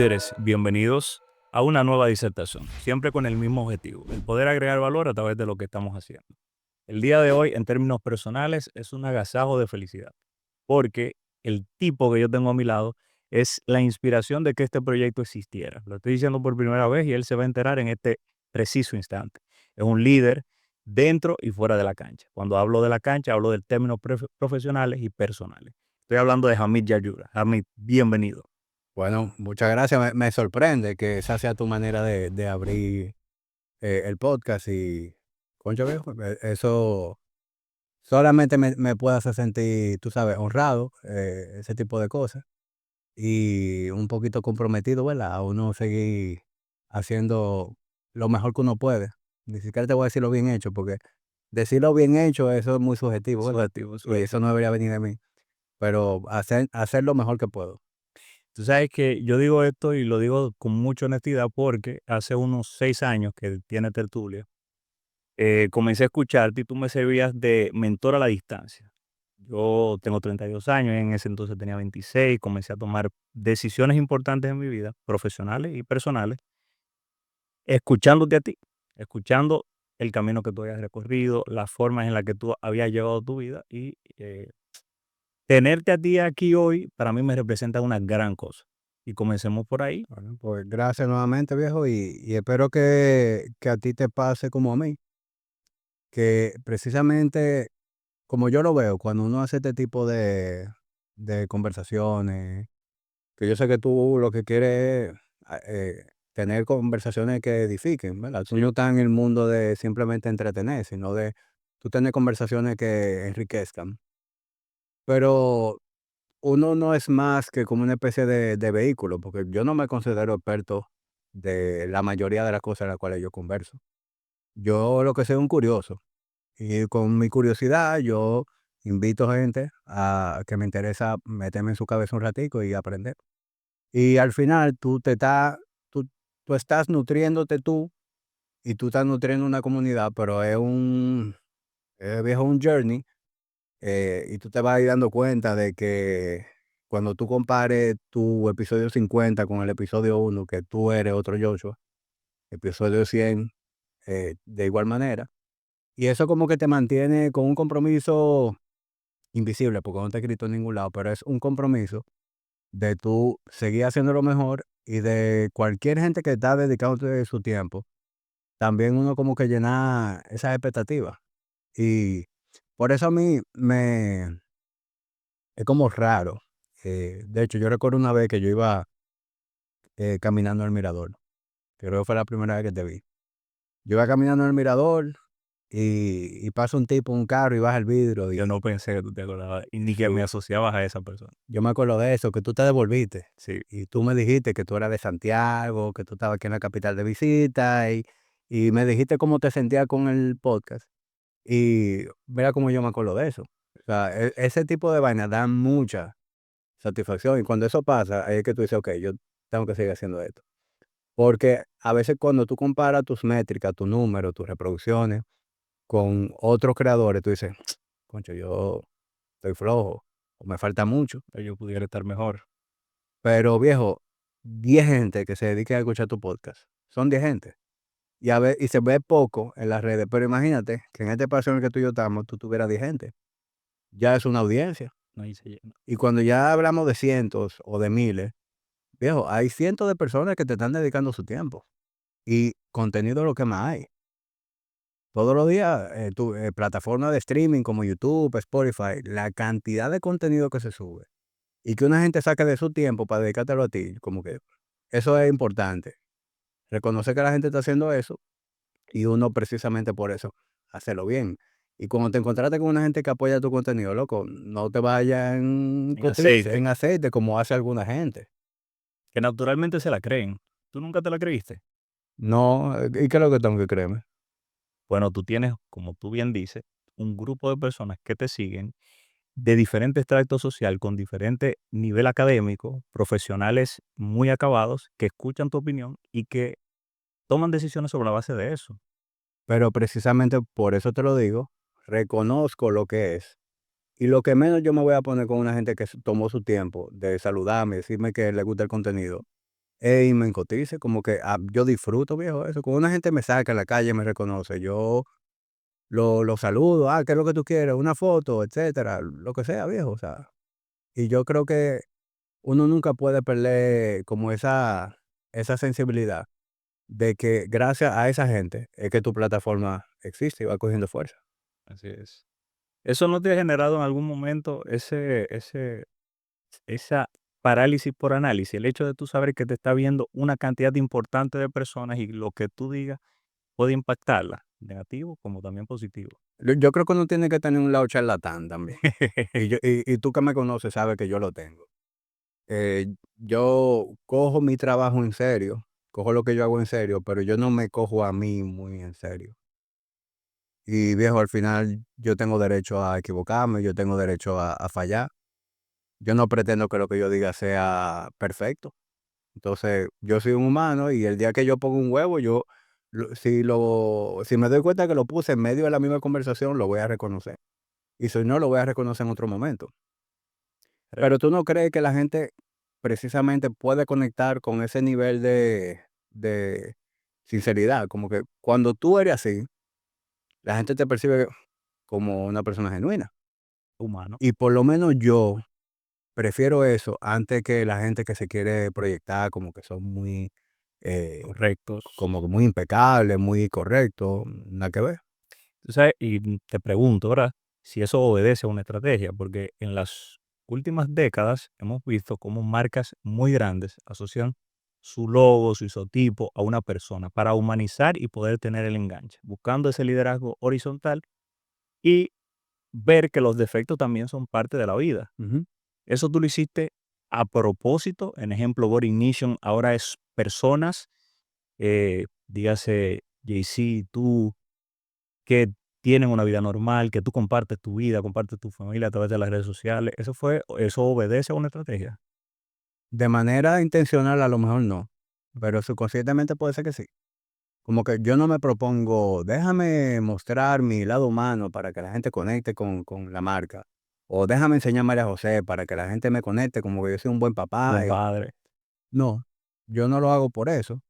líderes, bienvenidos a una nueva disertación, siempre con el mismo objetivo, el poder agregar valor a través de lo que estamos haciendo. El día de hoy, en términos personales, es un agasajo de felicidad, porque el tipo que yo tengo a mi lado es la inspiración de que este proyecto existiera. Lo estoy diciendo por primera vez y él se va a enterar en este preciso instante. Es un líder dentro y fuera de la cancha. Cuando hablo de la cancha, hablo de términos profesionales y personales. Estoy hablando de Hamid Yayura. Hamid, bienvenido. Bueno, muchas gracias. Me sorprende que esa sea tu manera de abrir el podcast y, concha viejo, eso solamente me puede hacer sentir, tú sabes, honrado, ese tipo de cosas, y un poquito comprometido, ¿verdad? A uno seguir haciendo lo mejor que uno puede. Ni siquiera te voy a decir lo bien hecho, porque decirlo bien hecho, eso es muy subjetivo, ¿verdad? Subjetivo, Y eso subjetivo. no debería venir de mí, pero hacer lo mejor que puedo. Tú sabes que yo digo esto y lo digo con mucha honestidad porque hace unos 6 años que tiene Tertulia, comencé a escucharte y tú me servías de mentor a la distancia. Yo tengo 32 años, en ese entonces tenía 26, comencé a tomar decisiones importantes en mi vida, profesionales y personales, escuchándote a ti, escuchando el camino que tú habías recorrido, las formas en las que tú habías llevado tu vida y tenerte a ti aquí hoy para mí me representa una gran cosa. Y comencemos por ahí. Bueno, pues gracias nuevamente, viejo, y espero que a ti te pase como a mí, que precisamente como yo lo veo, cuando uno hace este tipo de conversaciones, que yo sé que tú lo que quieres es tener conversaciones que edifiquen, ¿verdad? Tú no Sí. estás en el mundo de simplemente entretener, sino de tú tener conversaciones que enriquezcan. Pero uno no es más que como una especie de vehículo, porque yo no me considero experto de la mayoría de las cosas en las cuales yo converso. Yo lo que soy es un curioso. Y con mi curiosidad yo invito gente a que me interesa meterme en su cabeza un ratico y aprender. Y al final tú, tú estás nutriéndote tú y tú estás nutriendo una comunidad, pero viejo, un journey. Y tú te vas a ir dando cuenta de que cuando tú compares tu episodio 50 con el episodio 1, que tú eres otro Joshua, episodio 100, de igual manera. Y eso como que te mantiene con un compromiso invisible, porque no está escrito en ningún lado, pero es un compromiso de tú seguir haciendo lo mejor y de cualquier gente que está dedicándote su tiempo, también uno como que llena esas expectativas. Y por eso a mí es como raro. De hecho, yo recuerdo una vez que yo iba caminando al mirador. Creo que fue la primera vez que te vi. Yo iba caminando al mirador y pasa un tipo, un carro y baja el vidrio. Yo no pensé que tú te acordabas y ni que me Sí, asociabas a esa persona. yo me acuerdo de eso, que tú te devolviste Sí. y tú me dijiste que tú eras de Santiago, que tú estabas aquí en la capital de visita y me dijiste cómo te sentías con el podcast. Y mira cómo yo me acuerdo de eso. O sea, ese tipo de vainas dan mucha satisfacción y cuando eso pasa, ahí es que tú dices, ok, yo tengo que seguir haciendo esto. Porque a veces cuando tú comparas tus métricas, tus números, tus reproducciones con otros creadores, tú dices, concho, yo estoy flojo o me falta mucho. Yo pudiera estar mejor. Pero viejo, 10 gente que se dedique a escuchar tu podcast. Son 10 gente. Y se ve poco en las redes. Pero imagínate que en este espacio en el que tú y yo estamos, tú tuvieras 10 gente. Ya es una audiencia. No hice lleno. Y cuando ya hablamos de cientos o de miles, viejo, hay cientos de personas que te están dedicando su tiempo. Y contenido es lo que más hay. Todos los días, plataformas de streaming como YouTube, Spotify, la cantidad de contenido que se sube y que una gente saque de su tiempo para dedicártelo a ti, como que eso es importante. Reconocer que la gente está haciendo eso y uno precisamente por eso hacerlo bien. Y cuando te encontraste con una gente que apoya tu contenido, loco, no te vayas en En cotriz, aceite, en aceite como hace alguna gente. que naturalmente se la creen. ¿Tú nunca te la creíste? No, ¿y qué es lo que tengo que creerme? Bueno, tú tienes, como tú bien dices, un grupo de personas que te siguen de diferente extracto social, con diferente nivel académico, profesionales muy acabados, que escuchan tu opinión y que toman decisiones sobre la base de eso. Pero precisamente por eso te lo digo, reconozco lo que es. Y lo que menos yo me voy a poner con una gente que tomó su tiempo de saludarme, decirme que le gusta el contenido. y me encotice, como que yo disfruto, viejo, eso. Cuando una gente me saca en la calle y me reconoce, yo lo saludo, ¿qué es lo que tú quieres? Una foto, etcétera, lo que sea, viejo, o sea. Y yo creo que uno nunca puede perder como esa sensibilidad de que gracias a esa gente es que tu plataforma existe y va cogiendo fuerza. Así es. ¿Eso no te ha generado en algún momento esa parálisis por análisis? El hecho de tú saber que te está viendo una cantidad importante de personas y lo que tú digas puede impactarla, negativo como también positivo. Yo creo que uno tiene que tener un lado charlatán también. Y tú que me conoces sabes que yo lo tengo. Yo cojo mi trabajo en serio, cojo lo que yo hago en serio, pero yo no me cojo a mí muy en serio. Y viejo, al final yo tengo derecho a equivocarme, yo tengo derecho a fallar. Yo no pretendo que lo que yo diga sea perfecto. Entonces, yo soy un humano y el día que yo pongo un huevo, si me doy cuenta que lo puse en medio de la misma conversación, lo voy a reconocer. Y si no, lo voy a reconocer en otro momento. Re- Pero tú no crees que la gente precisamente puede conectar con ese nivel de sinceridad, como que cuando tú eres así, la gente te percibe como una persona genuina. Humano, Y por lo menos yo prefiero eso antes que la gente que se quiere proyectar como que son muy, eh, correctos. como que muy impecables, muy correctos, nada que ver. Tú sabes, y te pregunto, ¿verdad? Si eso obedece a una estrategia, porque en las últimas décadas hemos visto cómo marcas muy grandes asocian su logo, su isotipo a una persona para humanizar y poder tener el enganche, buscando ese liderazgo horizontal y ver que los defectos también son parte de la vida. Ujú. Eso tú lo hiciste a propósito. En ejemplo, Body Ignition ahora es personas, dígase Jay-Z, tú, que tienen una vida normal, que tú compartes tu vida, compartes tu familia a través de las redes sociales. Eso obedece a una estrategia. De manera intencional a lo mejor no, pero subconscientemente puede ser que sí. Como que yo no me propongo, déjame mostrar mi lado humano para que la gente conecte con la marca. O déjame enseñar a María José para que la gente me conecte como que yo soy un buen Buen papá. padre. No, yo no lo hago por eso,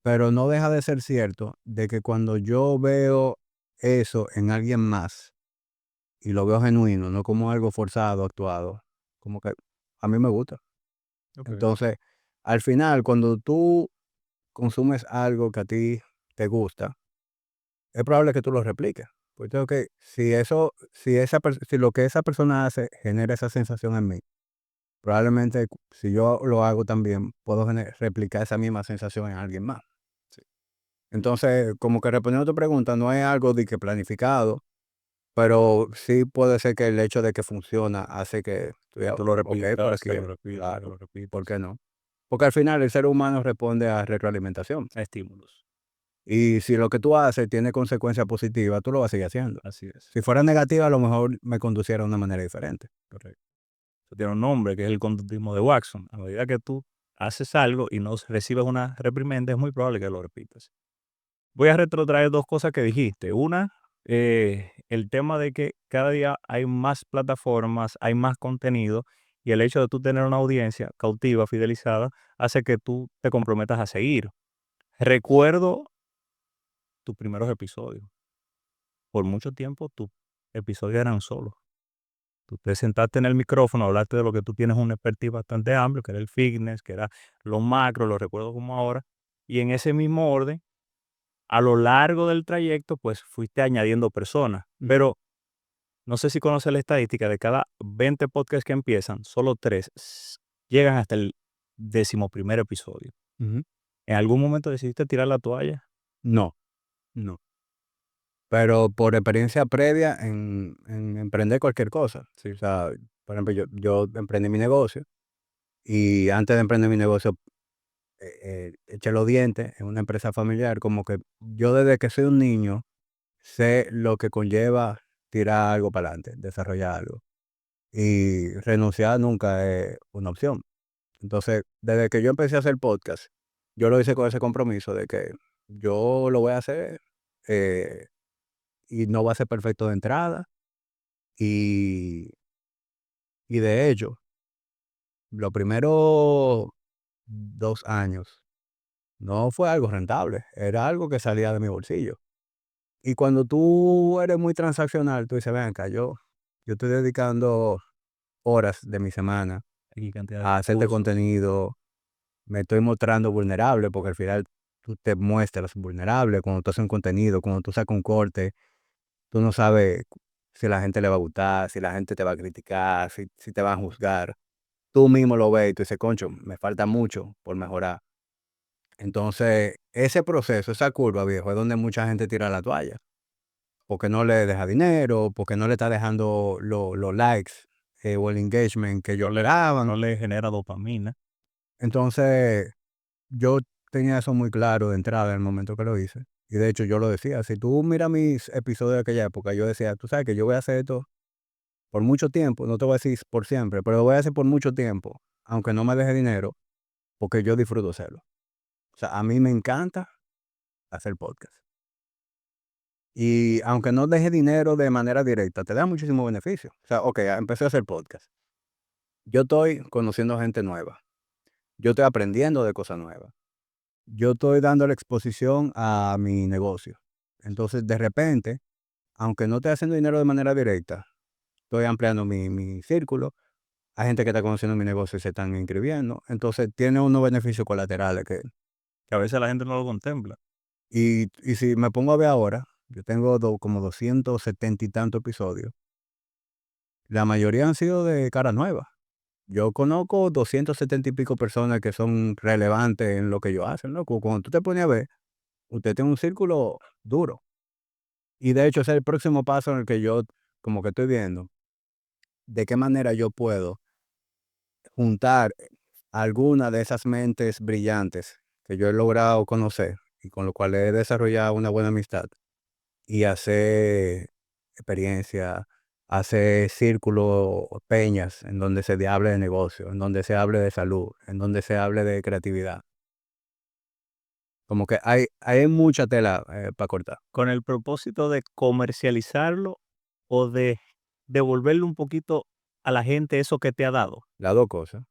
pero no deja de ser cierto de que cuando yo veo eso en alguien más y lo veo genuino, no como algo forzado, actuado, como que a mí me gusta. Ok. Entonces, al final, cuando tú consumes algo que a ti te gusta, es probable que tú lo repliques. Pues tengo que, si lo que esa persona hace genera esa sensación en mí, probablemente si yo lo hago también, puedo replicar esa misma sensación en alguien más. Sí. Entonces, como que respondiendo a tu pregunta, no es algo de que planificado, pero sí puede ser que el hecho de que funciona hace que tú Que digas, tú lo ok, por repitas, aquí que lo es, repitas, que claro, lo ¿por repitas. qué no? Porque al final el ser humano responde a retroalimentación. A estímulos. Y si lo que tú haces tiene consecuencias positivas, tú lo vas a seguir haciendo. Así es. Si fuera negativa, a lo mejor me conduciera de una manera diferente. Correcto. Eso tiene un nombre que es el conductismo de Watson. A medida que tú haces algo y no recibes una reprimenda, es muy probable que lo repitas. Voy a retrotraer 2 cosas que dijiste. Una, el tema de que cada día hay más plataformas, hay más contenido, y el hecho de tú tener una audiencia cautiva, fidelizada, hace que tú te comprometas a seguir. Recuerdo tus primeros episodios. Por mucho tiempo tus episodios eran solos. Tú te sentaste en el micrófono, hablaste de lo que tú tienes un expertise bastante amplio, que era el fitness, que era lo macro, lo recuerdo como ahora, y en ese mismo orden a lo largo del trayecto, pues fuiste añadiendo personas, Ujú, pero no sé si conoces la estadística de cada 20 podcasts que empiezan, solo 3 llegan hasta el 11.er episodio. ujú. ¿En algún momento decidiste tirar la toalla? No, no. Pero por experiencia previa en emprender cualquier cosa. O Sí. sea, por ejemplo, yo emprendí mi negocio y antes de emprender mi negocio, eché los dientes en una empresa familiar, como que yo desde que soy un niño sé lo que conlleva tirar algo para adelante, desarrollar algo. Y renunciar nunca es una opción. Entonces, desde que yo empecé a hacer podcast, yo lo hice con ese compromiso de que yo lo voy a hacer, eh, y no va a ser perfecto de entrada. Y, y de hecho, lo primero 2 años, no fue algo rentable, era algo que salía de mi bolsillo. Y cuando tú eres muy transaccional, tú dices, ven acá, yo estoy dedicando horas de mi semana Aquí cantidad de a hacerte recursos. contenido, me estoy mostrando vulnerable, porque al final tú te muestras vulnerable cuando tú haces un contenido, cuando tú sacas un corte, tú no sabes si la gente le va a gustar, si la gente te va a criticar, si te van a juzgar. Tú mismo lo ves y tú dices, concho, me falta mucho por mejorar. Entonces, ese proceso, esa curva, viejo, es donde mucha gente tira la toalla, porque no le deja dinero, porque no le está dejando los likes o el engagement que ellos No le, esperaban. no le genera dopamina. Entonces, yo tenía eso muy claro de entrada en el momento que lo hice. Y de hecho, yo lo decía. Si tú miras mis episodios de aquella época, yo decía, tú sabes que yo voy a hacer esto por mucho tiempo, no te voy a decir por siempre, pero lo voy a hacer por mucho tiempo, aunque no me deje dinero, porque yo disfruto hacerlo. O sea, a mí me encanta hacer podcast. Y aunque no deje dinero de manera directa, te da muchísimo beneficio. O sea, ok, empecé a hacer podcast. Yo estoy conociendo gente nueva. Yo estoy aprendiendo de cosas nuevas. Yo estoy dando la exposición a mi negocio. Entonces, de repente, aunque no esté haciendo dinero de manera directa, estoy ampliando mi círculo. Hay gente que está conociendo mi negocio y se están inscribiendo. Entonces, tiene unos beneficios colaterales que... Que a veces la gente no lo contempla. Y si me pongo a ver ahora, yo tengo como 270 y tantos episodios. La mayoría han sido de cara nueva. Yo conozco 270 y pico personas que son relevantes en lo que ellos hacen, ¿no? Cuando tú te pones a ver, usted tiene un círculo duro. Y de hecho, ese es el próximo paso en el que yo como que estoy viendo de qué manera yo puedo juntar alguna de esas mentes brillantes que yo he logrado conocer y con lo cual he desarrollado una buena amistad y hacer experiencia, hacer círculos, peñas en donde se hable de negocio, en donde se hable de salud, en donde se hable de creatividad. Como que hay mucha tela para cortar. Con el propósito de comercializarlo o de devolverle un poquito a la gente eso que te ha dado. Las dos cosas.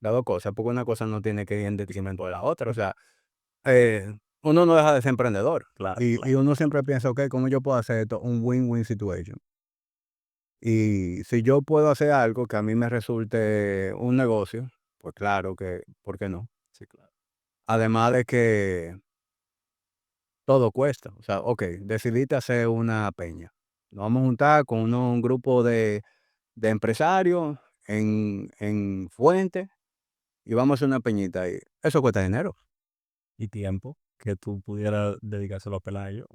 Las dos cosas, porque una cosa no tiene que ir en detrimento de la otra. O sea, uno no deja de ser emprendedor. Claro, Y claro. uno siempre piensa, ok, ¿cómo yo puedo hacer esto? Un win-win situation. Y si yo puedo hacer algo que a mí me resulte un negocio, pues claro que, ¿por qué no? Sí, claro. Además de que todo cuesta. O sea, ok, decidiste hacer una peña. Nos vamos a juntar con un grupo de empresarios en Fuente y vamos a hacer una peñita ahí. Eso cuesta dinero. Y tiempo que tú pudieras dedicárselo a Pelayo.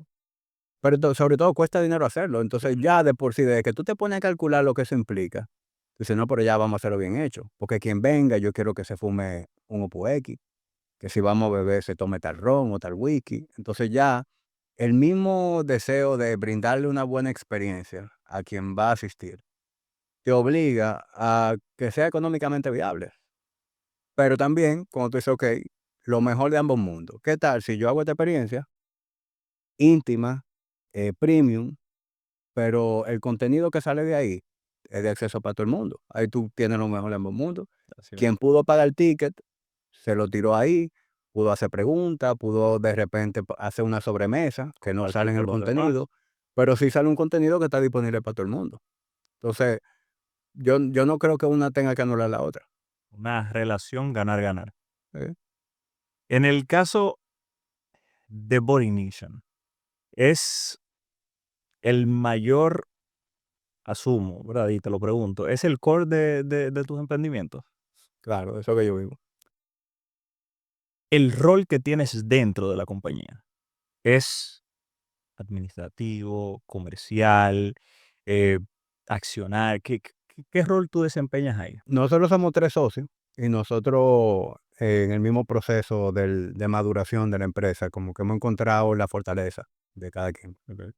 Pero sobre todo cuesta dinero hacerlo. Entonces Ujú. ya de por sí, desde que tú te pones a calcular lo que eso implica, tú dices, no, pero ya vamos a hacerlo bien hecho. Porque quien venga, yo quiero que se fume un Opus X, que si vamos a beber se tome tal ron o tal whisky. Entonces ya el mismo deseo de brindarle una buena experiencia a quien va a asistir te obliga a que sea económicamente viable. Pero también, cuando tú dices, ok, lo mejor de ambos mundos. ¿Qué tal si yo hago esta experiencia íntima, premium, pero el contenido que sale de ahí es de acceso para todo el mundo? Ahí tú tienes lo mejor de ambos mundos. Así Quien mismo. pudo pagar el ticket, se lo tiró ahí, pudo hacer preguntas, pudo de repente hacer una sobremesa que no sale Compartir en el con los demás. contenido, pero sí sale un contenido que está disponible para todo el mundo. Entonces, yo no creo que una tenga que anular la otra. Una relación ganar-ganar. ¿Eh? En el caso de Body Nation, es el mayor, asumo, ¿verdad? Y te lo pregunto, ¿es el core de tus emprendimientos? Claro, eso que yo vivo. El rol que tienes dentro de la compañía es administrativo, comercial, eh, accionar. ¿Qué rol tú desempeñas ahí? Nosotros somos 3 socios y nosotros, en el mismo proceso de maduración de la empresa, como que hemos encontrado la fortaleza de cada quien. Ok.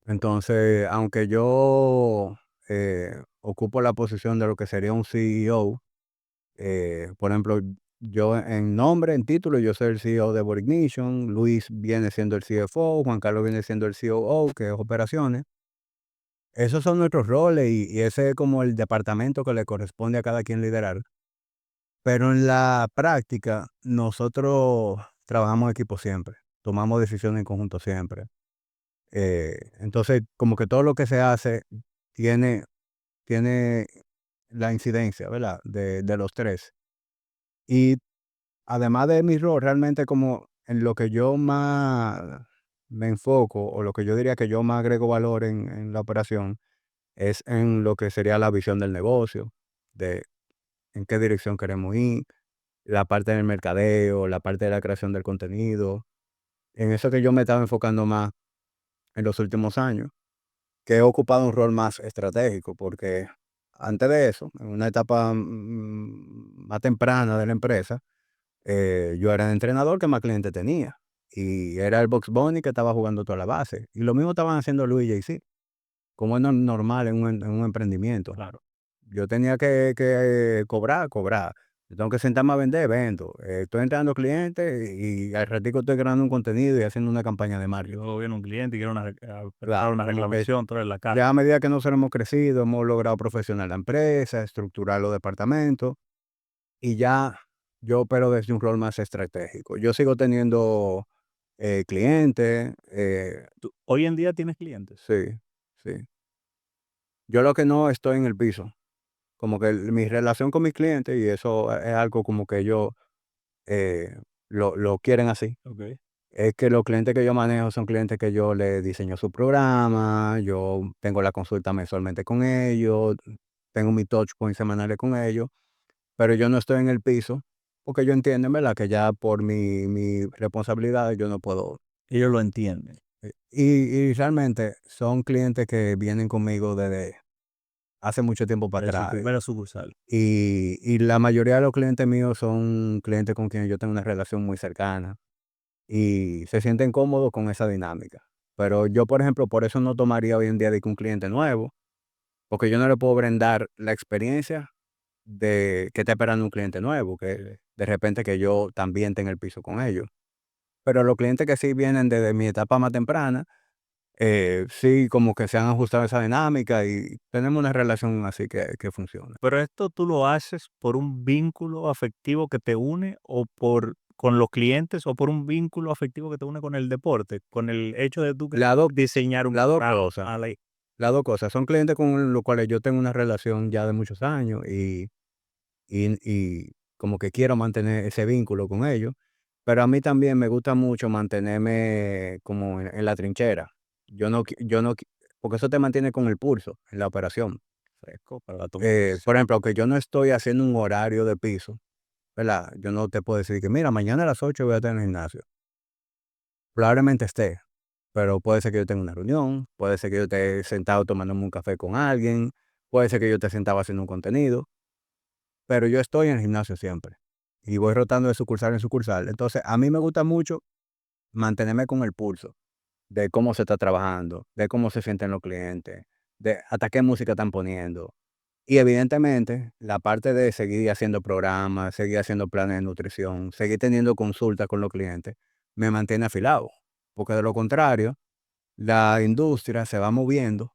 Entonces, aunque yo, ocupo la posición de lo que sería un CEO, por ejemplo, yo en nombre, en título, yo soy el CEO de Borignition, Luis viene siendo el CFO, Juan Carlos viene siendo el COO, que es operaciones. Esos son nuestros roles y ese es como el departamento que le corresponde a cada quien liderar. Pero en la práctica, nosotros trabajamos en equipo siempre, tomamos decisiones en conjunto siempre. Entonces, como que todo lo que se hace tiene tiene la incidencia, ¿verdad? De los 3. Y además de mi rol, realmente como en lo que yo más me enfoco, o lo que yo diría que yo más agrego valor en la operación, es en lo que sería la visión del negocio, de en qué dirección queremos ir, la parte del mercadeo, la parte de la creación del contenido. En eso que yo me estaba enfocando más en los últimos años, que he ocupado un rol más estratégico, porque antes de eso, en una etapa más temprana de la empresa, yo era el entrenador que más clientes tenía. Y era el Box Bunny que estaba jugando toda la base. Y lo mismo estaban haciendo Luis y Jay-Z, como es normal en un emprendimiento. Claro. Yo tenía que cobrar. Yo tengo que sentarme a vender, vendo. Estoy entrando clientes y al ratico estoy creando un contenido y haciendo una campaña de Y marketing. luego viene un cliente y quiere preparar Claro, una como que reclamación, tú eres la cara. ya a medida que nosotros hemos crecido, hemos logrado profesionalizar la empresa, estructurar los departamentos y ya yo opero desde un rol más estratégico. Yo sigo teniendo clientes, ¿Tú hoy en día tienes clientes? sí, sí. Yo lo que no estoy en el piso, como que mi relación con mis clientes, y eso es algo como que ellos eh, lo quieren así, Okey. es que los clientes que yo manejo son clientes que yo les diseño su programa, yo tengo la consulta mensualmente con ellos, tengo mi touch point semanales con ellos, pero yo no estoy en el piso, porque ellos entienden, ¿verdad?, que ya por mi responsabilidad yo no puedo. Ellos lo entienden, Y realmente son clientes que vienen conmigo desde hace mucho tiempo para de su atrás. primera sucursal. Y la mayoría de los clientes míos son clientes con quienes yo tengo una relación muy cercana y se sienten cómodos con esa dinámica. Pero yo, por ejemplo, por eso no tomaría hoy en día de que un cliente nuevo, porque yo no le puedo brindar la experiencia de que está esperando un cliente nuevo, que de repente que yo también tenga el piso con ellos. Pero los clientes que sí vienen desde mi etapa más temprana, sí como que se han ajustado a esa dinámica y tenemos una relación así que funciona. Pero esto tú lo haces por un vínculo afectivo que te une o por con los clientes o por un vínculo afectivo que te une con el deporte, con el hecho de tú Las dos diseñar un las 2 programa. cosas. Las 2 cosas. Son clientes con los cuales yo tengo una relación ya de muchos años y como que quiero mantener ese vínculo con ellos, pero a mí también me gusta mucho mantenerme como en la trinchera. Yo no qui porque eso te mantiene con el pulso en la operación. Fresco para la toma de Por decisiones. ejemplo, aunque yo no estoy haciendo un horario de piso, ¿verdad? Yo no te puedo decir que: "Mira, mañana a las 8 voy a estar en el gimnasio". Probablemente esté, pero puede ser que yo tenga una reunión, puede ser que yo esté sentado tomándome un café con alguien, puede ser que yo esté sentado haciendo un contenido, pero yo estoy en el gimnasio siempre y voy rotando de sucursal en sucursal. Entonces, a mí me gusta mucho mantenerme con el pulso de cómo se está trabajando, de cómo se sienten los clientes, de hasta qué música están poniendo. Y evidentemente, la parte de seguir haciendo programas, seguir haciendo planes de nutrición, seguir teniendo consultas con los clientes, me mantiene afilado, porque de lo contrario, la industria se va moviendo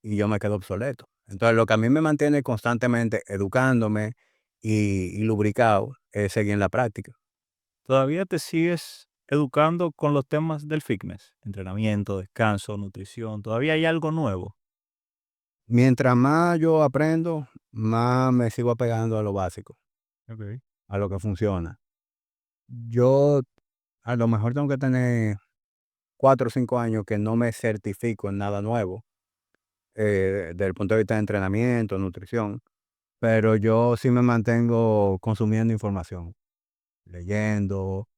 y yo me quedo obsoleto. Entonces, lo que a mí me mantiene constantemente educándome y lubricado es seguir en la práctica. ¿Todavía te sigues educando con los temas del fitness? Entrenamiento, descanso, nutrición, ¿todavía hay algo nuevo? Mientras más yo aprendo, más me sigo apegando a lo básico, Okey. a lo que funciona. Yo a lo mejor tengo que tener 4 o 5 años que no me certifico en nada nuevo, desde el punto de vista de entrenamiento, nutrición, pero yo sí me mantengo consumiendo información, leyendo,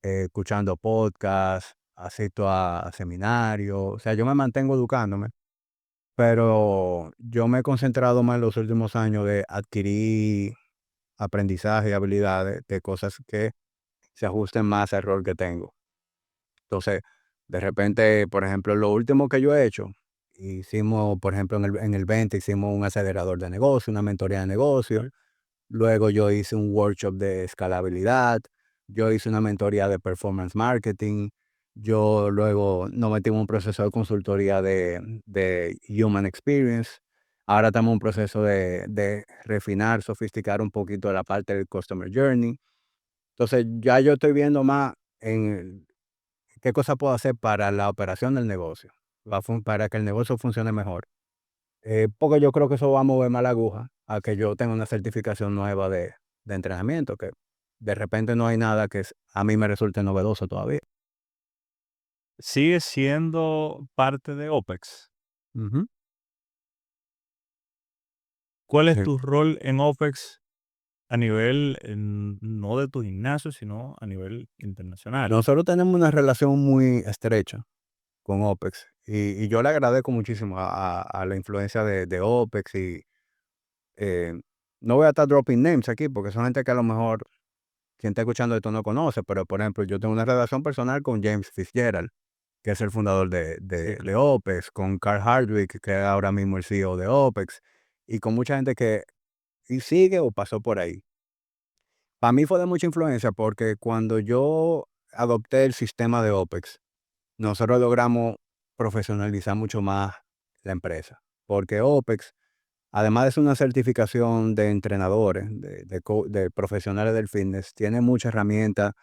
escuchando podcasts, asisto a seminarios, o sea, yo me mantengo educándome, pero yo me he concentrado más en los últimos años de adquirir aprendizaje y habilidades de cosas que se ajusten más al rol que tengo. Entonces, de repente, por ejemplo, lo último que yo he hecho, hicimos, por ejemplo, en el 20 hicimos un acelerador de negocio, una mentoría de negocio. Okey. Luego yo hice un workshop de escalabilidad. Yo hice una mentoría de performance marketing. Yo luego nos metimos en un proceso de consultoría de human experience. Ahora estamos en un proceso de refinar, sofisticar un poquito la parte del customer journey. Entonces, ya yo estoy viendo más en qué cosas puedo hacer para la operación del negocio, para que el negocio funcione mejor. Porque yo creo que eso va a mover más la aguja a que yo tenga una certificación nueva de entrenamiento, que de repente no hay nada que a mí me resulte novedoso todavía. ¿Sigue siendo parte de OPEX? Ujú. ¿Cuál es Sí. tu rol en OPEX a nivel, no de tu gimnasio, sino a nivel internacional? Nosotros tenemos una relación muy estrecha con OPEX y yo le agradezco muchísimo a la influencia de OPEX y eh, no voy a estar dropping names aquí porque son gente que a lo mejor quien está escuchando esto no conoce, pero por ejemplo yo tengo una relación personal con James Fitzgerald, que es el fundador de, Sí, de, de claro. OPEX, con Carl Hardwick, que es ahora mismo el CEO de OPEX, y con mucha gente que y sigue o pasó por ahí. Para mí fue de mucha influencia porque cuando yo adopté el sistema de OPEX, nosotros logramos profesionalizar mucho más la empresa, porque OPEX, además de ser una certificación de entrenadores, de profesionales del fitness, tiene muchas herramientas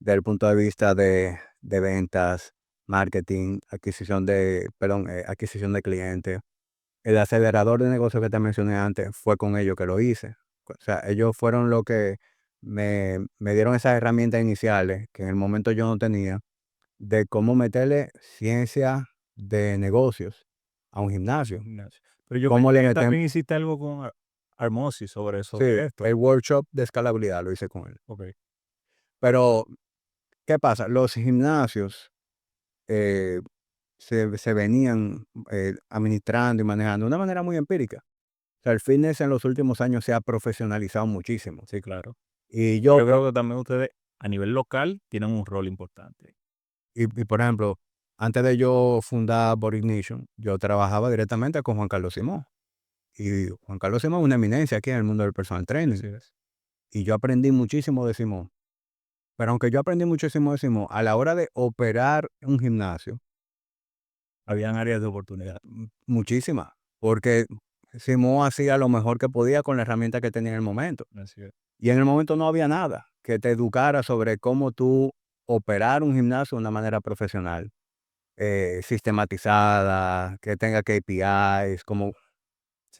desde el punto de vista de ventas, marketing, adquisición de clientes. El acelerador de negocio que te mencioné antes fue con ellos que lo hice. O sea, ellos fueron los que me dieron esas herramientas iniciales que en el momento yo no tenía de cómo meterle ciencia de negocios a un Un gimnasio. gimnasio. Pero yo Cómo pensé le que metemos, también hiciste algo con Armosis sobre sí, esto. el workshop de escalabilidad lo hice con él. Okey. Pero, ¿qué pasa? Los gimnasios eh, se venían administrando y manejando de una manera muy empírica. O sea, el fitness en los últimos años se ha profesionalizado muchísimo. Sí, claro. Y Pero yo, yo creo que también ustedes, a nivel local, tienen un rol importante. por ejemplo, antes de yo fundar Body Ignition, yo trabajaba directamente con Juan Carlos Simón. Y Juan Carlos Simón es una eminencia aquí en el mundo del personal training. Así es. Y yo aprendí muchísimo de Simón. Pero aunque yo aprendí muchísimo de Simón, a la hora de operar un gimnasio, Habían áreas de oportunidad. muchísimas. Porque Simón hacía lo mejor que podía con la herramienta que tenía en el momento. Así es. Y en el momento no había nada que te educara sobre cómo tú operar un gimnasio de una manera profesional, sistematizada, que tenga KPIs, como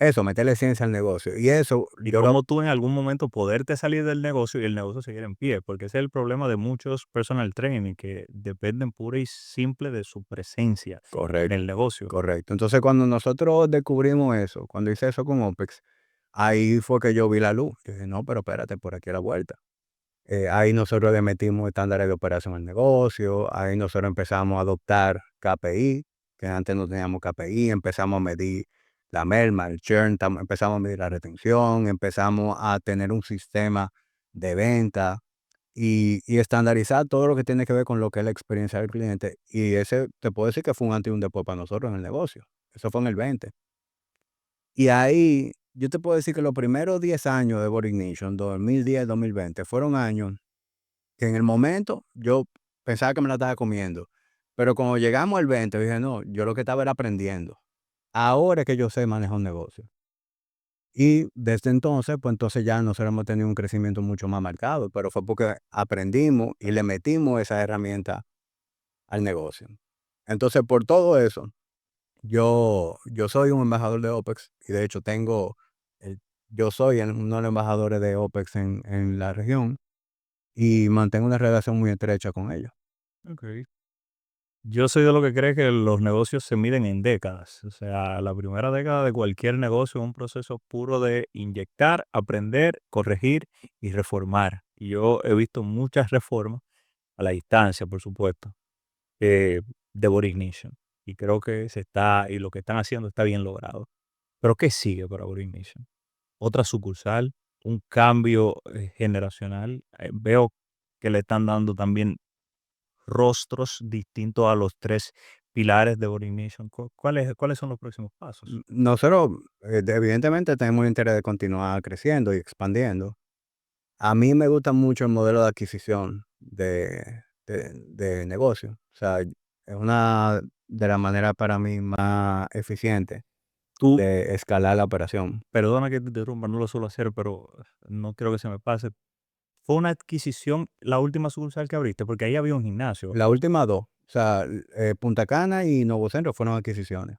eso, meterle ciencia al negocio. Y eso Y yo lo cómo tú en algún momento poderte salir del negocio y el negocio seguir en pie, porque ese es el problema de muchos personal training que dependen pura y simple de su presencia en correcto, el negocio. correcto. Entonces, cuando nosotros descubrimos eso, cuando hice eso con OPEX, ahí fue que yo vi la luz. Yo dije, no, pero espérate, por aquí a la vuelta. Ahí nosotros le metimos estándares de operación al negocio, ahí nosotros empezamos a adoptar KPI, que antes no teníamos KPI, empezamos a medir la merma, el churn, empezamos a medir la retención, empezamos a tener un sistema de venta y estandarizar todo lo que tiene que ver con lo que es la experiencia del cliente. Y ese, te puedo decir que fue un antes y un después para nosotros en el negocio. Eso fue en el 20. Y ahí, yo te puedo decir que los primeros 10 años de Body Ignition, 2010, 2020, fueron años que en el momento yo pensaba que me la estaba comiendo, pero cuando llegamos al 20 dije: "No, yo lo que estaba era aprendiendo". Ahora es que yo sé manejar un negocio. Y desde entonces, pues, entonces ya nosotros hemos tenido un crecimiento mucho más marcado, pero fue porque aprendimos y le metimos esa herramienta al negocio. Entonces, por todo eso, yo soy un embajador de OPEX y de hecho el yo soy uno de los embajadores de OPEX en la región y mantengo una relación muy estrecha con ellos. Okey. Yo soy de lo que cree que los negocios se miden en décadas. O sea, la primera década de cualquier negocio es un proceso puro de inyectar, aprender, corregir y reformar. Y yo he visto muchas reformas a la distancia, por supuesto, eh, de Body Ignition. Y creo que y lo que están haciendo está bien logrado. Pero ¿qué sigue para Body Ignition? Otra sucursal, un cambio generacional. Veo que le están dando también rostros distintos a los 3 pilares de Body Ignition. ¿Cuáles son los próximos pasos? Nosotros, evidentemente, tenemos el interés de continuar creciendo y expandiendo. A mí me gusta mucho el modelo de adquisición de negocio. O sea, es una de las maneras para mí más eficientes Tú, de escalar la operación. perdona que te interrumpa, no lo suelo hacer, pero no quiero que se me pase. ¿Fue una adquisición la última sucursal que abriste? Porque ahí había un gimnasio. La última 2, o sea, Punta Cana y Nuevo Centro fueron adquisiciones.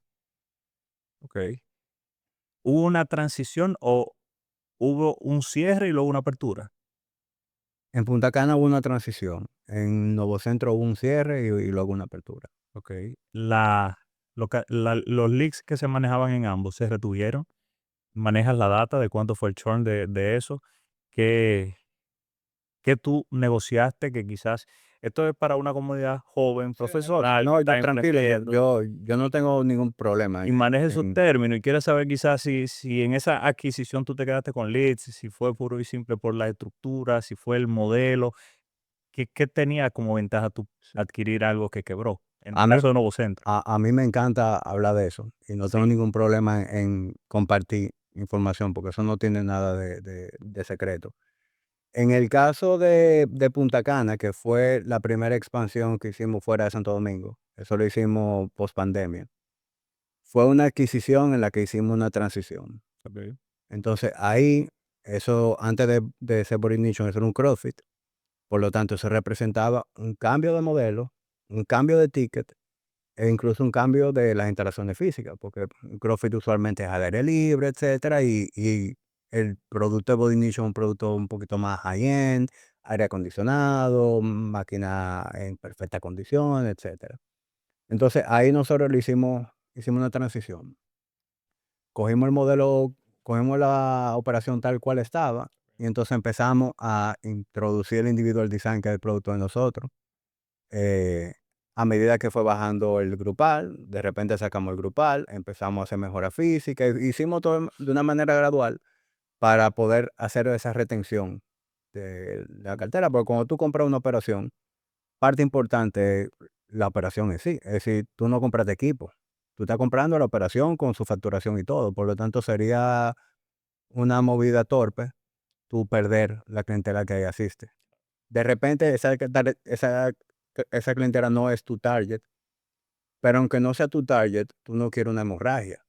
Ok. ¿Hubo una transición o hubo un cierre y luego una apertura? En Punta Cana hubo una transición, en Nuevo Centro hubo un cierre y luego una apertura. Ok. Los leaks que se manejaban en ambos se retuvieron. ¿Manejas la data de cuánto fue el churn de eso? ¿Qué, qué tú negociaste? Que quizás esto es para una comunidad joven, Sí, no, profesional, que no, está tranquilo, emprendiendo yo no tengo ningún problema y maneje esos en términos y quiere saber quizás si en esa adquisición tú te quedaste con leads, si fue puro y simple por la estructura, si fue el modelo, ¿qué tenía como ventaja tú adquirir algo que quebró? En el a mí caso de Nuevo Centro. a mí me encanta hablar de eso y no tengo Sí, ningún problema en compartir información, porque eso no tiene nada de secreto. En el caso de Punta Cana, que fue la primera expansión que hicimos fuera de Santo Domingo, eso lo hicimos post-pandemia, fue una adquisición en la que hicimos una transición. ok, Entonces, ahí, eso antes de ser Body Nation, eso era un CrossFit, por lo tanto, eso representaba un cambio de modelo, un cambio de ticket e incluso un cambio de las instalaciones físicas, porque CrossFit usualmente es al aire libre, etcétera, y el producto de Body Nation es un producto un poquito más high-end, aire acondicionado, máquina en perfectas condiciones, etcétera. Entonces, ahí nosotros hicimos una transición. Cogimos el modelo, cogimos la operación tal cual estaba, y entonces empezamos a introducir el individual design, que es el producto de nosotros. Eh, a medida que fue bajando el grupal, de repente sacamos el grupal, empezamos a hacer mejora física, hicimos todo de una manera gradual para poder hacer esa retención de la cartera, porque cuando tú compras una operación, parte importante es la operación en sí, es decir, tú no compraste equipo, tú estás comprando la operación con su facturación y todo, por lo tanto sería una movida torpe tú perder la clientela que ahí asiste. De repente esa clientela no es tu target, pero aunque no sea tu target, tú no quieres una hemorragia.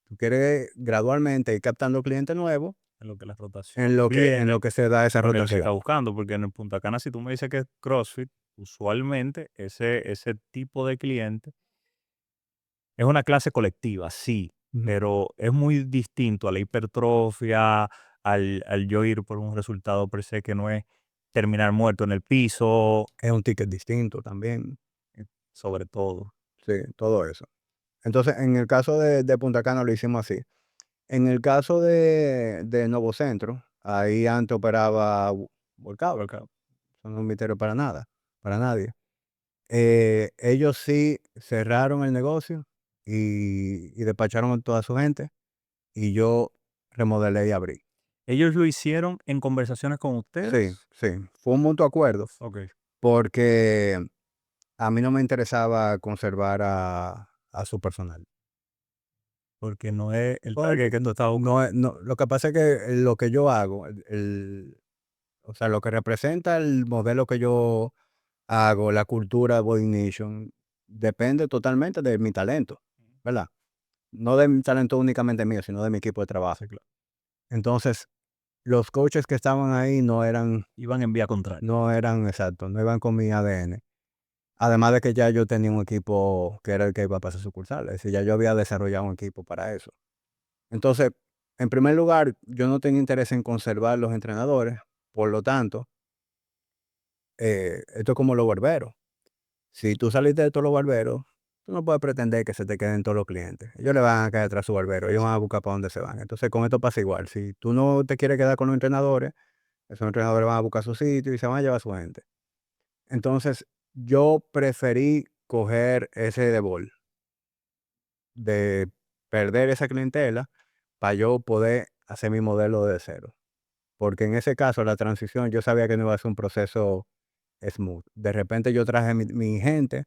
Tú quieres gradualmente ir captando clientes nuevos en lo que la rotación en viene, lo que se da esa lo que se está rotación. buscando, porque en el Punta Cana, si tú me dices que es CrossFit, usualmente ese tipo de cliente es una clase colectiva, sí, Ujú. pero es muy distinto a la hipertrofia, al yo ir por un resultado per se que no es terminar muerto en el piso, Es un ticket distinto también, sobre todo. sí, todo eso. Entonces, en el caso de Punta Cana lo hicimos así. En el caso de Nuevo Centro, ahí antes operaba Workout, Workout. eso no es un misterio para nada, para nadie. Ellos sí cerraron el negocio y despacharon a toda su gente, y yo remodelé y abrí. ¿Ellos lo hicieron en conversaciones con Sí, ustedes? sí, fue un mutuo acuerdo, Ok, porque a mí no me interesaba conservar a su personal. porque no es el Porque target que tú estabas buscando. no, lo que pasa es que lo que yo hago, o sea, lo que representa el modelo que yo hago, la cultura de Body Nation, depende totalmente de mi talento, ¿verdad? No de mi talento únicamente mío, sino de mi equipo de Sí, trabajo. claro. Entonces, los coaches que estaban ahí Iban en vía contraria. no eran exactos, no iban con mi ADN. Además de que ya yo tenía un equipo que era el que iba a pasar sucursal, es decir, ya yo había desarrollado un equipo para eso. Entonces, en primer lugar, yo no tenía interés en conservar los entrenadores, por lo tanto, esto es como los barberos. Si tú saliste de todos los barberos, tú no puedes pretender que se te queden todos los clientes. Ellos le van a caer atrás a su barbero, ellos van a buscar para dónde se van. Entonces, con esto pasa igual. Si tú no te quieres quedar con los entrenadores, esos entrenadores van a buscar su sitio y se van a llevar a su gente. Entonces, yo preferí coger ese de perder esa clientela para yo poder hacer mi modelo de cero. Porque en ese caso, la transición, yo sabía que no iba a ser un proceso smooth. De repente yo traje mi gente,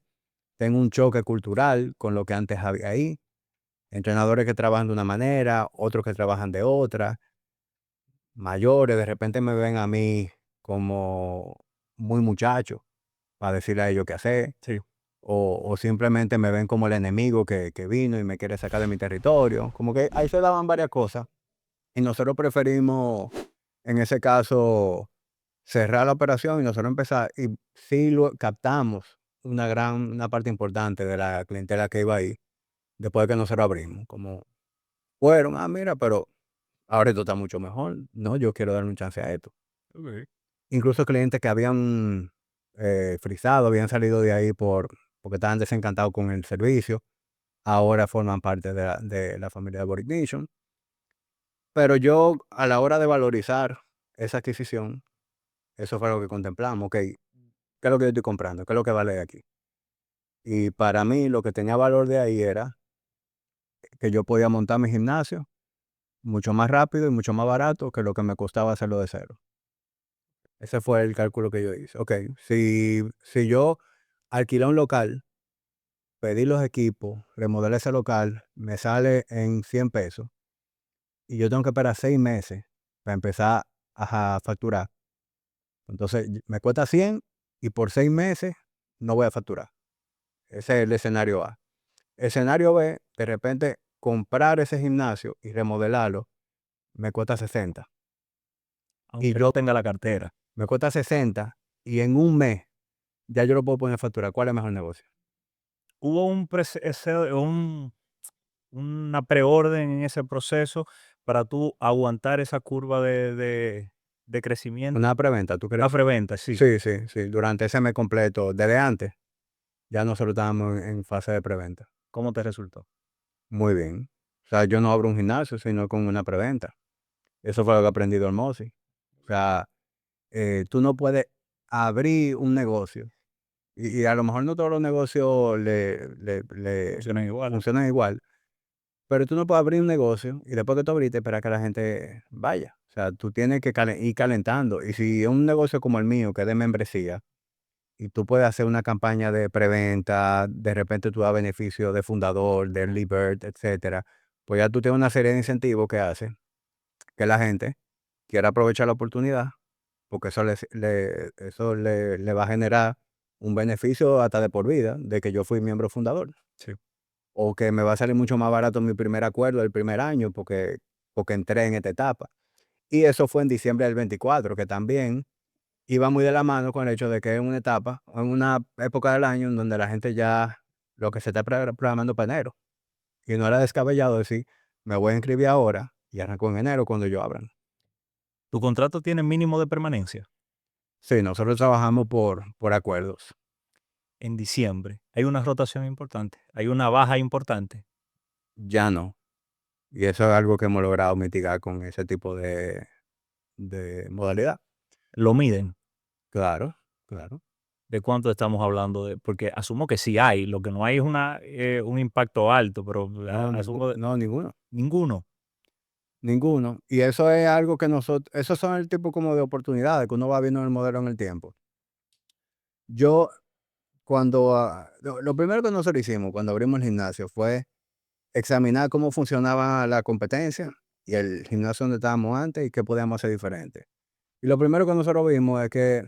tengo un choque cultural con lo que antes había ahí, entrenadores que trabajan de una manera, otros que trabajan de otra, mayores, de repente me ven a mí como muy muchacho para decirle a ellos qué hacer. Sí. o simplemente me ven como el enemigo que vino y me quiere sacar de mi territorio. Como que ahí se daban varias cosas y nosotros preferimos, en ese caso, cerrar la operación y nosotros empezar, y sí captamos una parte importante de la clientela que iba ahí después de que nosotros abrimos, como fueron, mira, pero ahora esto está mucho mejor, no, yo quiero darle un chance a esto. Okey. Incluso clientes que habían frisado, habían salido de ahí porque estaban desencantados con el servicio, ahora forman parte de la familia de Boric Nation. Pero yo, a la hora de valorizar esa adquisición, eso fue lo que contemplamos. Ok, ¿qué es lo que yo estoy comprando? ¿Qué es lo que vale de aquí? Y para mí, lo que tenía valor de ahí era que yo podía montar mi gimnasio mucho más rápido y mucho más barato que lo que me costaba hacerlo de cero. Ese fue el cálculo que yo hice. Ok, si yo alquilé un local, pedí los equipos, remodelé ese local, me sale en 100 pesos y yo tengo que esperar 6 meses para empezar a facturar. Entonces, me cuesta 100 y por 6 meses no voy a facturar. Ese es el escenario A. Escenario B, de repente comprar ese gimnasio y remodelarlo me cuesta 60. Y Aunque yo no tenga la cartera. me cuesta 60 y en un mes ya yo lo puedo poner a facturar. ¿Cuál es el mejor negocio? ¿Hubo un prece ese un una preorden en ese proceso para tú aguantar esa curva de crecimiento? Una preventa, ¿tú crees? Una preventa, sí. Sí, sí, sí. Durante ese mes completo, desde antes, ya nosotros estábamos en fase de preventa. ¿Cómo te resultó? Muy bien. O sea, yo no abro un gimnasio, sino con una preventa. Eso fue lo que aprendí de Hormozi. O sea, tú no puedes abrir un negocio y a lo mejor no todos los negocios le Funcionan igual. funcionan igual, pero tú no puedes abrir un negocio y después que tú abriste esperar que la gente vaya. O sea, tú tienes que ir calentando. Y si es un negocio como el mío, que es de membresía, y tú puedes hacer una campaña de preventa, de repente tú das beneficio de fundador, de early bird, etcétera, pues ya tú tienes una serie de incentivos que hace que la gente quiera aprovechar la oportunidad, porque eso le va a generar un beneficio hasta de por vida, de que yo fui miembro fundador, Sí. o que me va a salir mucho más barato mi primer acuerdo del primer año, porque entré en esta etapa. Y eso fue en diciembre del 24, que también iba muy de la mano con el hecho de que es una etapa, en una época del año en donde la gente ya lo que se está programando para enero. Y no era descabellado decir, me voy a inscribir ahora y arranco en enero cuando yo abran. ¿Tu contrato tiene mínimo de permanencia? Sí, nosotros trabajamos por acuerdos. En diciembre, ¿hay una rotación importante? ¿Hay una baja importante? Ya no. Y eso es algo que hemos logrado mitigar con ese tipo de modalidad. ¿Lo miden? Claro, claro. ¿De cuánto estamos hablando? Porque asumo que sí hay, lo que no hay es un impacto alto, pero No, asumo no, ninguno. ninguno. Ninguno. Y eso es algo que nosotros, esos son el tipo como de oportunidades que uno va viendo en el modelo en el tiempo. Yo, lo primero que nosotros hicimos cuando abrimos el gimnasio fue examinar cómo funcionaba la competencia y el gimnasio donde estábamos antes y qué podíamos hacer diferente. Y lo primero que nosotros vimos es que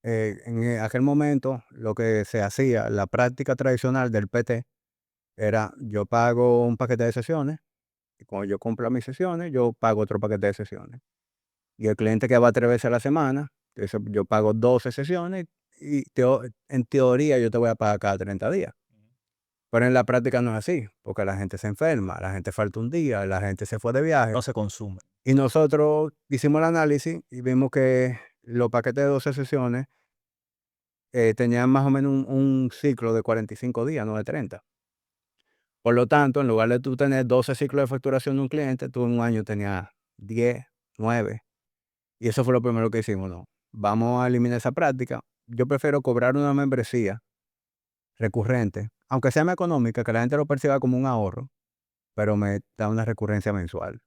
en aquel momento lo que se hacía, la práctica tradicional del PT, era yo pago un paquete de sesiones y cuando yo compro mis sesiones, yo pago otro paquete de sesiones. Y el cliente que va 3 veces a la semana, eso yo pago 12 sesiones y en teoría yo te voy a pagar cada 30 días. Pero en la práctica no es así, porque la gente se enferma, la gente falta un día, la gente se fue de viaje. No se consume. Y nosotros hicimos el análisis y vimos que los paquetes de 12 sesiones tenían más o menos un ciclo de 45 días, no de 30. Por lo tanto, en lugar de tú tener 12 ciclos de facturación de un cliente, tú en un año tenías 10, 9. Y eso fue lo primero que hicimos, ¿no? Vamos a eliminar esa práctica. Yo prefiero cobrar una membresía recurrente, aunque sea más económica, que la gente lo perciba como un ahorro, pero me da una recurrencia mensual.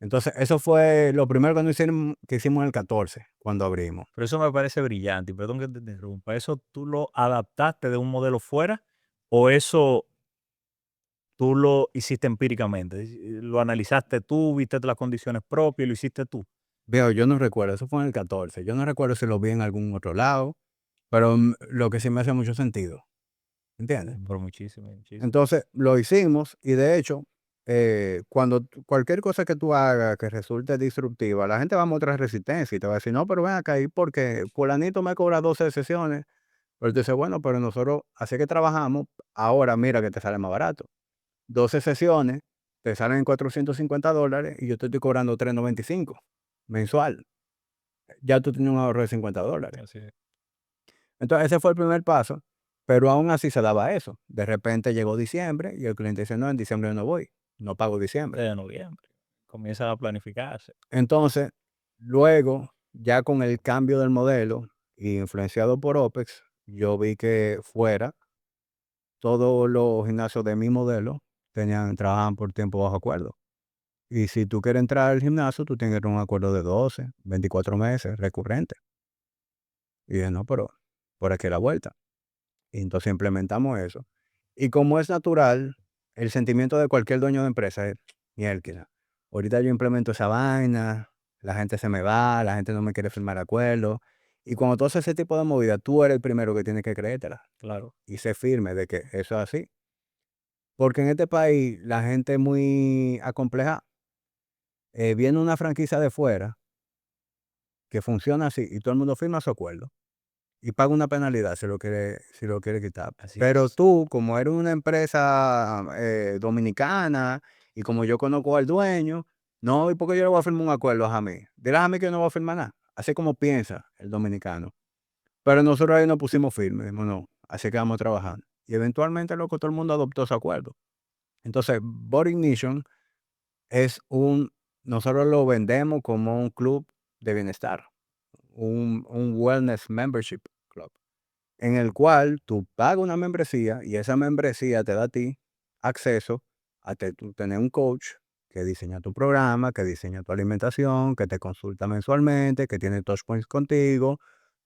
Entonces, eso fue lo primero que hicimos en el 14, cuando abrimos. Pero eso me parece brillante, y perdón que te interrumpa. ¿Eso tú lo adaptaste de un modelo fuera o eso tú lo hiciste empíricamente? ¿Lo analizaste tú, viste las condiciones propias y lo hiciste tú? Veo, yo no recuerdo, eso fue en el 14. Yo no recuerdo si lo vi en algún otro lado, pero lo que sí me hace mucho sentido, ¿entiendes? Por muchísimo, muchísimo. Entonces, lo hicimos y de hecho, cualquier cosa que tú hagas que resulte disruptiva, la gente va a mostrar resistencia y te va a decir, no, pero ven acá, ¿y porque fulanito me cobra 12 sesiones? Pero tú dices, bueno, pero nosotros, así que trabajamos, ahora mira que te sale más barato. 12 sesiones te salen en $450 y yo te estoy cobrando 395 mensual. Ya tú tienes un ahorro de $50. Así es. Entonces, ese fue el primer paso, pero aún así se daba eso. De repente llegó diciembre y el cliente dice, no, en diciembre yo no voy, no pago diciembre. De noviembre. Comienza a planificarse. Entonces, luego, ya con el cambio del modelo y influenciado por OPEX, yo vi que fuera todos los gimnasios de mi modelo trabajaban por tiempo bajo acuerdo. Y si tú quieres entrar al gimnasio, tú tienes que tener un acuerdo de 12, 24 meses recurrente. Y dije, no, pero por aquí la vuelta. Y entonces implementamos eso. Y como es natural, el sentimiento de cualquier dueño de empresa es, mielquina, ahorita yo implemento esa vaina, la gente se me va, la gente no me quiere firmar acuerdos. Y cuando tú haces ese tipo de movida, tú eres el primero que tiene que creértela Claro. y ser firme de que eso es así. Porque en este país la gente es muy acomplejada. Viene una franquicia de fuera que funciona así y todo el mundo firma su acuerdo y paga una penalidad si lo quiere quitar. Así Pero es. tú, como eres una empresa dominicana y como yo conozco al dueño, no, ¿y por qué yo le voy a firmar un acuerdo a mí? Dile a mí que yo no voy a firmar nada. Así como piensa el dominicano. Pero nosotros ahí nos pusimos firmes, dijimos, no, así que vamos trabajando. Y eventualmente, loco, todo el mundo adoptó ese acuerdo. Entonces, Body Ignition es nosotros lo vendemos como un club de bienestar, un wellness membership club, en el cual tú pagas una membresía y esa membresía te da a ti acceso a tú tener un coach que diseña tu programa, que diseña tu alimentación, que te consulta mensualmente, que tiene touch points contigo.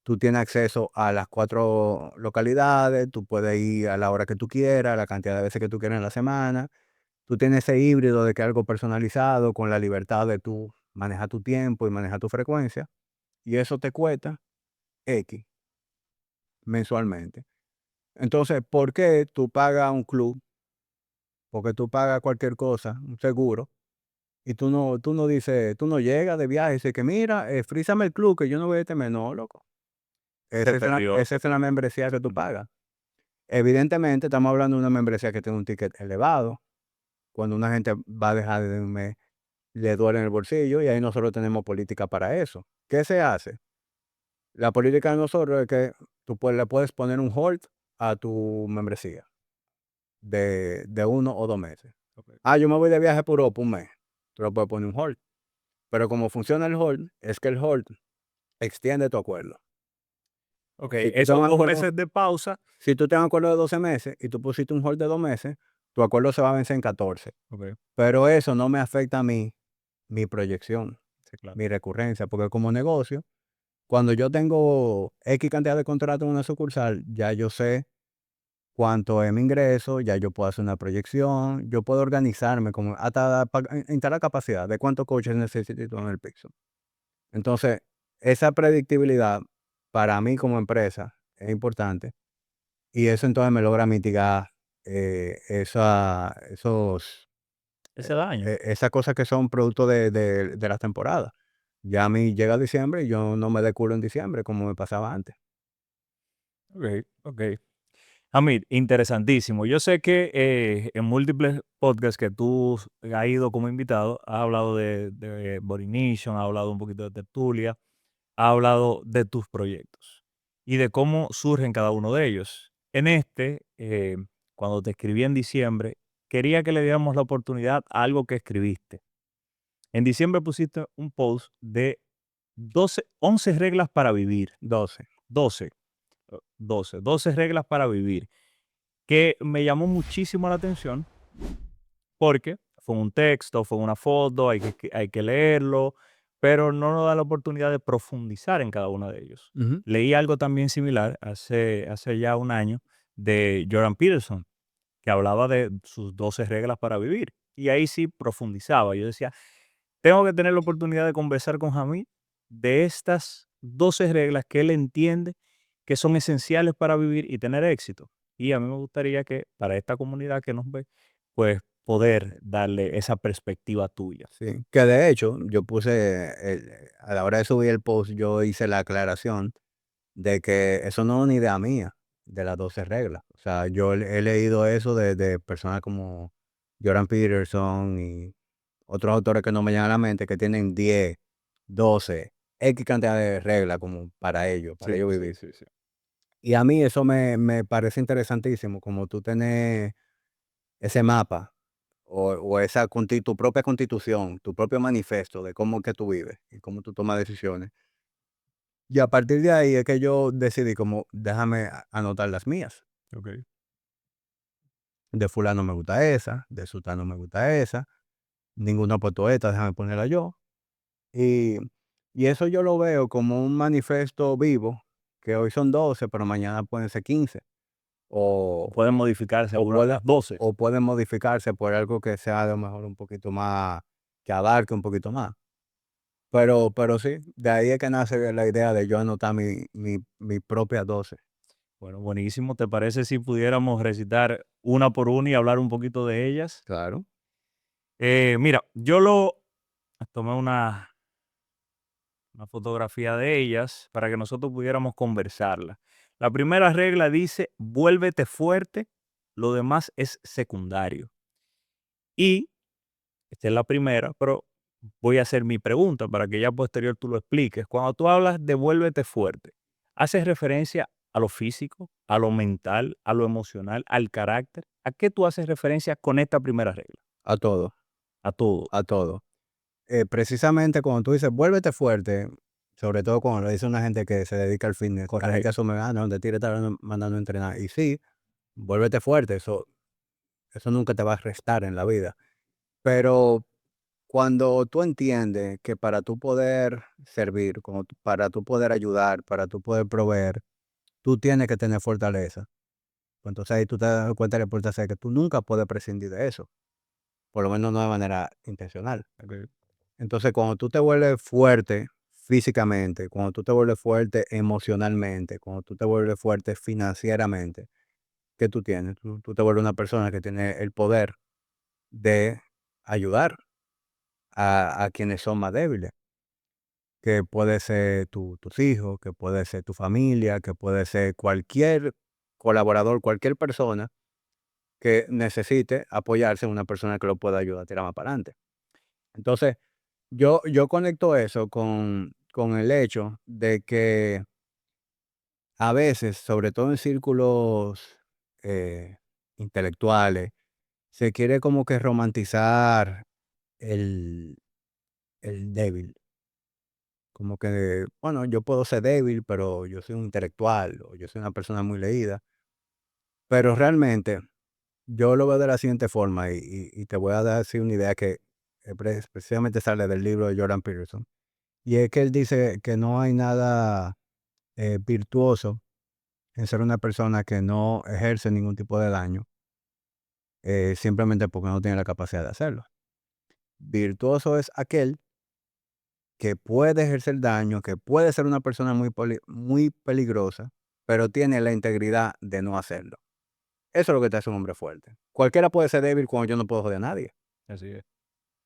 Tú tienes acceso a las 4 localidades, tú puedes ir a la hora que tú quieras, la cantidad de veces que tú quieras en la semana. Tú tienes ese híbrido de que algo personalizado con la libertad de tú manejar tu tiempo y manejar tu frecuencia, y eso te cuesta X mensualmente. Entonces, ¿por qué tú pagas un club? Porque tú pagas cualquier cosa, un seguro, y tú no dices, tú no llegas de viaje y dices que mira, frízame el club que yo no voy a temer. No, loco. Se perdió. Esa es la membresía que tú pagas. Evidentemente, estamos hablando de una membresía que tiene un ticket elevado. Cuando una gente va a dejar de un mes, le duele en el bolsillo y ahí nosotros tenemos política para eso. ¿Qué se hace? La política de nosotros es que le puedes poner un hold a tu membresía de 1 o 2 meses. Ok. Ah, yo me voy de viaje por Europa un mes. Tú le puedes poner un hold. Pero como funciona el hold, es que el hold extiende tu acuerdo. Ok, Si tú esos tengas un 2 acuerdo, meses de pausa. si tú tienes un acuerdo de 12 meses y tú pusiste un hold de 2 meses, tu acuerdo se va a vencer en 14. Ok. Pero eso no me afecta a mí, mi proyección, Sí, claro. mi recurrencia, porque como negocio, cuando yo tengo X cantidad de contratos en una sucursal, ya yo sé cuánto es mi ingreso, ya yo puedo hacer una proyección, yo puedo organizarme como hasta instalar capacidad de cuántos coaches necesito en el piso. Entonces, esa predictibilidad para mí como empresa es importante y eso entonces me logra mitigar Ese daño. esas cosas que son producto de las temporadas. Ya a mí llega diciembre y yo no me culo en diciembre como me pasaba antes. Ok, ok. Hamid, interesantísimo. Yo sé que en múltiples podcasts que tú has ido como invitado, has hablado de Body Nation, has hablado un poquito de Tertulia, has hablado de tus proyectos y de cómo surgen cada uno de ellos. En cuando te escribí en diciembre, quería que le diéramos la oportunidad a algo que escribiste. En diciembre pusiste un post de 11 reglas para vivir. 12. 12, 12 reglas para vivir, que me llamó muchísimo la atención porque fue un texto, fue una foto, hay que leerlo, pero no nos da la oportunidad de profundizar en cada uno de ellos. Ujú. Leí algo también similar hace ya un año de Jordan Peterson, que hablaba de sus 12 reglas para vivir. Y ahí sí profundizaba. Yo decía, tengo que tener la oportunidad de conversar con Jamil de estas 12 reglas que él entiende que son esenciales para vivir y tener éxito. Y a mí me gustaría que para esta comunidad que nos ve, pues poder darle esa perspectiva tuya. Sí, que de hecho, yo puse a la hora de subir el post, yo hice la aclaración de que eso no es una idea mía, de las 12 reglas. O sea, yo he leído eso de personas como Jordan Peterson y otros autores que no me llegan a la mente, que tienen 10, 12, X cantidad de reglas como para Sí, ellos sí, vivir. sí, sí. Y a mí eso me parece interesantísimo, como tú tenés ese mapa o esa tu propia constitución, tu propio manifiesto de cómo es que tú vives y cómo tú tomas decisiones. Y a partir de ahí es que yo decidí como, déjame anotar las mías. Ok. De fulano me gusta esa, de sultano me gusta esa, ninguno ha puesto esta, déjame ponerla yo. Y, y eso yo lo veo como un manifiesto vivo, que hoy son 12 pero mañana pueden ser 15. O, Pueden modificarse o, algunas de puede, las 12. o pueden modificarse por algo que sea a lo mejor un poquito más, que abarque un poquito más. Pero sí, de ahí es que nace la idea de yo anotar mi propia 12. Bueno, buenísimo. ¿Te parece si pudiéramos recitar una por una y hablar un poquito de ellas? Claro, Mira, tomé una fotografía de ellas para que nosotros pudiéramos conversarla. La primera regla dice, vuélvete fuerte, lo demás es secundario. Y esta es la primera, pero voy a hacer mi pregunta para que ya posterior tú lo expliques. Cuando tú hablas de vuélvete fuerte, ¿haces referencia a lo físico, a lo mental, a lo emocional, al carácter? ¿A qué tú haces referencia con esta primera regla? a todo, A todo. a todo. Precisamente cuando tú dices, vuélvete fuerte, sobre todo cuando lo dice una gente que se dedica al fitness, la gente Correcto. asume, no, de ti te están mandando a entrenar. Y sí, vuélvete fuerte, eso nunca te va a restar en la vida. Pero cuando tú entiendes que para tú poder servir, para tú poder ayudar, para tú poder proveer, tú tienes que tener fortaleza. Pues entonces ahí tú te das cuenta de la importancia de que tú nunca puedes prescindir de eso, por lo menos no de manera intencional. Ok. Entonces, cuando tú te vuelves fuerte físicamente, cuando tú te vuelves fuerte emocionalmente, cuando tú te vuelves fuerte financieramente, ¿qué tú tienes? Tú te vuelves una persona que tiene el poder de ayudar a quienes son más débiles, que puede ser tus hijos, que puede ser tu familia, que puede ser cualquier colaborador, cualquier persona que necesite apoyarse en una persona que lo pueda ayudar a tirar más para adelante. Entonces, yo conecto eso con el hecho de que a veces, sobre todo en círculos eh, intelectuales, se quiere como que romantizar el, el débil. Como que, bueno, yo puedo ser débil, pero yo soy un intelectual o yo soy una persona muy leída. Pero realmente yo lo veo de la siguiente forma y te voy a dar así una idea que precisamente sale del libro de Jordan Peterson. Y es que él dice que no hay nada virtuoso en ser una persona que no ejerce ningún tipo de daño, simplemente porque no tiene la capacidad de hacerlo. Virtuoso es aquel que puede ejercer daño, que puede ser una persona muy peligrosa, pero tiene la integridad de no hacerlo. Eso es lo que te hace un hombre fuerte. Cualquiera puede ser débil cuando yo no puedo joder a nadie. Así es.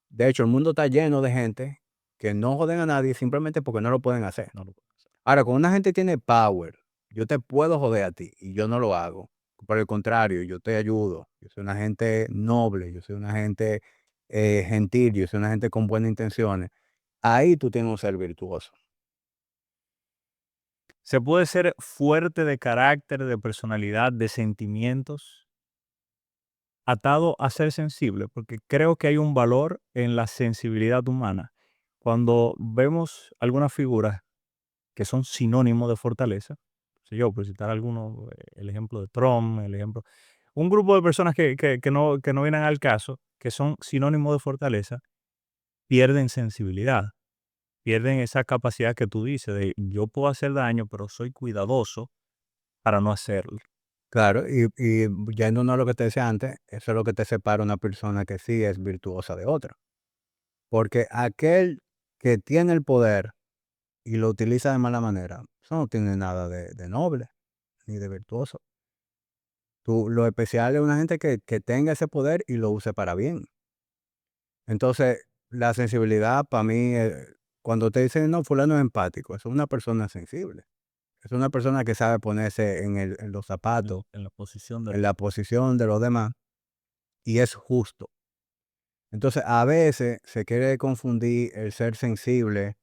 De hecho, el mundo está lleno de gente que no joden a nadie simplemente porque no lo pueden hacer. No lo puedo hacer. Ahora, cuando una gente tiene power, yo te puedo joder a ti y yo no lo hago. Por el contrario, yo te ayudo. Yo soy una gente noble, yo soy una gente gentil, yo soy una gente con buenas intenciones. Ahí tú tienes un ser virtuoso. Se puede ser fuerte de carácter, de personalidad, de sentimientos, atado a ser sensible, porque creo que hay un valor en la sensibilidad humana. Cuando vemos algunas figuras que son sinónimos de fortaleza, sé yo, por citar algunos, el ejemplo de Trump, el ejemplo, un grupo de personas que no vienen al caso, que son sinónimos de fortaleza, pierden sensibilidad, pierden esa capacidad que tú dices de yo puedo hacer daño, pero soy cuidadoso para no hacerlo. Claro, y yéndonos a lo que te decía antes, eso es lo que te separa una persona que sí es virtuosa de otra. Porque aquel que tiene el poder y lo utiliza de mala manera, eso no tiene nada de noble. ni de virtuoso. Lo especial es una gente que tenga ese poder y lo use para bien. Entonces, la sensibilidad para mí, cuando te dicen: "No, fulano es empático", es una persona sensible, es una persona que sabe ponerse en los zapatos, En la posición de en la posición de los demás, y es justo. Entonces, a veces se quiere confundir el ser sensible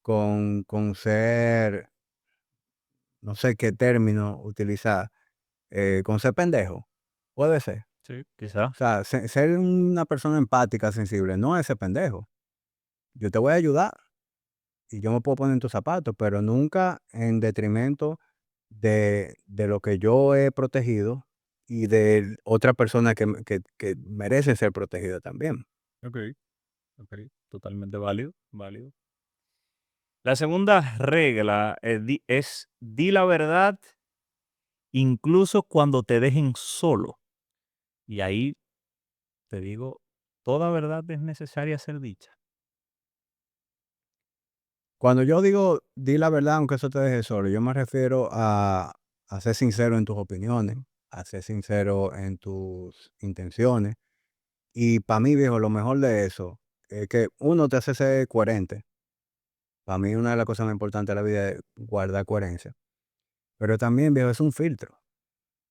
con ser, no sé qué término utilizar, con ser pendejo, puede ser. sí, quizá, O sea, ser una persona empática, sensible, no es ser pendejo. Yo te voy a ayudar y yo me puedo poner en tus zapatos, pero nunca en detrimento de lo que yo he protegido y de otra persona que merece ser protegida también. okey, okey, totalmente válido, válido. La segunda regla, di la verdad incluso cuando te dejen solo. Y ahí te digo, toda verdad es necesaria ser dicha. Cuando yo digo: "Di la verdad aunque eso te deje solo", yo me refiero a ser sincero en tus opiniones, a ser sincero en tus intenciones. Y para mí, viejo, lo mejor de eso es que uno te hace ser coherente. Para mí una de las cosas más importantes de la vida es guardar coherencia. Pero también, viejo, es un filtro,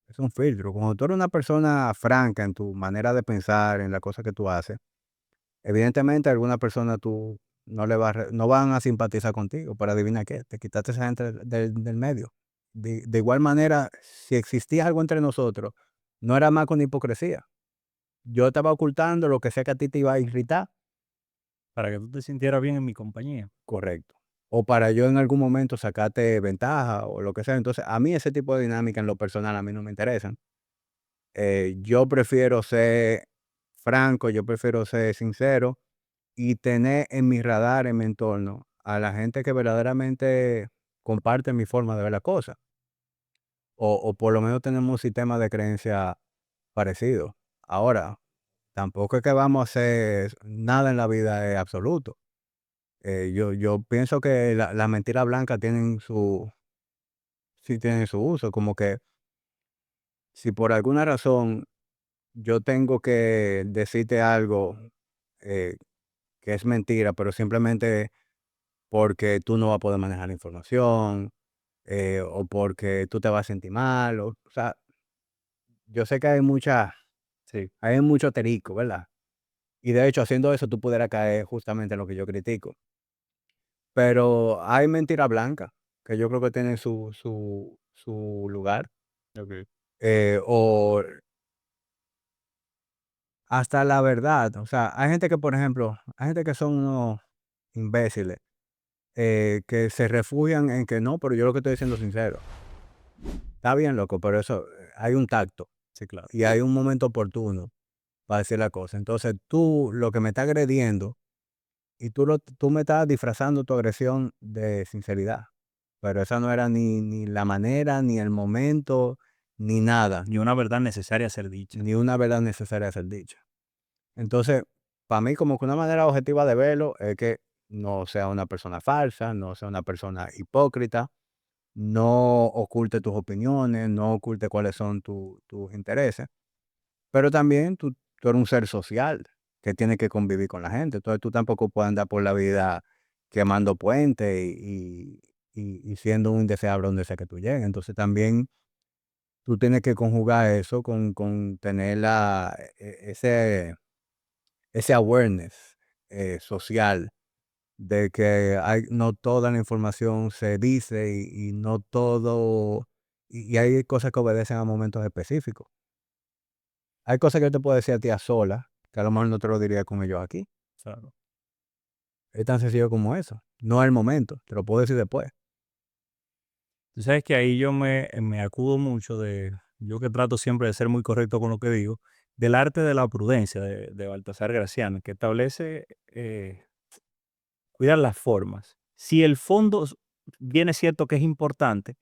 es un filtro. Cuando tú eres una persona franca en tu manera de pensar, en las cosas que tú haces, evidentemente alguna persona tú no le va a no van a simpatizar contigo, pero adivina qué, te quitaste esa gente del medio. De igual manera, si existía algo entre nosotros, no era más con hipocresía. Yo estaba ocultando lo que sea que a ti te iba a irritar. Para que tú te sintieras bien en mi compañía. Correcto. O para yo en algún momento sacarte ventaja o lo que sea. Entonces, a mí ese tipo de dinámica en lo personal a mí no me interesan. Yo prefiero ser franco, yo prefiero ser sincero y tener en mi radar, en mi entorno, a la gente que verdaderamente comparte mi forma de ver la cosa. O por lo menos tenemos un sistema de creencia parecido. Ahora, tampoco es que vamos a hacer nada en la vida es absoluto. Yo pienso que las mentiras blancas tienen sí tienen su uso, como que si por alguna razón yo tengo que decirte algo, eh, que es mentira, pero simplemente porque tú no vas a poder manejar la información, o porque tú te vas a sentir mal, o sea, yo sé que Sí, hay mucho terico, ¿verdad? Y de hecho, haciendo eso, tú pudieras caer justamente en lo que yo critico. Pero hay mentira blanca, que yo creo que tienen su lugar. okey. O hasta la verdad, o sea, hay gente que, por ejemplo, hay gente que son unos imbéciles, que se refugian en que no, pero yo lo que estoy diciendo es sincero. Está bien, loco, pero eso, hay un tacto Sí, claro. y hay un momento oportuno para decir la cosa. Entonces, tú lo que me estás agrediendo y tú me estás disfrazando tu agresión de sinceridad, pero esa no era ni la manera, ni el momento, ni nada, Ni una verdad necesaria ser dicha. ni una verdad necesaria de ser dicha. Entonces, para mí, como que una manera objetiva de verlo es que no sea una persona falsa, no sea una persona hipócrita, no oculte tus opiniones, no oculte cuáles son tus intereses, pero también tú eres un ser social que tiene que convivir con la gente. Entonces, tú tampoco puedes andar por la vida quemando puentes y siendo un indeseable donde sea que tú llegues. Entonces, también tú tienes que conjugar eso con tener ese awareness, social de que no toda la información se dice y no todo, y hay cosas que obedecen a momentos específicos. Hay cosas que yo te puedo decir a ti a solas, que a lo mejor no te lo diría con ellos aquí. Claro. Es tan sencillo como eso. No es el momento, te lo puedo decir después. Tú sabes que ahí yo me acudo mucho yo que trato siempre de ser muy correcto con lo que digo, del arte de la prudencia de Baltasar Graciano, que establece, cuidar las formas. Si el fondo bien es cierto que es importante,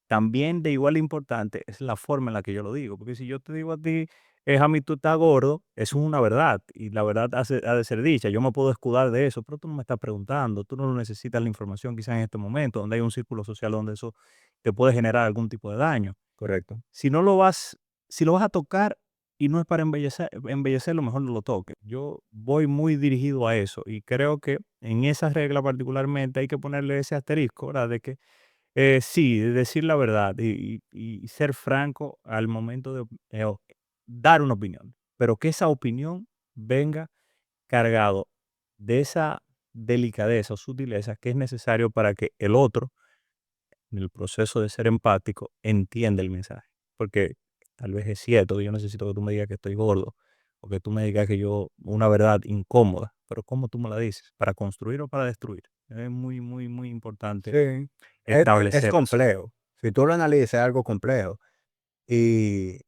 también de igual importante es la forma en la que yo lo digo. Porque si yo te digo a ti, Jami, tú estás gordo, eso es una verdad. Y la verdad ha de ser dicha. Yo me puedo escudar de eso, pero tú no me estás preguntando. Tú no necesitas la información quizás en este momento, donde hay un círculo social donde eso te puede generar algún tipo de daño. correcto. Si no lo vas, si lo vas a tocar y no es para embellecerlo, mejor no lo toques. Yo voy muy dirigido a eso y creo que en esa regla particularmente hay que ponerle ese asterisco, ¿verdad? De que sí, decir la verdad y ser franco al momento de dar una opinión, pero que esa opinión venga cargado de esa delicadeza o sutileza que es necesario para que el otro, en el proceso de ser empático, entienda el mensaje. Porque tal vez es cierto que yo necesito que tú me digas que estoy gordo o que tú me digas que yo, una verdad incómoda, pero ¿cómo tú me la dices? ¿Para construir o para destruir? Es muy, muy, muy importante Sí, es establecer eso. complejo. Si tú lo analizas, es algo complejo. Y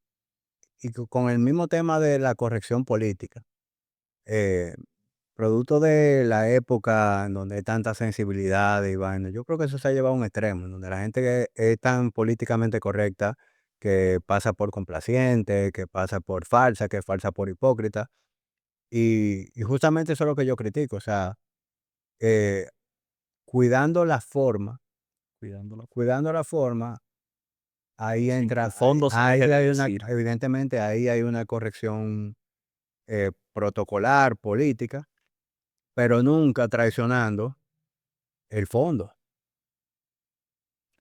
con el mismo tema de la corrección política, eh, producto de la época en donde hay tanta sensibilidad y vaina, yo creo que eso se ha llevado a un extremo, en donde la gente que es tan políticamente correcta que pasa por complaciente, que pasa por falsa, que falsa por hipócrita. Y justamente eso es lo que yo critico, o sea, eh, cuidando la forma, Cuidándolo. cuidando la forma, ahí Sin que el entra, fondo se deje ahí de hay una, decir. evidentemente, ahí hay una corrección protocolar, política, pero nunca traicionando el fondo.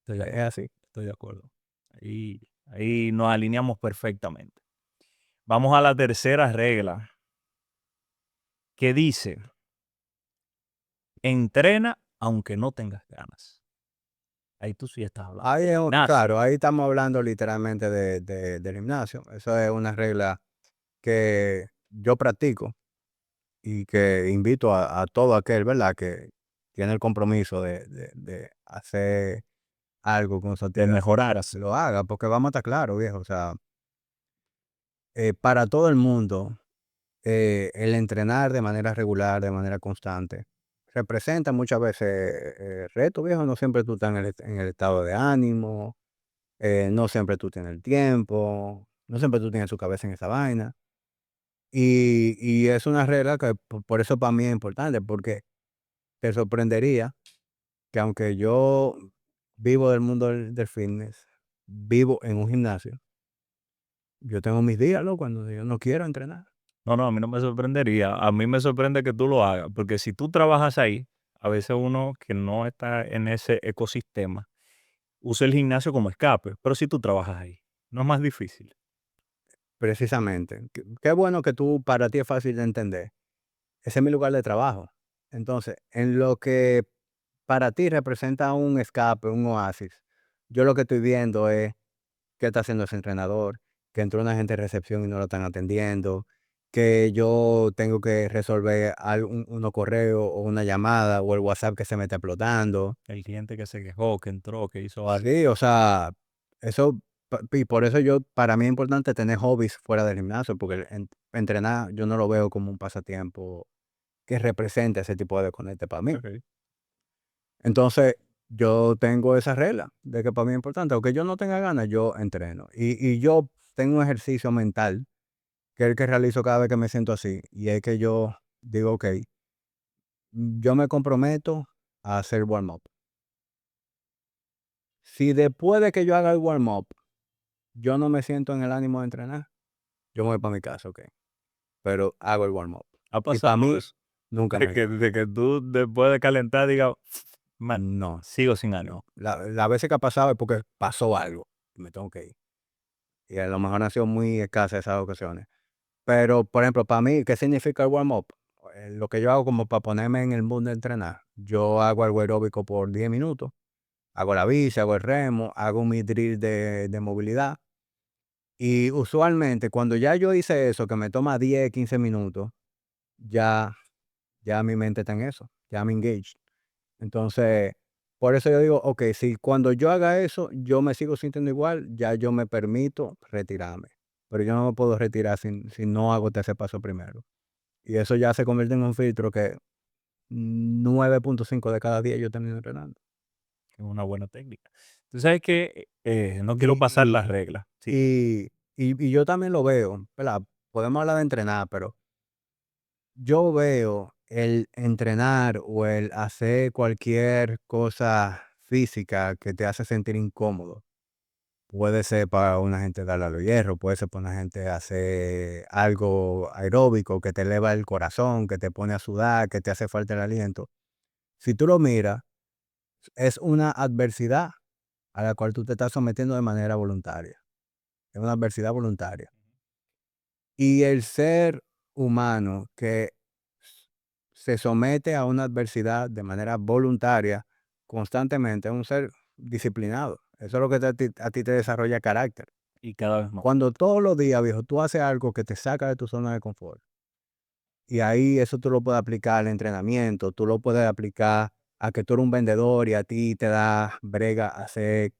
Estoy de Es acuerdo, así. estoy de acuerdo. Ahí nos alineamos perfectamente. Vamos a la tercera regla, que dice: entrena aunque no tengas ganas. Ahí tú sí estás hablando Ahí de es gimnasio. claro, ahí estamos hablando literalmente del gimnasio. Eso es una regla que yo practico y que invito a todo aquel, ¿verdad?, que tiene el compromiso de hacer algo con su De actividad mejorar. física, lo haga, porque vamos a estar claros, viejo, o sea, para todo el mundo, el entrenar de manera regular, de manera constante, representa muchas veces retos, viejo. No siempre tú estás en el estado de ánimo, no siempre tú tienes el tiempo, no siempre tú tienes tu cabeza en esa vaina. Y es una regla que por eso para mí es importante, porque te sorprendería que aunque yo vivo del mundo del fitness, vivo en un gimnasio, yo tengo mis días, ¿no?, cuando yo no quiero entrenar. No, no, a mí no me sorprendería. A mí me sorprende que tú lo hagas, porque si tú trabajas ahí, a veces uno que no está en ese ecosistema usa el gimnasio como escape, pero si tú trabajas ahí, no es más difícil. Precisamente. Qué bueno que tú, para ti es fácil de entender. Ese es mi lugar de trabajo. Entonces, en lo que para ti representa un escape, un oasis, yo lo que estoy viendo es qué está haciendo ese entrenador, que entró una gente de recepción y no lo están atendiendo, que yo tengo que resolver unos correos o una llamada o el WhatsApp que se me está explotando. El cliente que se quejó, que entró, que hizo algo. Sí, o sea, eso, y por eso yo, para mí es importante tener hobbies fuera del gimnasio, porque entrenar yo no lo veo como un pasatiempo que represente ese tipo de desconecte para mí. Ok. Entonces, yo tengo esa regla de que para mí es importante, aunque yo no tenga ganas, yo entreno. Y yo tengo un ejercicio mental, que es el que realizo cada vez que me siento así, y es que yo digo, ok, yo me comprometo a hacer warm-up. Si después de que yo haga el warm-up, yo no me siento en el ánimo de entrenar, yo me voy para mi casa, ok, pero hago el warm-up. Ha Y para pasado mí, eso, nunca de me que tú después de calentar digas: "Man, no, sigo sin ánimo". no. Las veces que ha pasado es porque pasó algo y me tengo que ir. Y a lo mejor han sido muy escasas esas ocasiones. Pero, por ejemplo, para mí, ¿qué significa el warm-up? Lo que yo hago como para ponerme en el mood de entrenar. Yo hago algo aeróbico por 10 minutos, hago la bici, hago el remo, hago mi drill de movilidad. Y usualmente, cuando ya yo hice eso, que me toma 10 15 minutos, ya, ya mi mente está en eso, ya me engage. Entonces, por eso yo digo, ok, si cuando yo haga eso, yo me sigo sintiendo igual, ya yo me permito retirarme. Pero yo no me puedo retirar si no hago ese paso primero. Y eso ya se convierte en un filtro que 9.5 de cada 10 yo termino entrenando. Es una buena técnica. Tú sabes que, no quiero pasar Y, las reglas. Sí, y yo también lo veo, ¿verdad? Podemos hablar de entrenar, pero yo veo el entrenar o el hacer cualquier cosa física que te hace sentir incómodo. Puede ser para una gente darle a los hierros, puede ser para una gente hacer algo aeróbico que te eleva el corazón, que te pone a sudar, que te hace falta el aliento. Si tú lo miras, es una adversidad a la cual tú te estás sometiendo de manera voluntaria. Es una adversidad voluntaria. Y el ser humano que se somete a una adversidad de manera voluntaria constantemente es un ser disciplinado. Eso es lo que a ti te desarrolla carácter. Y cada vez más. Cuando todos los días, viejo, tú haces algo que te saca de tu zona de confort, y ahí eso tú lo puedes aplicar al entrenamiento, tú lo puedes aplicar a que tú eres un vendedor y a ti te da brega hacer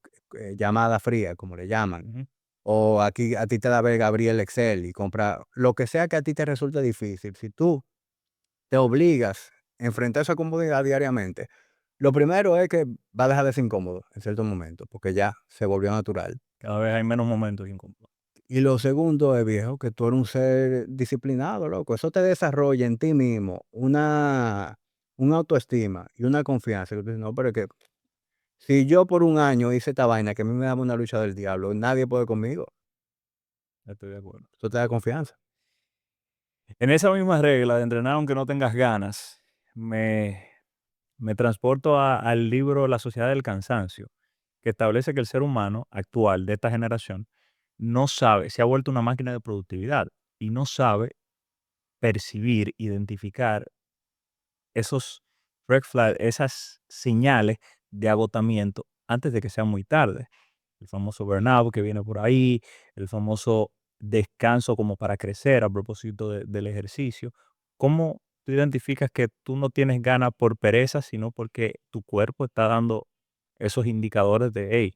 llamada fría, como le llaman. Ujú. O aquí a ti te da brega abrir el Excel y comprar lo que sea que a ti te resulte difícil. Si tú te obligas a enfrentar esa comodidad diariamente, lo primero es que va a dejar de ser incómodo en cierto momento, porque ya se volvió natural. Cada vez hay menos momentos incómodos. Y lo segundo es, viejo, que tú eres un ser disciplinado, loco. Eso te desarrolla en ti mismo una autoestima y una confianza. Que tú dices, no, pero es que si yo por un año hice esta vaina que a mí me daba una lucha del diablo, nadie puede conmigo. Estoy de acuerdo. Eso te da confianza. En esa misma regla de entrenar aunque no tengas ganas, me, me transporto al libro La Sociedad del Cansancio, que establece que el ser humano actual de esta generación no sabe, se ha vuelto una máquina de productividad y no sabe percibir, identificar esos red flags, esas señales de agotamiento antes de que sea muy tarde. El famoso burnout que viene por ahí, el famoso descanso como para crecer a propósito del ejercicio. ¿Cómo tú identificas que tú no tienes ganas por pereza, sino porque tu cuerpo está dando esos indicadores de, hey,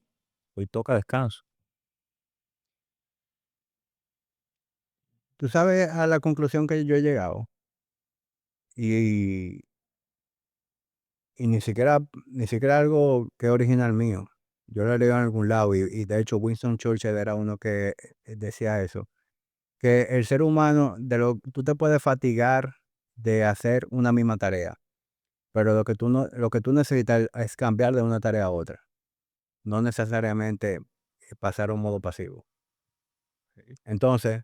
hoy toca descanso? Tú sabes a la conclusión que yo he llegado y, y ni siquiera algo que es original mío. Yo lo he leído en algún lado y de hecho Winston Churchill era uno que decía eso. Que el ser humano, tú te puedes fatigar de hacer una misma tarea, pero lo que tú necesitas es cambiar de una tarea a otra, no necesariamente pasar a un modo pasivo. Sí. Entonces,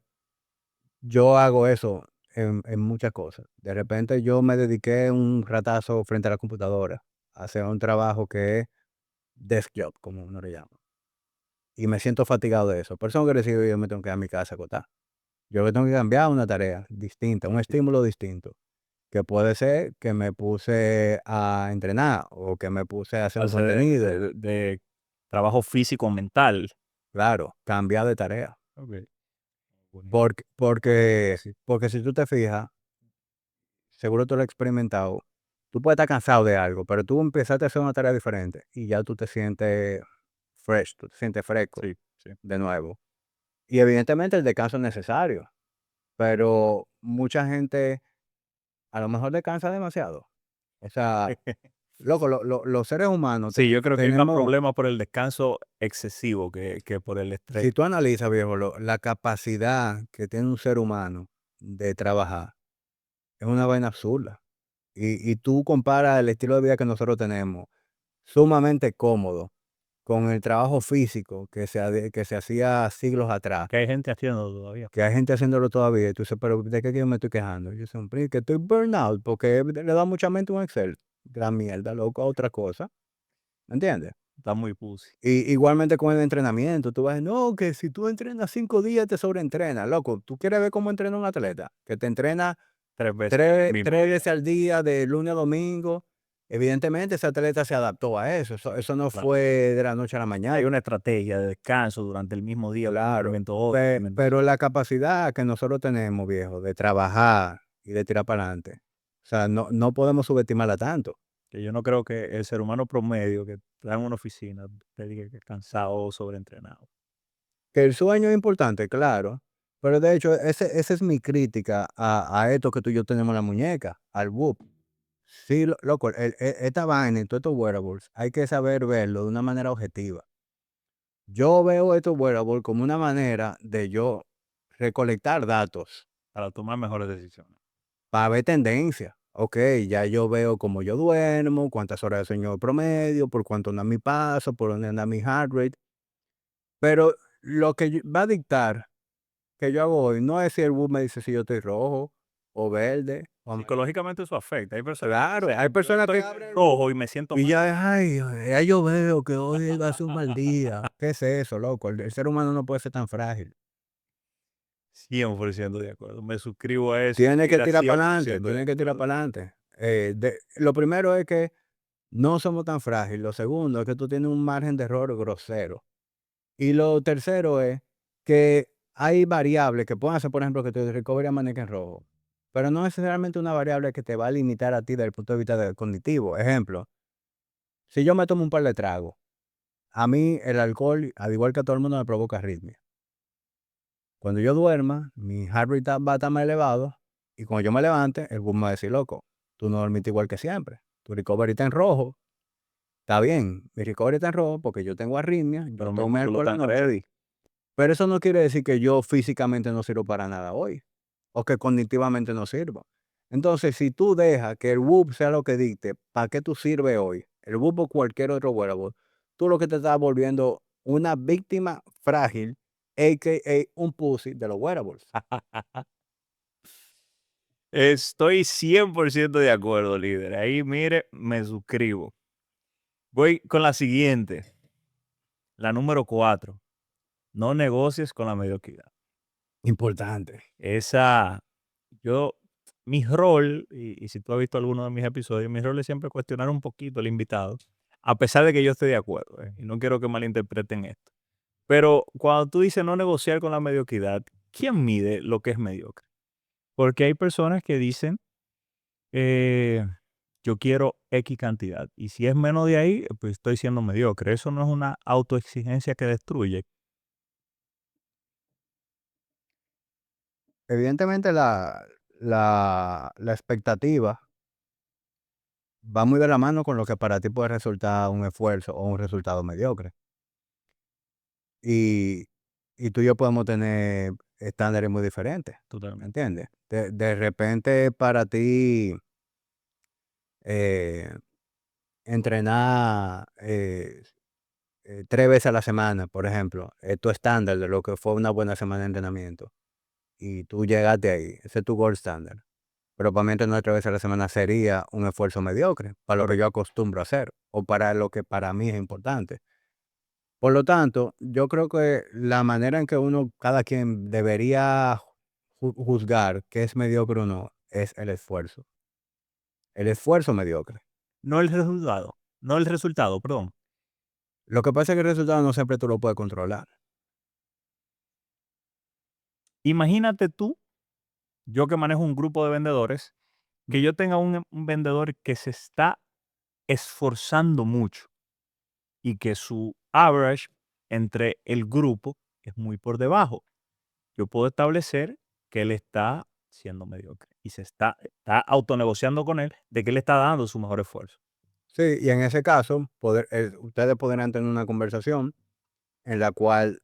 yo hago eso en muchas cosas. De repente yo me dediqué un ratazo frente a la computadora a hacer un trabajo que es desk job, como uno le llama, y me siento fatigado de eso. Por eso no quiere decir que yo me tengo que ir a mi casa a acotar. Yo que tengo que cambiar una tarea distinta, un estímulo distinto. Que puede ser que me puse a entrenar o que me puse a hacer un Hace contenido. de trabajo físico mental. Claro, cambiar de tarea. Ok, bonito. Porque porque porque si tú te fijas, seguro tú lo has experimentado, tú puedes estar cansado de algo, pero tú empezaste a hacer una tarea diferente y ya tú te sientes fresh, tú te sientes fresco Sí, sí. de nuevo. Y evidentemente el descanso es necesario, pero mucha gente a lo mejor descansa demasiado. O sea, loco, los seres humanos Sí, yo creo que hay más tenemos. problema por el descanso excesivo que por el estrés. Si tú analizas, viejo, la capacidad que tiene un ser humano de trabajar es una vaina absurda. Y tú comparas el estilo de vida que nosotros tenemos, sumamente cómodo, con el trabajo físico que se hacía siglos atrás, Que hay gente haciendo todavía. que hay gente haciéndolo todavía, y tú dices, pero ¿de qué yo me estoy quejando? Yo siempre que estoy burnout, porque le da mucha mente un Excel. Gran mierda, loco, a otra cosa. ¿Me entiendes? Está muy pussy. Y igualmente con el entrenamiento, tú vas a decir, no, que si tú entrenas 5 días te sobreentrenas, loco. ¿Tú quieres ver cómo entrena un atleta? Que te entrena 3 veces el tres mismo 3 día. veces al día, de lunes a domingo. Evidentemente, ese atleta se adaptó a eso. Eso no Claro. fue de la noche a la Hay mañana. una estrategia de descanso durante el mismo día, un Claro. suplemento otro, suplemento Pero la capacidad que nosotros tenemos, viejo, de trabajar y de tirar para adelante, o sea, no podemos subestimarla tanto. que yo no creo que el ser humano promedio que está en una oficina te diga que es cansado o sobreentrenado. Que el sueño es importante, claro, pero de hecho, esa es mi crítica a esto que tú y yo tenemos en la muñeca, al Whoop. Sí, loco, esta vaina y todos estos wearables, hay que saber verlo de una manera objetiva. Yo veo estos wearables como una manera de yo recolectar datos Para tomar mejores decisiones. para ver tendencias. Ok, ya yo veo cómo yo duermo, cuántas horas de sueño promedio, por cuánto anda mi paso, por dónde anda mi heart rate. Pero lo que va a dictar que yo hago hoy no es si el bus me dice si yo estoy rojo o verde o amarillo. Psicológicamente eso afecta. Hay personas que Claro, dicen, hay yo personas que estoy abren el bus rojo y me siento y mal. ya, ay, ya yo veo que hoy va a ser un mal día. ¿Qué es eso, loco? El ser humano no puede ser tan frágil. 100% de acuerdo. Me suscribo a eso. Tiene que Mira, tirar cien para por adelante, ciento de tiene que tirar acuerdo. para adelante. Lo primero es que no somos tan frágiles. Lo segundo es que tú tienes un margen de error grosero. Y lo tercero es que hay variables que pueden hacer, por ejemplo, que tu recovery amanezca en rojo, pero no necesariamente una variable que te va a limitar a ti desde el punto de vista cognitivo. Ejemplo, si yo me tomo un par de tragos, a mí el alcohol, al igual que a todo el mundo, me provoca arritmia. Cuando yo duerma, mi heart rate va a estar más elevado y cuando yo me levante, el bus me va a decir, loco, tú no dormiste igual que siempre. Tu recovery está en rojo. Está bien, mi recovery está en rojo porque yo tengo arritmia, yo Pero mi tomé músculo alcohol está anoche. ready. Pero eso no quiere decir que yo físicamente no sirvo para nada hoy, o que cognitivamente no sirvo. Entonces, si tú dejas que el WUP sea lo que dicte, ¿para qué tú sirves hoy? El WUP o cualquier otro wearable, tú lo que te estás volviendo una víctima frágil, a.k.a. un pussy de los wearables. Estoy 100% de acuerdo, líder. Ahí, mire, me suscribo. Voy con la siguiente, la número 4. No negocies con la mediocridad. Importante. Esa, yo, mi rol, y si tú has visto alguno de mis episodios, mi rol es siempre cuestionar un poquito al invitado, a pesar de que yo esté de acuerdo, y no quiero que malinterpreten esto. Pero cuando tú dices no negociar con la mediocridad, ¿quién mide lo que es mediocre? Porque hay personas que dicen, eh, yo quiero X cantidad, y si es menos de ahí, pues estoy siendo mediocre. Eso no es una autoexigencia que destruye. Evidentemente la expectativa va muy de la mano con lo que para ti puede resultar un esfuerzo o un resultado mediocre. Y, y tú y yo podemos tener estándares muy diferentes, ¿me Totalmente. entiendes? De repente para ti eh, entrenar 3 veces a la semana, por ejemplo, es tu estándar de lo que fue una buena semana de entrenamiento. Y tú llegaste ahí, ese es tu gold standard. Pero para mí entrenar 3 veces a la semana sería un esfuerzo mediocre, para lo que yo Correcto. acostumbro a hacer, o para lo que para mí es importante. Por lo tanto, yo creo que la manera en que cada quien debería juzgar qué es mediocre o no, es el esfuerzo. El esfuerzo mediocre. No el resultado, no el resultado, perdón. Lo que pasa es que el resultado no siempre tú lo puedes controlar. Imagínate tú, yo que manejo un grupo de vendedores, que yo tenga un vendedor que se está esforzando mucho y que su average entre el grupo es muy por debajo. Yo puedo establecer que él está siendo mediocre y está autonegociando con él de que él está dando su mejor esfuerzo. Sí, y en ese caso, ustedes podrán tener una conversación en la cual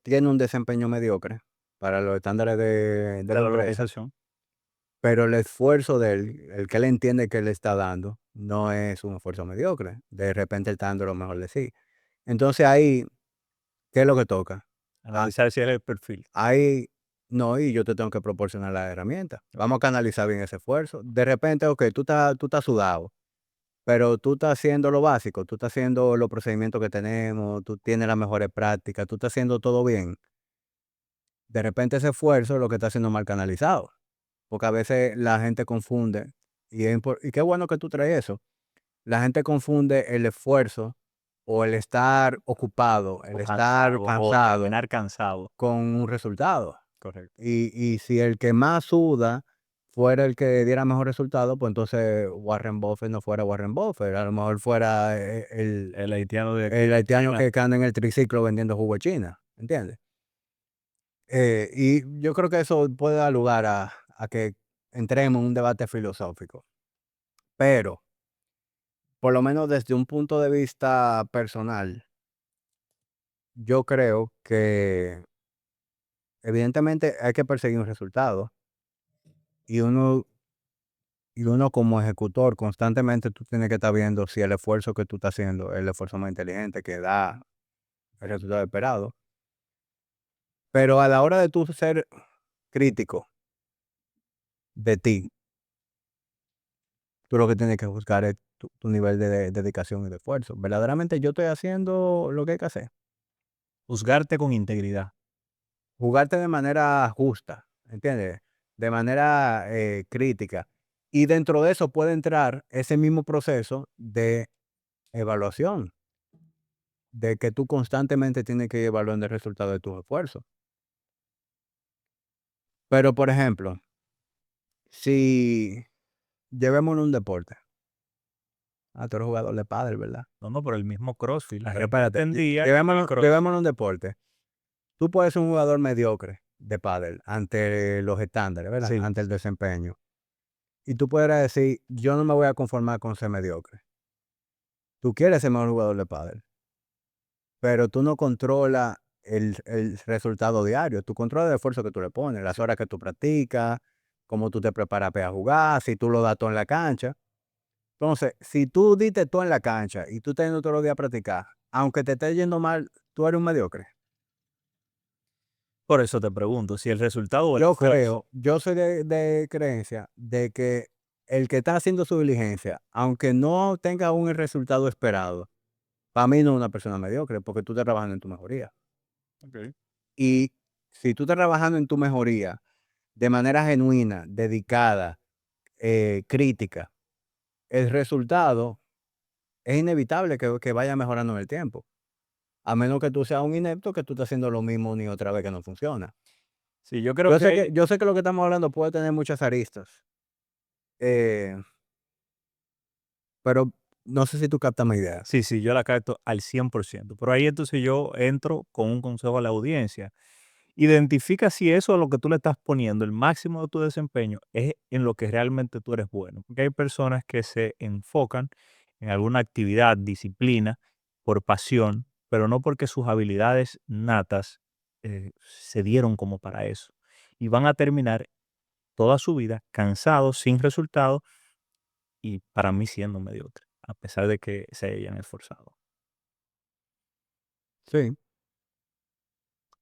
tiene un desempeño mediocre para los estándares de De la la empresa, organización. pero el esfuerzo de él, el que él entiende que él está dando, no es un esfuerzo mediocre. De repente él está dando lo mejor de sí. Entonces ahí, ¿qué es lo que toca? Ah, Analizar si es el perfil. ahí no, y yo te tengo que proporcionar las herramientas. Vamos a canalizar bien ese esfuerzo. De repente, ok, tú estás sudado, pero tú estás haciendo lo básico, tú estás haciendo los procedimientos que tenemos, tú tienes las mejores prácticas, tú estás haciendo todo bien. De repente ese esfuerzo es lo que está siendo mal canalizado, porque a veces la gente confunde, y qué bueno que tú traes eso, la gente confunde el esfuerzo o el estar ocupado, el O estar cansado, o cansado terminar cansado. con un resultado. Correcto. Y si el que más suda fuera el que diera mejor resultado, pues entonces Warren Buffett no fuera Warren Buffett, a lo mejor fuera El haitiano de aquí el de haitiano China. que anda en el triciclo vendiendo jugo de China, ¿entiendes? Y yo creo que eso puede dar lugar a que entremos en un debate filosófico, pero por lo menos desde un punto de vista personal, yo creo que evidentemente hay que perseguir un resultado y uno como ejecutor constantemente tú tienes que estar viendo si el esfuerzo que tú estás haciendo es el esfuerzo más inteligente que da el resultado esperado. Pero a la hora de tú ser crítico de ti, tú lo que tienes que buscar es tu nivel de dedicación y de esfuerzo. Verdaderamente yo estoy haciendo lo que hay que hacer. Juzgarte con integridad. Jugarte de manera justa, ¿entiendes? De manera crítica. Y dentro de eso puede entrar ese mismo proceso de evaluación, de que tú constantemente tienes que ir evaluando el resultado de tus esfuerzos. Pero, por ejemplo, si llevémoslo un deporte. Tú eres jugador de pádel, ¿verdad? No, no, pero el mismo CrossFit. La gente Espérate, entendía que el llevémoslo, CrossFit. llevémoslo a un deporte. Tú puedes ser un jugador mediocre de pádel ante los estándares, ¿verdad? Sí. Ante el desempeño. Y tú podrás decir, yo no me voy a conformar con ser mediocre. Tú quieres ser mejor jugador de pádel, pero tú no controlas el resultado diario. Tú controlas el esfuerzo que tú le pones, las horas que tú practicas, cómo tú te preparas para jugar, si tú lo das todo en la cancha. Entonces, si tú diste todo en la cancha y tú estás yendo todos los días a practicar, aunque te esté yendo mal, tú eres un mediocre. Por eso te pregunto, si el resultado o el esfuerzo. Yo soy de creencia de que el que está haciendo su diligencia, aunque no tenga aún el resultado esperado, para mí no es una persona mediocre, porque tú estás trabajando en tu mejoría. Ok. Y si tú estás trabajando en tu mejoría de manera genuina, dedicada, crítica, el resultado es inevitable que vaya mejorando en el tiempo. A menos que tú seas un inepto que tú estás haciendo lo mismo ni otra vez que no funciona. Sí, yo creo que Yo sé que lo que estamos hablando puede tener muchas aristas, eh, pero no sé si tú captas mi idea. sí, sí, yo la capto al 100%. Pero ahí entonces yo entro con un consejo a la audiencia. Identifica si eso a lo que tú le estás poniendo, el máximo de tu desempeño, es en lo que realmente tú eres bueno. Porque hay personas que se enfocan en alguna actividad, disciplina, por pasión, pero no porque sus habilidades natas se dieron como para eso. Y van a terminar toda su vida cansados, sin resultados y para mí siendo mediocre, a pesar de que se hayan esforzado. Sí,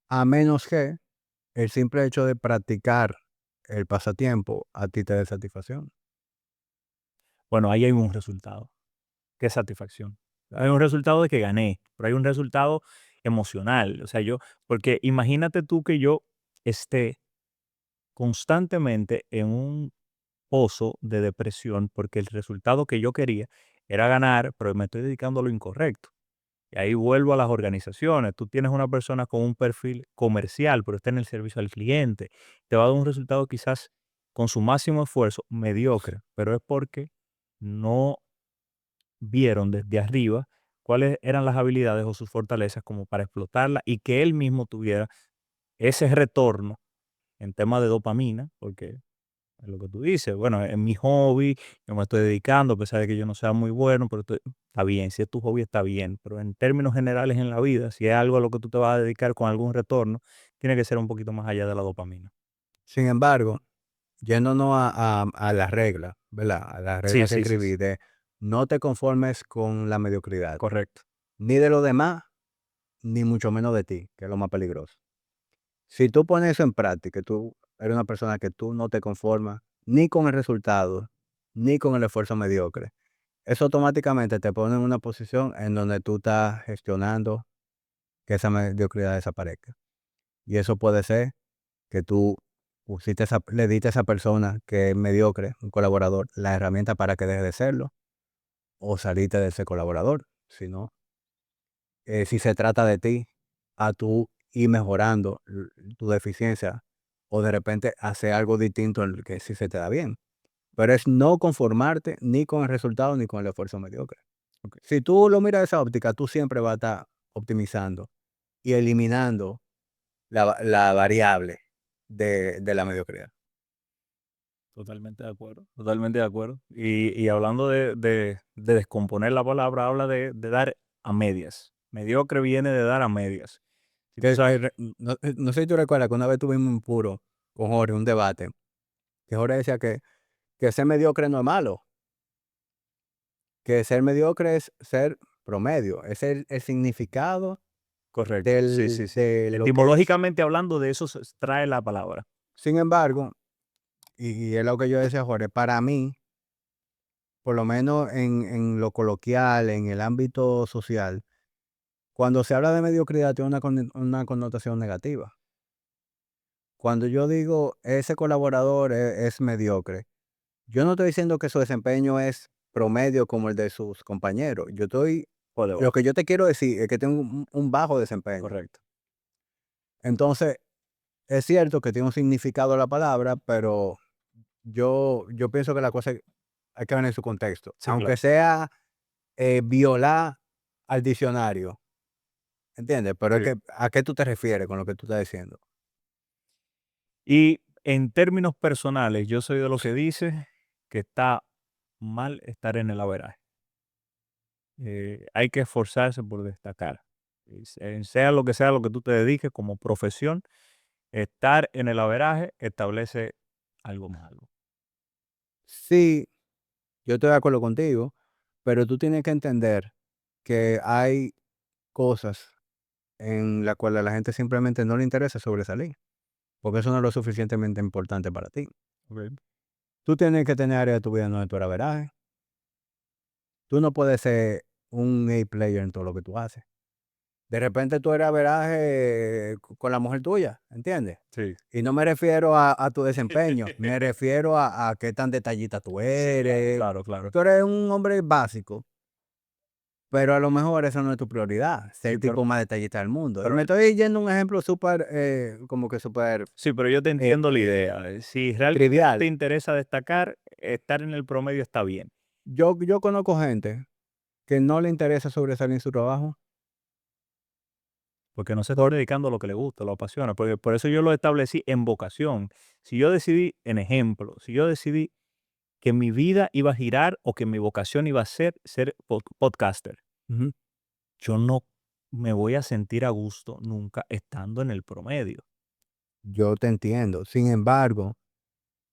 a menos que el simple hecho de practicar el pasatiempo a ti te dé satisfacción. Bueno, ahí hay un resultado. Qué satisfacción. Hay un resultado de que gané, pero hay un resultado emocional. O sea, porque imagínate tú que yo esté constantemente en un pozo de depresión porque el resultado que yo quería era ganar, pero me estoy dedicando a lo incorrecto. Y ahí vuelvo a las organizaciones. Tú tienes una persona con un perfil comercial, pero está en el servicio al cliente. Te va a dar un resultado quizás con su máximo esfuerzo mediocre, pero es porque no vieron desde arriba cuáles eran las habilidades o sus fortalezas como para explotarla y que él mismo tuviera ese retorno en tema de dopamina, porque es lo que tú dices, bueno, es mi hobby, yo me estoy dedicando, a pesar de que yo no sea muy bueno, pero está bien, si es tu hobby está bien, pero en términos generales en la vida, si es algo a lo que tú te vas a dedicar con algún retorno, tiene que ser un poquito más allá de la dopamina. Sin embargo, yéndonos a la regla, ¿verdad? A la Sí, regla que sí, sí, sí, escribí de no te conformes con la mediocridad, correcto. ni de los demás, ni mucho menos de ti, que es lo más peligroso. Si tú pones eso en práctica, tú eres una persona que tú no te conformas ni con el resultado, ni con el esfuerzo mediocre. Eso automáticamente te pone en una posición en donde tú estás gestionando que esa mediocridad desaparezca. Y eso puede ser que tú le diste a esa persona que es mediocre, un colaborador, la herramienta para que deje de serlo, o saliste de ese colaborador. Si no, si se trata de ti, a tú ir mejorando tu deficiencia, o de repente hacer algo distinto en el que sí se te da bien. Pero es no conformarte ni con el resultado ni con el esfuerzo mediocre. Ok, Si tú lo miras de esa óptica, tú siempre vas a estar optimizando y eliminando la variable de la mediocridad. totalmente de acuerdo, totalmente de acuerdo. Y hablando de descomponer la palabra, habla de dar a medias. Mediocre viene de dar a medias. Si tú sabes, No sé si tú recuerdas que una vez tuvimos un puro con Jorge, un debate, que Jorge decía que ser mediocre no es malo, que ser mediocre es ser promedio, es el significado Correcto. Sí, sí, sí. de lo que es. Etimológicamente hablando, de eso se trae la palabra. Sin embargo, y es lo que yo decía, Jorge, para mí, por lo menos en lo coloquial, en el ámbito social, cuando se habla de mediocridad tiene una connotación negativa. Cuando yo digo ese colaborador es mediocre, yo no estoy diciendo que su desempeño es promedio como el de sus compañeros. Por Lo debajo. que yo te quiero decir es que tiene un bajo desempeño. Correcto. Entonces, es cierto que tiene un significado la palabra, pero yo pienso que la cosa hay que ver en su contexto. Sí, Aunque claro. sea violar al diccionario, ¿entiendes? Pero es Sí. que, ¿a qué tú te refieres con lo que tú estás diciendo? Y en términos personales, yo soy de los que dice que está mal estar en el averaje. Hay que esforzarse por destacar. Sea lo que sea lo que tú te dediques como profesión, estar en el averaje establece algo malo. Sí, yo estoy de acuerdo contigo, pero tú tienes que entender que hay cosas en las cuales a la gente simplemente no le interesa sobresalir, porque eso no es lo suficientemente importante para ti. Ok. Tú tienes que tener áreas de tu vida donde tú eres averaje. Tú no puedes ser un A player en todo lo que tú haces. De repente tú eres averaje con la mujer tuya, ¿entiendes? Sí. Y no me refiero a tu desempeño, me refiero a qué tan detallista tú Sí, claro, eres. claro, claro. Tú eres un hombre básico, pero a lo mejor eso no es tu prioridad, ser Sí, el tipo más detallista del mundo. Y pero me estoy yendo a un ejemplo súper, como que súper sí, pero yo te eh, entiendo la idea. Si realmente te trivial. interesa destacar, estar en el promedio está bien. Yo conozco gente que no le interesa sobresalir en su trabajo. Porque no se está dedicando a lo que le gusta, lo apasiona. Porque por eso yo lo establecí en vocación. Si yo decidí, en ejemplo, si yo decidí que mi vida iba a girar o que mi vocación iba a ser podcaster, Ujú. yo no me voy a sentir a gusto nunca estando en el promedio. Yo te entiendo. Sin embargo,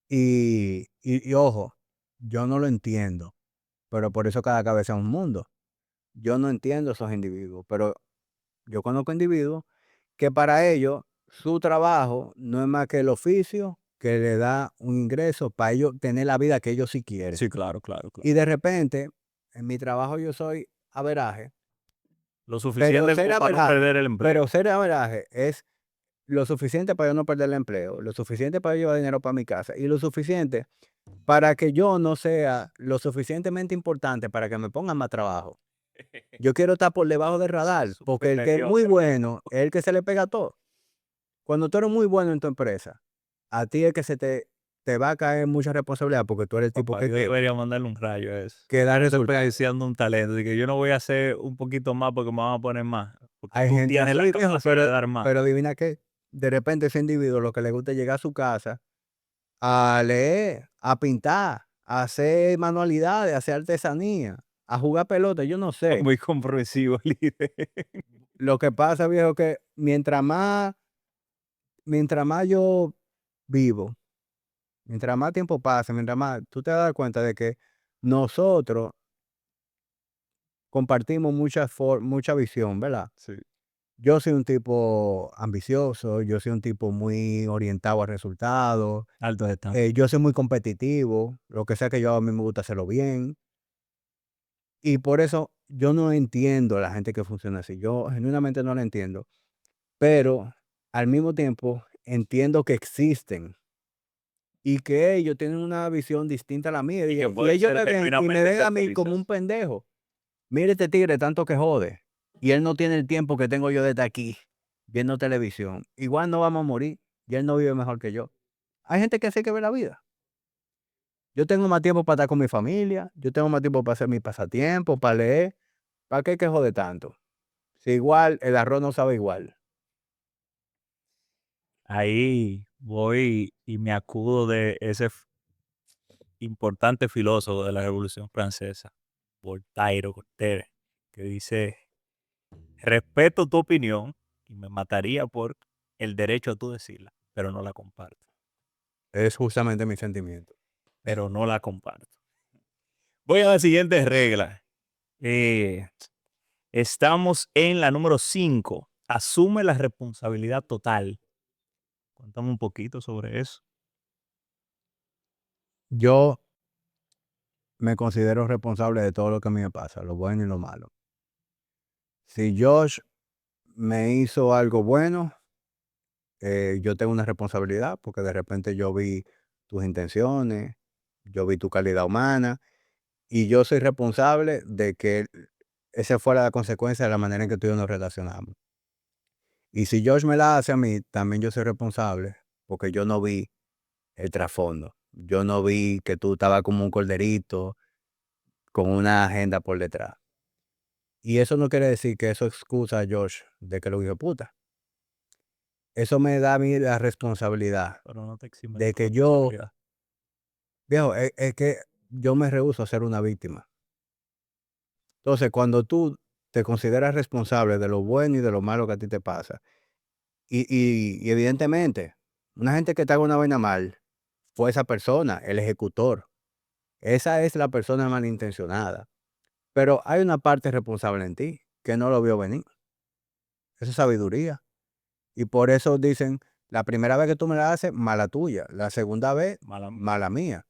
y ojo, yo no lo entiendo, pero por eso cada cabeza es un mundo. Yo no entiendo esos individuos, pero yo conozco individuos que para ellos su trabajo no es más que el oficio que le da un ingreso para ellos tener la vida que ellos sí quieren. Sí, claro, claro, claro. Y de repente, en mi trabajo yo soy averaje, Lo pero suficiente ser como para no averaje, perder el empleo. es lo suficiente para yo no perder el empleo, lo suficiente para yo llevar dinero para mi casa y lo suficiente para que yo no sea lo suficientemente importante para que me pongan más trabajo. Yo quiero estar por debajo del radar, porque el que es muy Mediocre. bueno es el que se le pega a todo. Cuando tú eres muy bueno en tu empresa, a ti es que te va a caer mucha responsabilidad porque tú eres el tipo Papá, yo debería mandarle un rayo a eso. que da Estás resultados. desperdiciando un talento. De que yo no voy a hacer un poquito más porque me van a poner más. Porque Hay tú gente tienes la así, viejo, capacidad de dar más. pero adivina qué, de repente ese individuo lo que le gusta es llegar a su casa a leer, a pintar, a hacer manualidades, a hacer artesanía, a jugar pelota, yo no sé. Muy comprensivo, líder. Lo que pasa, viejo, que mientras más yo vivo, mientras más tiempo pasa, mientras más, tú te das cuenta de que nosotros compartimos mucha visión, ¿verdad? Sí, Yo soy un tipo ambicioso, yo soy un tipo muy orientado a resultados, alto están. yo soy muy competitivo, lo que sea que yo haga, a mí me gusta hacerlo bien. Y por eso yo no entiendo a la gente que funciona así. Yo genuinamente no la entiendo, pero al mismo tiempo entiendo que existen y que ellos tienen una visión distinta a la mía. Y que Y puede ellos ser me ven y me genuinamente ven a mí como un centralizas. pendejo. Mire este tigre tanto que jode. Y él no tiene el tiempo que tengo yo desde aquí viendo televisión. Igual no vamos a morir y él no vive mejor que yo. Hay gente que así que ve la vida. Yo tengo más tiempo para estar con mi familia, yo tengo más tiempo para hacer mis pasatiempos, para leer. ¿Para qué hay que joder tanto? Si igual el arroz no sabe igual. Ahí voy y me acudo de ese importante filósofo de la Revolución Francesa, Voltaire, que dice: respeto tu opinión y me mataría por el derecho a tú decirla, pero no la comparto. Es justamente mi sentimiento. Pero no la comparto. Voy a la siguiente regla. Eh, estamos en la número 5. asume la responsabilidad total. Cuéntame un poquito sobre eso. Yo me considero responsable de todo lo que a mí me pasa, lo bueno y lo malo. Si Josh me hizo algo bueno, yo tengo una responsabilidad porque de repente yo vi tus intenciones, yo vi tu calidad humana y yo soy responsable de que esa fuera la consecuencia de la manera en que tú y yo nos relacionamos. Y si Josh me la hace a mí, también yo soy responsable porque yo no vi el trasfondo. Yo no vi que tú estabas como un corderito con una agenda por detrás. Y eso no quiere decir que eso excusa a Josh de que lo hizo puta. Eso me da a mí la responsabilidad Pero no te exime de de tu que yo, responsabilidad. viejo, es que yo me rehúso a ser una víctima. Entonces, cuando tú te consideras responsable de lo bueno y de lo malo que a ti te pasa, y evidentemente, una gente que te haga una vaina mal, fue esa persona, el ejecutor. Esa es la persona malintencionada. Pero hay una parte responsable en ti que no lo vio venir. Eso es sabiduría. Y por eso dicen, la primera vez que tú me la haces, mala tuya. La segunda vez, Mala mía. mala mía.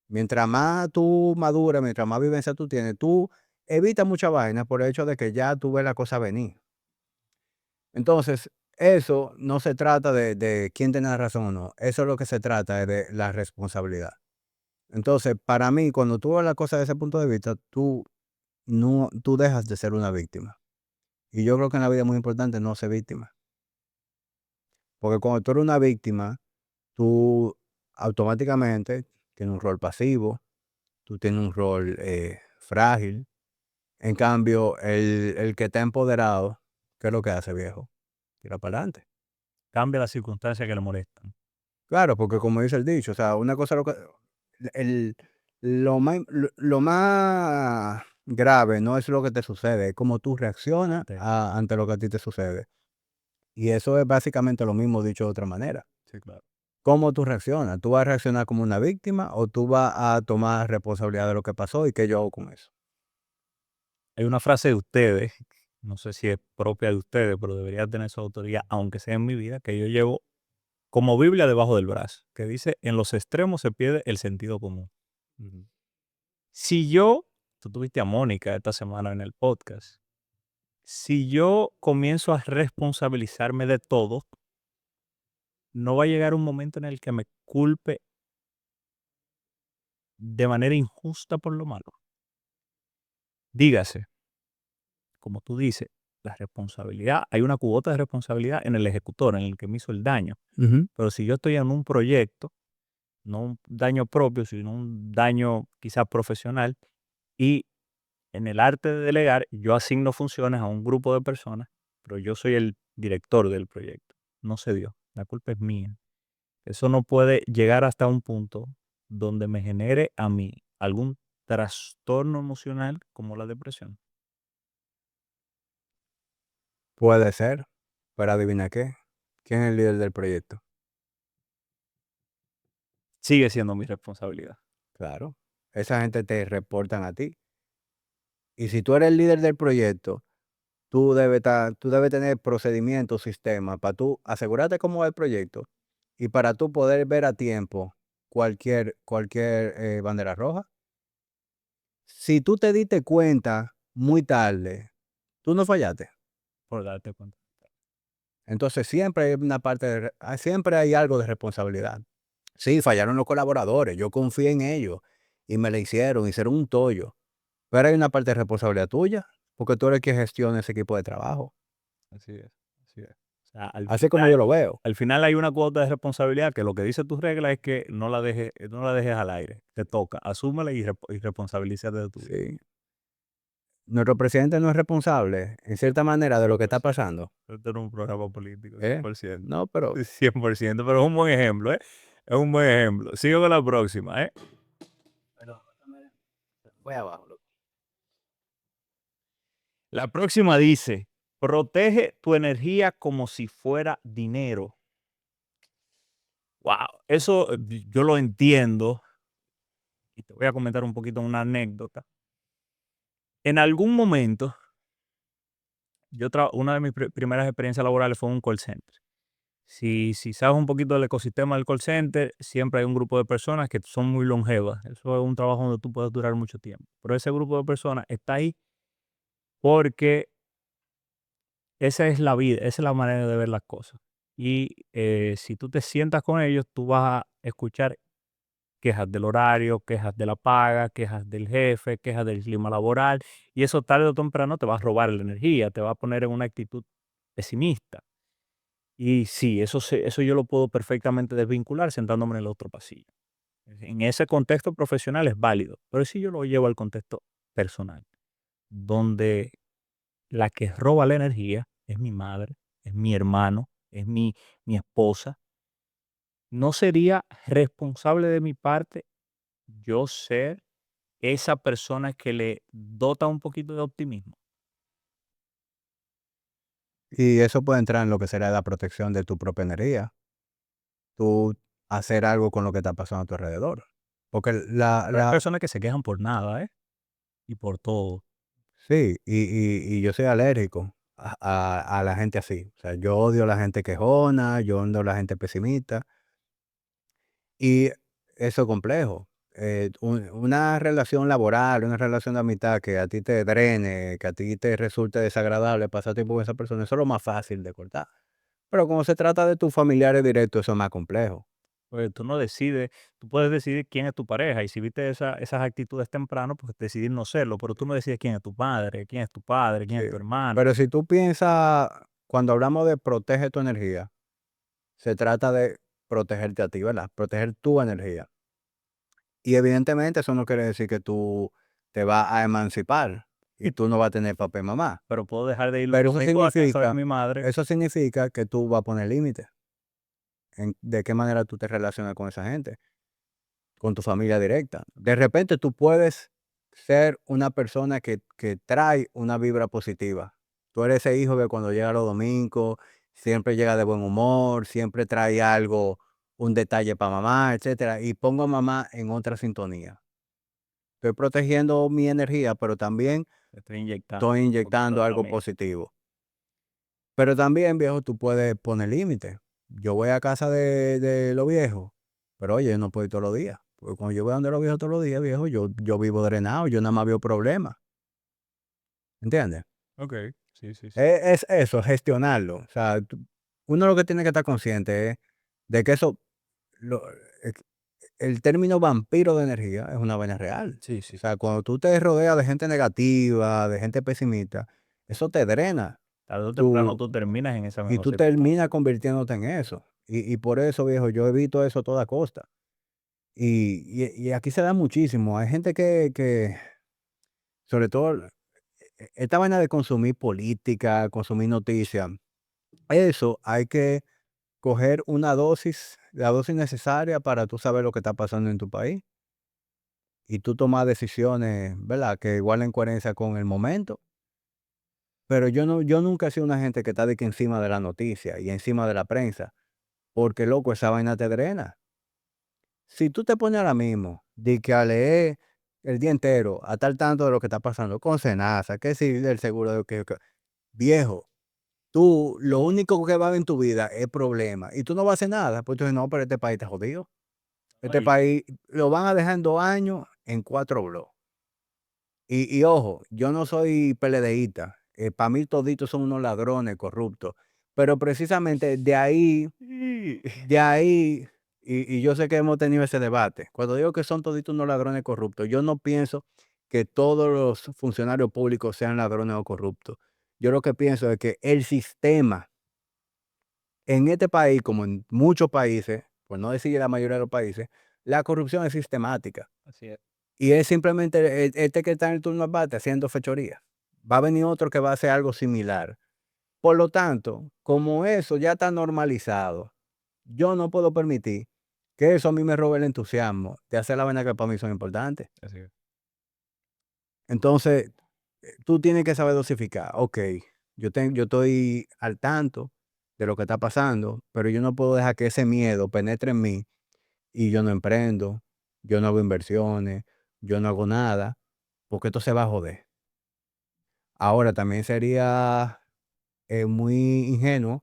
Mientras más tú maduras, mientras más vivencia tú tienes, tú evitas mucha vaina por el hecho de que ya tú ves la cosa venir. Entonces, eso no se trata de quién tiene la razón o no. Eso es lo que se trata es de la responsabilidad. Entonces, para mí, cuando tú ves la cosa desde ese punto de vista, tú dejas de ser una víctima. Y yo creo que en la vida es muy importante no ser víctima. Porque cuando tú eres una víctima, tú automáticamente tienes un rol pasivo, tú tienes un rol frágil. En cambio, el que está empoderado, ¿qué es lo que hace, viejo? Tira para adelante. Cambia las circunstancias que le molestan. Claro, porque como dice el dicho, o sea, una cosa el, lo más grave no es lo que te sucede, es cómo tú reaccionas Sí, ante lo que a ti te sucede. Y eso es básicamente lo mismo dicho de otra manera. sí, claro. ¿Cómo tú reaccionas? ¿Tú vas a reaccionar como una víctima o tú vas a tomar responsabilidad de lo que pasó y qué yo hago con eso? Hay una frase de ustedes, no sé si es propia de ustedes, pero debería tener su autoría, aunque sea en mi vida, que yo llevo como Biblia debajo del brazo, que dice, en los extremos se pierde el sentido común. Ujú. Si tú tuviste a Mónica esta semana en el podcast, si yo comienzo a responsabilizarme de todo, no va a llegar un momento en el que me culpe de manera injusta por lo malo. Dígase, como tú dices, la responsabilidad, hay una cuota de responsabilidad en el ejecutor, en el que me hizo el daño. Ujú. Pero si yo estoy en un proyecto, no un daño propio, sino un daño quizás profesional, y en el arte de delegar, yo asigno funciones a un grupo de personas, pero yo soy el director del proyecto. No se dio. La culpa es mía. Eso no puede llegar hasta un punto donde me genere a mí algún trastorno emocional como la depresión. Puede ser, pero adivina qué. ¿Quién es el líder del proyecto? Sigue siendo mi responsabilidad. Claro, esa gente te reportan a ti. Y si tú eres el líder del proyecto, tú debes tener procedimientos, sistemas para tú asegurarte cómo va el proyecto y para tú poder ver a tiempo cualquier bandera roja. Si tú te diste cuenta muy tarde, tú no fallaste. Por darte cuenta. Entonces siempre hay una parte siempre hay algo de responsabilidad. Sí, fallaron los colaboradores, yo confié en ellos y me la hicieron un tollo. Pero hay una parte de responsabilidad tuya, porque tú eres quien gestiona ese equipo de trabajo. Así es, así es. O sea, Así es como yo lo veo. al final hay una cuota de responsabilidad que lo que dice tu regla es que no la dejes al aire. Te toca, asúmela y responsabilízate de tu vida. Sí. Nuestro presidente no es responsable, en cierta manera, de lo que está 100%. pasando. Esto no es un programa político, ¿Eh? 100%. No, pero 100%, pero es un buen ejemplo, ¿eh? Es un buen ejemplo. Sigo con la próxima, ¿eh? voy abajo. Loco. La próxima dice, protege tu energía como si fuera dinero. Wow, eso yo lo entiendo y te voy a comentar un poquito una anécdota. En algún momento una de mis primeras experiencias laborales fue en un call center. Si sabes un poquito del ecosistema del call center, siempre hay un grupo de personas que son muy longevas. Eso es un trabajo donde tú puedes durar mucho tiempo. Pero ese grupo de personas está ahí porque esa es la vida, esa es la manera de ver las cosas. Y si tú te sientas con ellos, tú vas a escuchar quejas del horario, quejas de la paga, quejas del jefe, quejas del clima laboral, y eso tarde o temprano te va a robar la energía, te va a poner en una actitud pesimista. Y sí, eso yo lo puedo perfectamente desvincular sentándome en el otro pasillo. En ese contexto profesional es válido, pero si yo lo llevo al contexto personal, donde la que roba la energía es mi madre, es mi hermano, es mi esposa. ¿No sería responsable de mi parte yo ser esa persona que le dota un poquito de optimismo? Y eso puede entrar en lo que será la protección de tu propia energía, tú hacer algo con lo que está pasando a tu alrededor. Porque Pero hay personas que se quejan por nada, ¿eh? Y por todo. sí, y yo soy alérgico a la gente así. O sea, yo odio a la gente quejona, yo odio a la gente pesimista, y eso es complejo. Una relación laboral, una relación de amistad que a ti te drene, que a ti te resulte desagradable pasar tiempo con esa persona, eso es lo más fácil de cortar. Pero cuando se trata de tus familiares directos, eso es más complejo. Porque tú no decides, tú puedes decidir quién es tu pareja y si viste esas actitudes temprano, pues decidir no serlo, pero tú no decides quién es tu madre, quién es tu padre, quién Sí. es tu hermano. Pero si tú piensas, cuando hablamos de protege tu energía, se trata de protegerte a ti, ¿verdad? Proteger tu energía. Y evidentemente eso no quiere decir que tú te vas a emancipar y tú no vas a tener papá y mamá. Pero puedo dejar de ir los Pero domingos a casa de mi madre. eso significa que tú vas a poner límites en de qué manera tú te relacionas con esa gente, con tu familia directa. De repente tú puedes ser una persona que trae una vibra positiva. Tú eres ese hijo que cuando llega los domingos siempre llega de buen humor, siempre trae algo, un detalle para mamá, etcétera, y pongo a mamá en otra sintonía. Estoy protegiendo mi energía, pero también Le estoy inyectando estoy un poquito inyectando de lo algo mío. positivo. Pero también, viejo, tú puedes poner límites. Yo voy a casa de los viejos, pero oye, yo no puedo ir todos los días. Porque cuando yo voy donde los viejos todos los días, viejo, yo vivo drenado, yo nada más veo problemas. ¿Entiendes? Ok, sí, sí, sí. Es eso, gestionarlo. O sea, uno lo que tiene que estar consciente es de que eso, lo- eh, el término vampiro de energía es una vaina real. Sí, O sí. sea, cuando tú te rodeas de gente negativa, de gente pesimista, eso te drena. Tarde o temprano Tú, tú terminas en esa y misma tú circunstancia. terminas convirtiéndote en eso. Y por eso, viejo, yo evito eso a toda costa. Y aquí se da muchísimo. Hay gente que sobre todo, esta vaina de consumir política, consumir noticias, eso hay que coger una dosis, la dosis necesaria para tú saber lo que está pasando en tu país y tú tomar decisiones, ¿verdad? Que igualen coherencia con el momento. Pero yo nunca he sido una gente que está de que encima de la noticia y encima de la prensa, porque loco, esa vaina te drena. Si tú te pones ahora mismo de que a leer el día entero, a estar tanto de lo que está pasando con Senasa, que si del seguro de viejo, tú lo único que va a haber en tu vida es problema y tú no vas a hacer nada, pues tú dices, no, pero este país está jodido. Este Ay, país lo van a dejar en 2 años en 4 blogs. Y ojo, yo no soy peledeísta, para mí toditos son unos ladrones corruptos, pero precisamente sí. de ahí, y yo sé que hemos tenido ese debate, cuando digo que son toditos unos ladrones corruptos, yo no pienso que todos los funcionarios públicos sean ladrones o corruptos. Yo lo que pienso es que el sistema en este país, como en muchos países, por no decir la mayoría de los países, la corrupción es sistemática. Así es. Y es simplemente este que está en el turno al bate haciendo fechoría. Va a venir otro que va a hacer algo similar. Por lo tanto, como eso ya está normalizado, yo no puedo permitir que eso a mí me robe el entusiasmo de hacer la vaina que para mí son importantes. Así es. Entonces, tú tienes que saber dosificar. Ok, yo estoy al tanto de lo que está pasando, pero yo no puedo dejar que ese miedo penetre en mí y yo no emprendo, yo no hago inversiones, yo no hago nada, porque esto se va a joder. Ahora también sería es muy ingenuo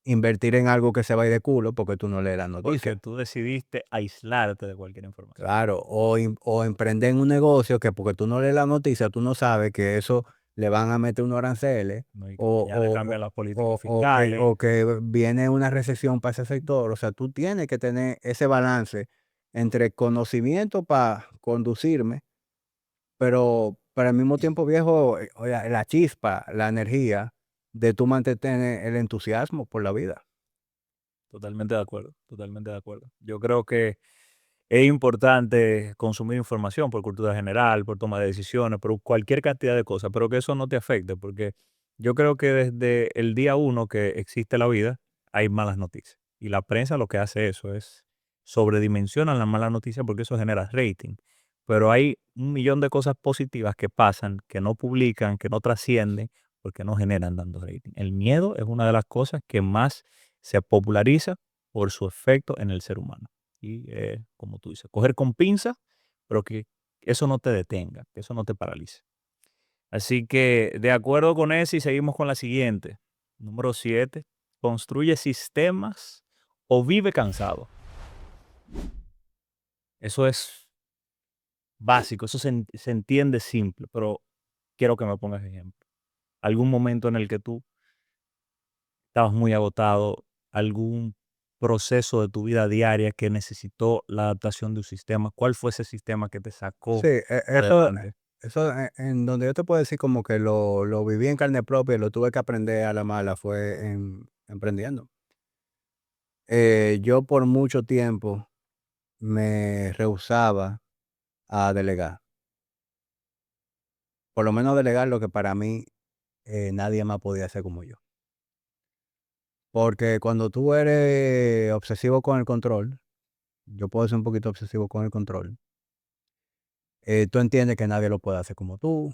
invertir en algo que se va a ir de culo porque tú no lees la Porque noticia. tú decidiste aislarte de cualquier información. Claro, o emprender en un negocio que porque tú no lees la noticia, tú no sabes que eso le van a meter unos aranceles ¿No? Y que o mañana o cambian las políticas o fiscales. que viene una recesión para ese sector. O sea, tú tienes que tener ese balance entre conocimiento para conducirme, pero al mismo tiempo, viejo, oye, la chispa, la energía de tú mantener el entusiasmo por la vida. Totalmente de acuerdo, totalmente de acuerdo. Yo creo que es importante consumir información por cultura general, por toma de decisiones, por cualquier cantidad de cosas, pero que eso no te afecte, porque yo creo que desde el día uno que existe la vida hay malas noticias. Y la prensa lo que hace eso es sobredimensionan las malas noticias porque eso genera rating. Pero hay un millón de cosas positivas que pasan, que no publican, que no trascienden, porque no generan tanto rating. El miedo es una de las cosas que más se populariza por su efecto en el ser humano. Y como tú dices, coger con pinza, pero que eso no te detenga, que eso no te paralice. Así que de acuerdo con eso y seguimos con la siguiente. Número 7, construye sistemas o vive cansado. Eso es básico, eso se entiende simple, pero quiero que me pongas ejemplo. ¿Algún momento en el que tú estabas muy agotado, algún proceso de tu vida diaria que necesitó la adaptación de un sistema? ¿Cuál fue ese sistema que te Sí, sacó eso adelante? eso en donde yo te puedo decir como que lo viví en carne propia y lo tuve que aprender a la mala fue emprendiendo. Yo por mucho tiempo me rehusaba a delegar, por lo menos delegar lo que para mí, nadie más podía hacer como yo. Porque cuando tú eres obsesivo con el control, yo puedo ser un poquito obsesivo con el control, tú entiendes que nadie lo puede hacer como tú.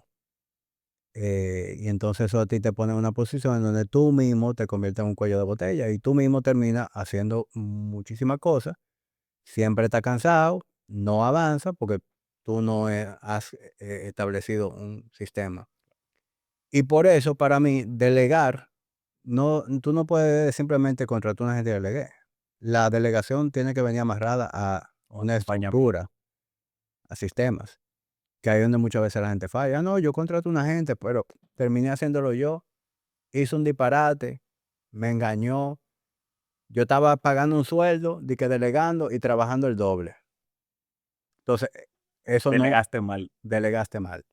Y entonces eso a ti te pone en una posición en donde tú mismo te conviertes en un cuello de botella y tú mismo terminas haciendo muchísimas cosas, siempre estás cansado, no avanza porque tú no has establecido un sistema. Y por eso para mí delegar, no, tú no puedes simplemente contratar a una gente que delegue. La delegación tiene que venir amarrada a Un una acompañamiento. estructura, a sistemas, que ahí es donde muchas veces la gente falla. "Ah, no, yo contrato a una gente, pero terminé haciéndolo yo, hizo un disparate, me engañó, yo estaba pagando un sueldo, de que delegando y trabajando el doble. Entonces, eso no, Delegaste mal. delegaste mal.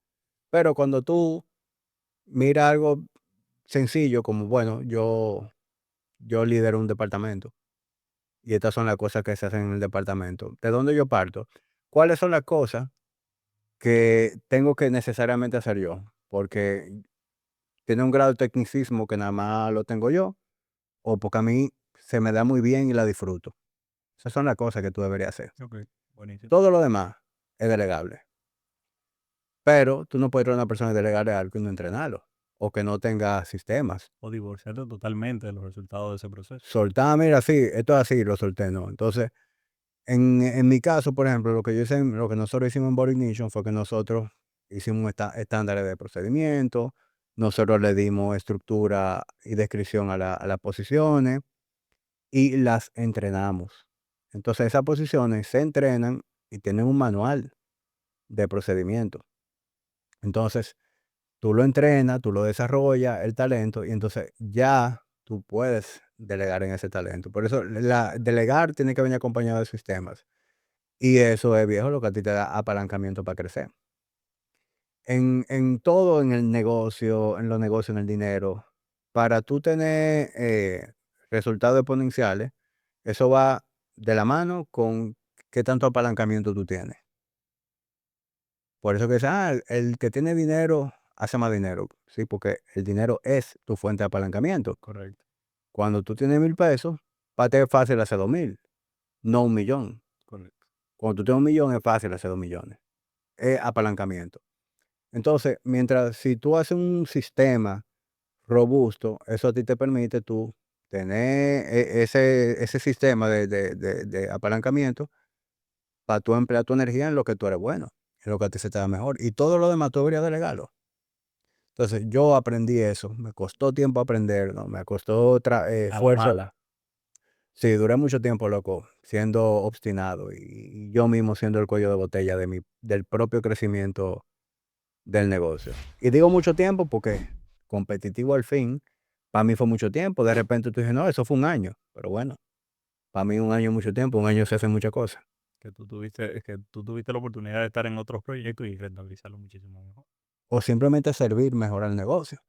Pero cuando tú miras algo sencillo como, bueno, yo lidero un departamento y estas son las cosas que se hacen en el departamento. ¿De dónde yo parto? ¿Cuáles son las cosas que tengo que necesariamente hacer yo? Porque tiene un grado de tecnicismo que nada más lo tengo yo, o porque a mí se me da muy bien y la disfruto. Esas son las cosas que tú deberías hacer. Ok, buenísimo. Todo lo demás es delegable, pero tú no puedes ir a una persona y delegarle algo y no entrenarlo, o que no tenga sistemas. O divorciarte totalmente de los resultados de ese proceso. Soltar, mira, sí, esto es así, lo solté, no. Entonces, en mi caso, por ejemplo, lo que yo hice, lo que nosotros hicimos en Body Ignition fue que nosotros hicimos estándares de procedimiento, nosotros le dimos estructura y descripción a las posiciones y las entrenamos. Entonces, esas posiciones se entrenan y tienen un manual de procedimiento. Entonces, tú lo entrenas, tú lo desarrollas, el talento, y entonces ya tú puedes delegar en ese talento. Por eso, delegar tiene que venir acompañado de sistemas. Y eso es, viejo, lo que a ti te da apalancamiento para crecer. En todo, en el negocio, en los negocios, en el dinero, para tú tener resultados exponenciales, eso va de la mano con qué tanto apalancamiento tú tienes. Por eso que dicen, el que tiene dinero hace más dinero. Sí, porque el dinero es tu fuente de apalancamiento. Correcto, Cuando tú tienes 1,000 pesos, para ti es fácil hacer 2,000, no 1,000,000. correcto. Cuando tú tienes 1,000,000 es fácil hacer 2,000,000. Es apalancamiento. Entonces, mientras si tú haces un sistema robusto, eso a ti te permite tú tener ese sistema de apalancamiento para tú emplear tu energía en lo que tú eres bueno, en lo que a ti se te da mejor. Y todo lo demás tú deberías delegarlo. Entonces, yo aprendí eso, me costó tiempo aprender, ¿no? Me costó A la esfuerzo. mala. Sí, duré mucho tiempo, loco, siendo obstinado y yo mismo siendo el cuello de botella del propio crecimiento del negocio. Y digo mucho tiempo porque competitivo al fin, para mí fue mucho tiempo. De repente tú dices, no, eso fue un año. Pero bueno, para mí un año es mucho tiempo, un año se hacen muchas cosas. Que tú tuviste la oportunidad de estar en otros proyectos y rentabilizarlo muchísimo mejor. O simplemente servir, mejorar el negocio.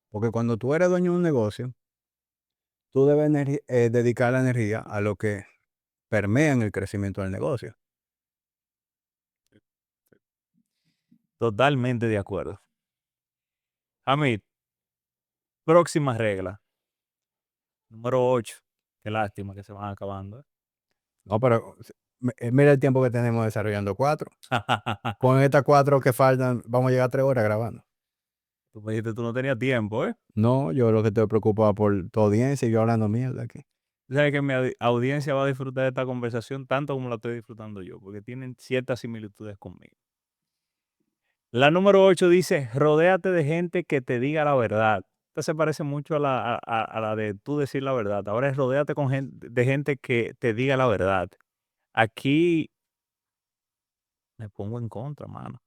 Porque cuando tú eres dueño de un negocio, tú debes dedicar la energía a lo que permea en el crecimiento del negocio. Totalmente de acuerdo. Hamid, próxima regla. Número 8. Qué lástima que se van acabando. No, pero mira el tiempo que tenemos desarrollando cuatro. Con estas cuatro que faltan, vamos a llegar a 3 horas grabando. Tú me dijiste tú no tenías tiempo, ¿eh? No, yo lo que estoy preocupado por tu audiencia y yo hablando mierda aquí. Tú sabes que mi audiencia va a disfrutar de esta conversación tanto como la estoy disfrutando yo, porque tienen ciertas similitudes conmigo. La número 8 dice, rodéate de gente que te diga la verdad. Esta se parece mucho a la de tú decir la verdad. Ahora es rodéate de gente que te diga la verdad. Aquí me pongo en contra, mano.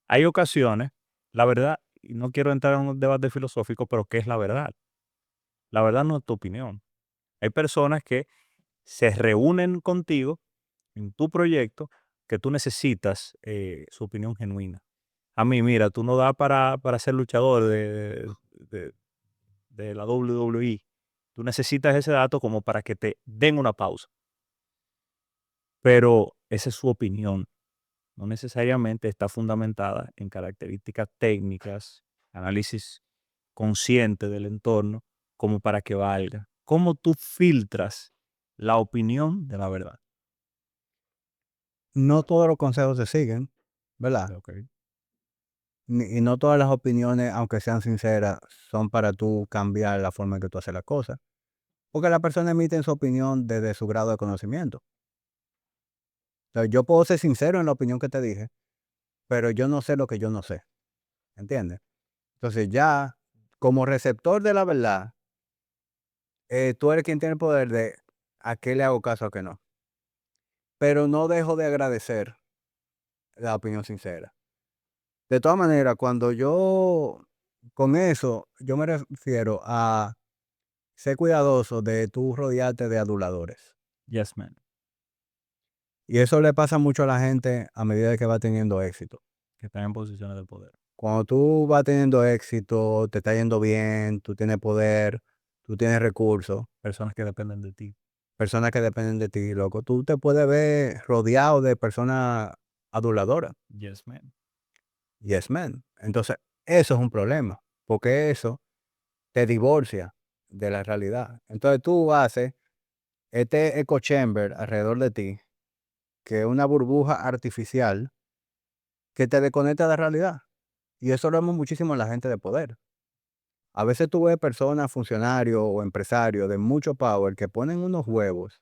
Hay ocasiones, la verdad, y no quiero entrar en un debate filosófico, pero ¿qué es la verdad? La verdad no es tu opinión. Hay personas que se reúnen contigo en tu proyecto que tú necesitas su opinión genuina. A mí, mira, tú no das para ser luchador de, de la WWE. Tú necesitas ese dato como para que te den una pausa. Pero esa es su opinión. No necesariamente está fundamentada en características técnicas, análisis consciente del entorno, como para que valga. ¿Cómo tú filtras la opinión de la verdad? No todos los consejos se siguen, ¿verdad? Ok. Y no todas las opiniones, aunque sean sinceras, son para tú cambiar la forma en que tú haces las cosas. Porque la persona emite su opinión desde su grado de conocimiento. O sea, yo puedo ser sincero en la opinión que te dije, pero yo no sé lo que yo no sé, ¿entiendes? Entonces ya, como receptor de la verdad, tú eres quien tiene el poder de a qué le hago caso, a qué no. Pero no dejo de agradecer la opinión sincera. De todas maneras, cuando yo, con eso, yo me refiero a ser cuidadoso de tú rodearte de aduladores. Yes, man. Y eso le pasa mucho a la gente a medida que va teniendo éxito. Que están en posiciones de poder. Cuando tú vas teniendo éxito, te está yendo bien, tú tienes poder, tú tienes recursos, Personas que dependen de ti. personas que dependen de ti, loco, tú te puedes ver rodeado de personas aduladoras. Yes, man. Yes, man. Entonces, eso es un problema, porque eso te divorcia de la realidad. Entonces, tú haces este echo chamber alrededor de ti, que es una burbuja artificial que te desconecta de la realidad. Y eso lo vemos muchísimo en la gente de poder. A veces tú ves personas, funcionarios o empresarios de mucho power que ponen unos huevos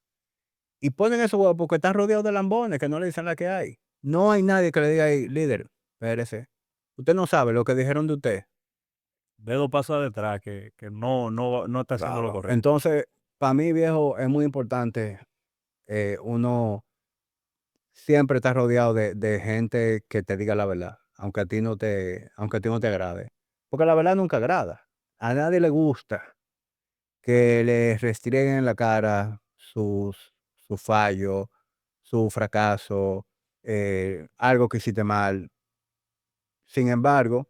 y ponen esos huevos porque están rodeados de lambones que no le dicen la que hay. No hay nadie que le diga ahí, líder, espérese. Usted no sabe lo que dijeron de usted. Dedo pasa detrás, que no está haciendo lo Claro. correcto. Entonces, para mí, viejo, es muy importante uno siempre estar rodeado de gente que te diga la verdad, aunque a ti no te agrade. Porque la verdad nunca agrada. A nadie le gusta que le restringen en la cara su fallo, su fracaso, algo que hiciste mal. Sin embargo,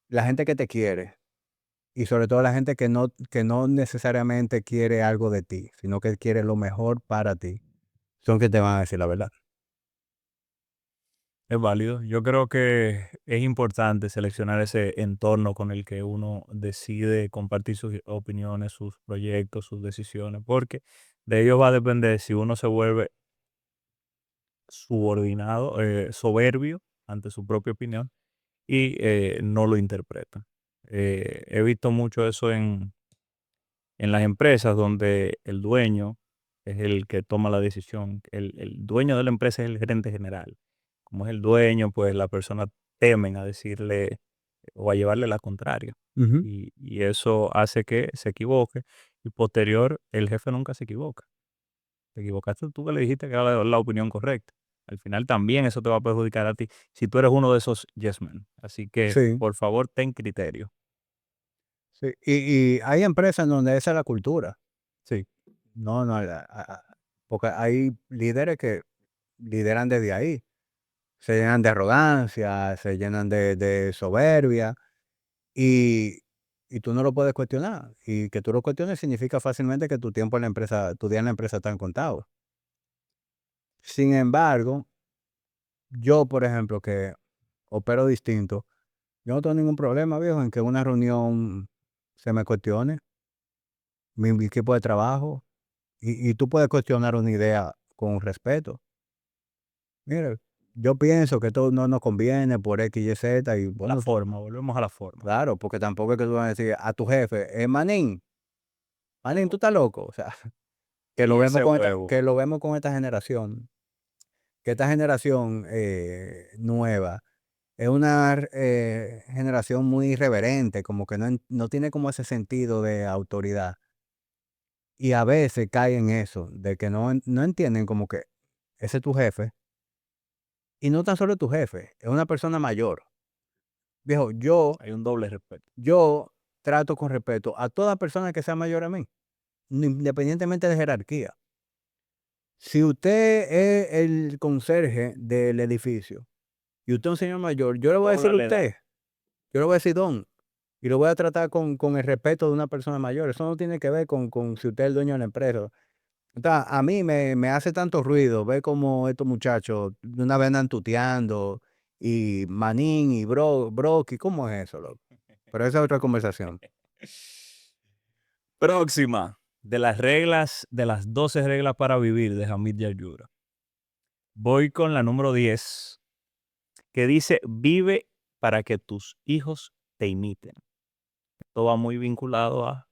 la gente que te quiere, y sobre todo la gente que no necesariamente quiere algo de ti, sino que quiere lo mejor para ti, son que te van a decir la verdad. Es válido. Yo creo que es importante seleccionar ese entorno con el que uno decide compartir sus opiniones, sus proyectos, sus decisiones, porque de ello va a depender si uno se vuelve subordinado, soberbio ante su propia opinión y no lo interpreta. He visto mucho eso en las empresas donde el dueño es el que toma la decisión. El dueño de la empresa es el gerente general. Como es el dueño, pues las personas temen a decirle o a llevarle la contraria. Ujú. Y eso hace que se equivoque y posterior el jefe nunca se equivoca. Te equivocaste tú que le dijiste que era la opinión correcta. Al final también eso te va a perjudicar a ti si tú eres uno de esos yes men. Así que, Sí, por favor, ten criterio. sí. Y hay empresas en donde esa es la cultura. Sí, No, no, porque hay líderes que lideran desde ahí. Se llenan de arrogancia, se llenan de soberbia y y tú no lo puedes cuestionar. Y que tú lo cuestiones significa fácilmente que tu tiempo en la empresa, tu día en la empresa están contados. Sin embargo, yo, por ejemplo, que opero distinto, yo no tengo ningún problema, viejo, en que una reunión se me cuestione, mi equipo de trabajo, y tú puedes cuestionar una idea con respeto. Mire, yo pienso que esto no nos conviene por X, Y, Z, y a la bueno, forma, volvemos a la forma. claro, porque tampoco es que tú vas a decir a tu jefe, Manín, Manín, tú estás loco. O sea, Y ese juego, que lo vemos con esta generación, que esta generación nueva es una generación muy irreverente, como que no tiene como ese sentido de autoridad. Y a veces cae en eso, de que no entienden como que ese es tu jefe, y no tan solo es tu jefe, es una persona mayor. Viejo, hay un doble respeto. yo trato con respeto a toda persona que sea mayor a mí, independientemente de jerarquía. Si usted es el conserje del edificio y usted es un señor mayor, yo le voy a decir Dobla la edad. usted, yo le voy a decir don, y lo voy a tratar con el respeto de una persona mayor. Eso no tiene que ver con si usted es el dueño de la empresa. A mí me hace tanto ruido ver como estos muchachos de una vez andan tuteando y manín y broki, ¿cómo es eso, loco? Pero esa es otra conversación. Próxima, de las reglas, de las 12 reglas para vivir de Hamid Yayura. Voy con la número 10, que dice, vive para que tus hijos te imiten. Esto va muy vinculado a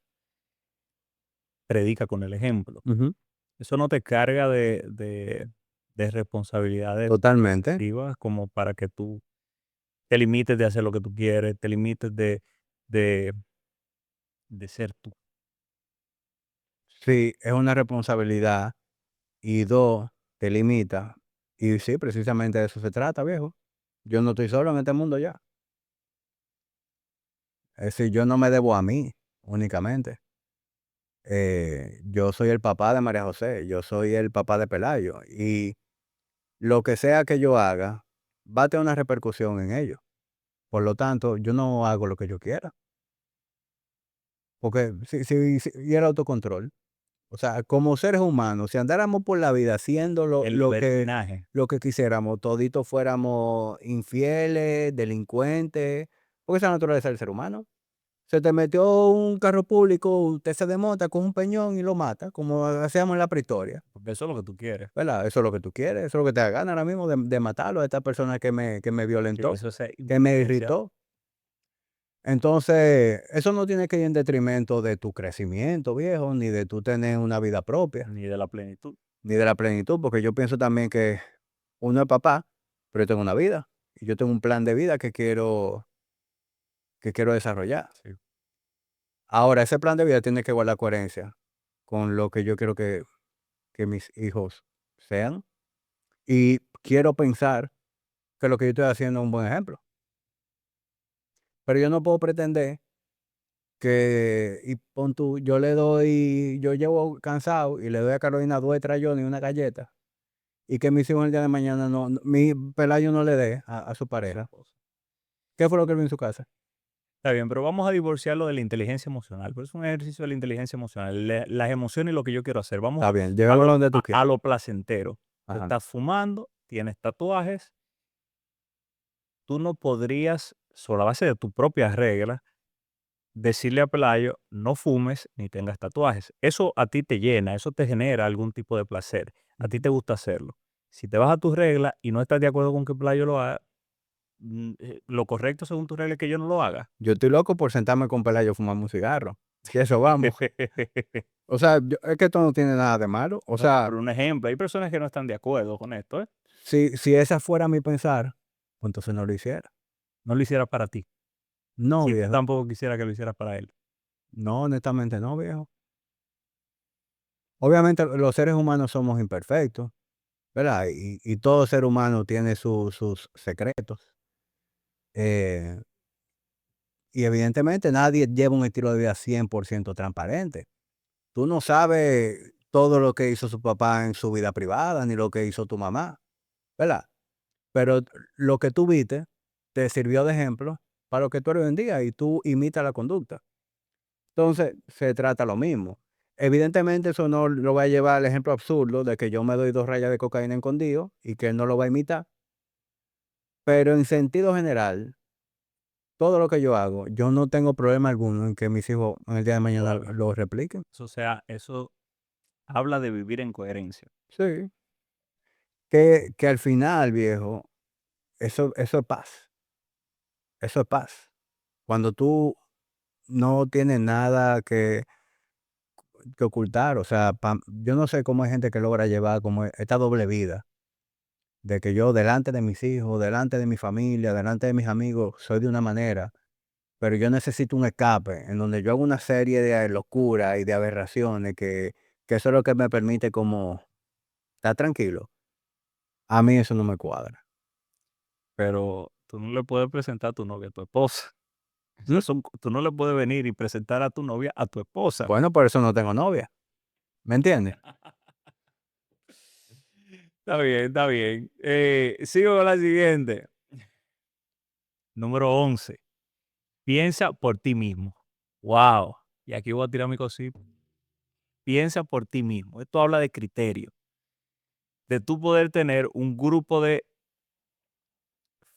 predica con el ejemplo. Ujú. Eso no te carga de responsabilidades Totalmente. excesivas como para que tú te limites de hacer lo que tú quieres, te limites de, de ser tú. Sí, es una responsabilidad. Y 2 te limita. Y sí, precisamente de eso se trata, viejo. Yo no estoy solo en este mundo ya. Es decir, yo no me debo a mí únicamente. Yo soy el papá de María José, yo soy el papá de Pelayo, y lo que sea que yo haga va a tener una repercusión en ellos. Por lo tanto, yo no hago lo que yo quiera, porque y el autocontrol. O sea, como seres humanos, si andáramos por la vida haciendo El libertinaje. lo que quisiéramos, toditos fuéramos infieles, delincuentes, porque esa es la naturaleza del ser humano. Se te metió un carro público, usted se desmonta con un peñón y lo mata, como hacíamos en la prehistoria, Porque eso es lo que tú quieres. ¿verdad? Eso es lo que tú quieres, eso es lo que te da gana ahora mismo de matarlo a esta persona que me Sí, violentó, eso es que me imprudencia irritó. Entonces, eso no tiene que ir en detrimento de tu crecimiento, viejo, ni de tú tener una vida propia, ni de la plenitud. ni de la plenitud, porque yo pienso también que uno es papá, pero yo tengo una vida, y yo tengo un plan de vida que quiero desarrollar. Sí. Ahora, ese plan de vida tiene que guardar coherencia con lo que yo quiero que mis hijos sean, y quiero pensar que lo que yo estoy haciendo es un buen ejemplo, pero yo no puedo pretender que, y pon tú, yo llevo cansado y le doy a Carolina 2 estrellones y una galleta, y que mis hijos el día de mañana mi Pelayo no le dé a su A su pareja. esposa. ¿Qué fue lo que él vio en su casa? Está bien, pero vamos a divorciarlo de la inteligencia emocional. Pero es un ejercicio de la inteligencia emocional. Las emociones y lo que yo quiero hacer. Vamos Está bien, llevémoslo donde tú a quieras. lo placentero. Tú Ajá. estás fumando, tienes tatuajes. Tú no podrías, sobre la base de tu propia regla, decirle a Pelayo, no fumes ni tengas tatuajes. Eso a ti te llena, eso te genera algún tipo de placer. A ti Ujú. te gusta hacerlo. Si te vas a tu regla y no estás de acuerdo con que Pelayo lo haga, lo correcto según tu regla es que yo no lo haga. Yo estoy loco por sentarme con Pelayo a fumarme un cigarro. Y eso vamos. O sea, es que esto no tiene nada de malo. O No, sea, por un ejemplo, hay personas que no están de acuerdo con esto, ¿eh? si esa fuera mi pensar, pues entonces no lo hiciera. No lo hiciera para ti. No, Si tú viejo. tampoco quisieras que lo hicieras para él. No, honestamente no, viejo. Obviamente los seres humanos somos imperfectos, ¿verdad? Y todo ser humano tiene sus secretos. Eh, y evidentemente nadie lleva un estilo de vida 100% transparente. Tú no sabes todo lo que hizo su papá en su vida privada, ni lo que hizo tu mamá, ¿verdad? Pero lo que tú viste te sirvió de ejemplo para lo que tú eres hoy en día y tú imitas la conducta. Entonces, se trata lo mismo. Evidentemente, eso no lo va a llevar al ejemplo absurdo de que yo me doy 2 rayas de cocaína escondido y que él no lo va a imitar, pero en sentido general, todo lo que yo hago, yo no tengo problema alguno en que mis hijos en el día de Lo mañana haga. lo repliquen. Eso, o sea, eso habla de vivir en coherencia. Sí. Que al final, viejo, eso es paz, eso es paz. Cuando tú no tienes nada que ocultar, o sea, yo no sé cómo hay gente que logra llevar como esta doble vida, de que yo delante de mis hijos, delante de mi familia, delante de mis amigos, soy de una manera, pero yo necesito un escape en donde yo hago una serie de locuras y de aberraciones que eso es lo que me permite como estar tranquilo. A mí eso no me cuadra. Pero tú no le puedes presentar a tu novia a tu esposa. ¿Mm? Tú no le puedes venir y presentar a tu novia a tu esposa. Bueno, por eso no tengo novia, ¿me entiendes? Está bien, está bien. Sigo con la siguiente. Número 11. Piensa por ti mismo. Wow. Y aquí voy a tirar mi cosita. Piensa por ti mismo. Esto habla de criterio, de tú poder tener un grupo de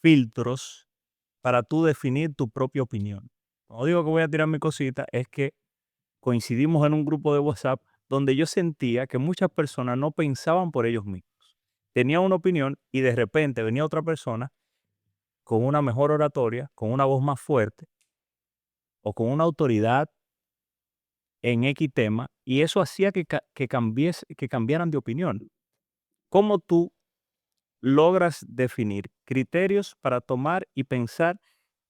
filtros para tú definir tu propia opinión. No digo que voy a tirar mi cosita, es que coincidimos en un grupo de WhatsApp donde yo sentía que muchas personas no pensaban por ellos mismos. Tenían una opinión y de repente venía otra persona con una mejor oratoria, con una voz más fuerte o con una autoridad en X tema, y eso hacía que cambiaran de opinión. ¿Cómo tú logras definir criterios para tomar y pensar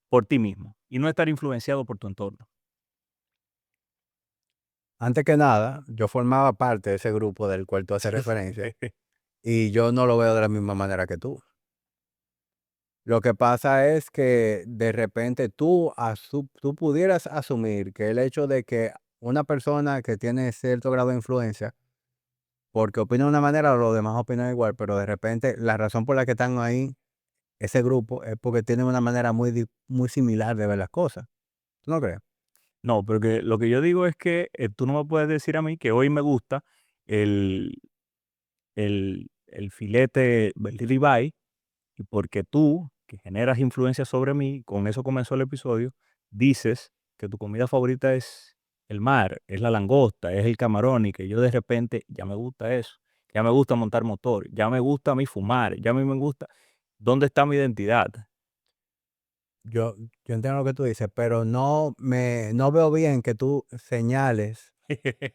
por ti mismo y no estar influenciado por tu entorno? Antes que nada, yo formaba parte de ese grupo del cual tú haces referencia y yo no lo veo de la misma manera que tú. Lo que pasa es que de repente tú pudieras asumir que el hecho de que una persona que tiene cierto grado de influencia, porque opina de una manera, los demás opinan igual, pero de repente la razón por la que están ahí, ese grupo, es porque tienen una manera muy similar de ver las cosas. ¿Tú no crees? No, porque lo que yo digo es que tú no me puedes decir a mí que hoy me gusta el, el filete, el ribeye, y porque tú, que generas influencia sobre mí, con eso comenzó el episodio, dices que tu comida favorita es el mar, es la langosta, es el camarón, y que yo de repente ya me gusta eso, ya me gusta montar motor, ya me gusta a mí fumar, ya a mí me gusta. ¿Dónde está mi identidad? Yo entiendo lo que tú dices, pero no veo bien que tú señales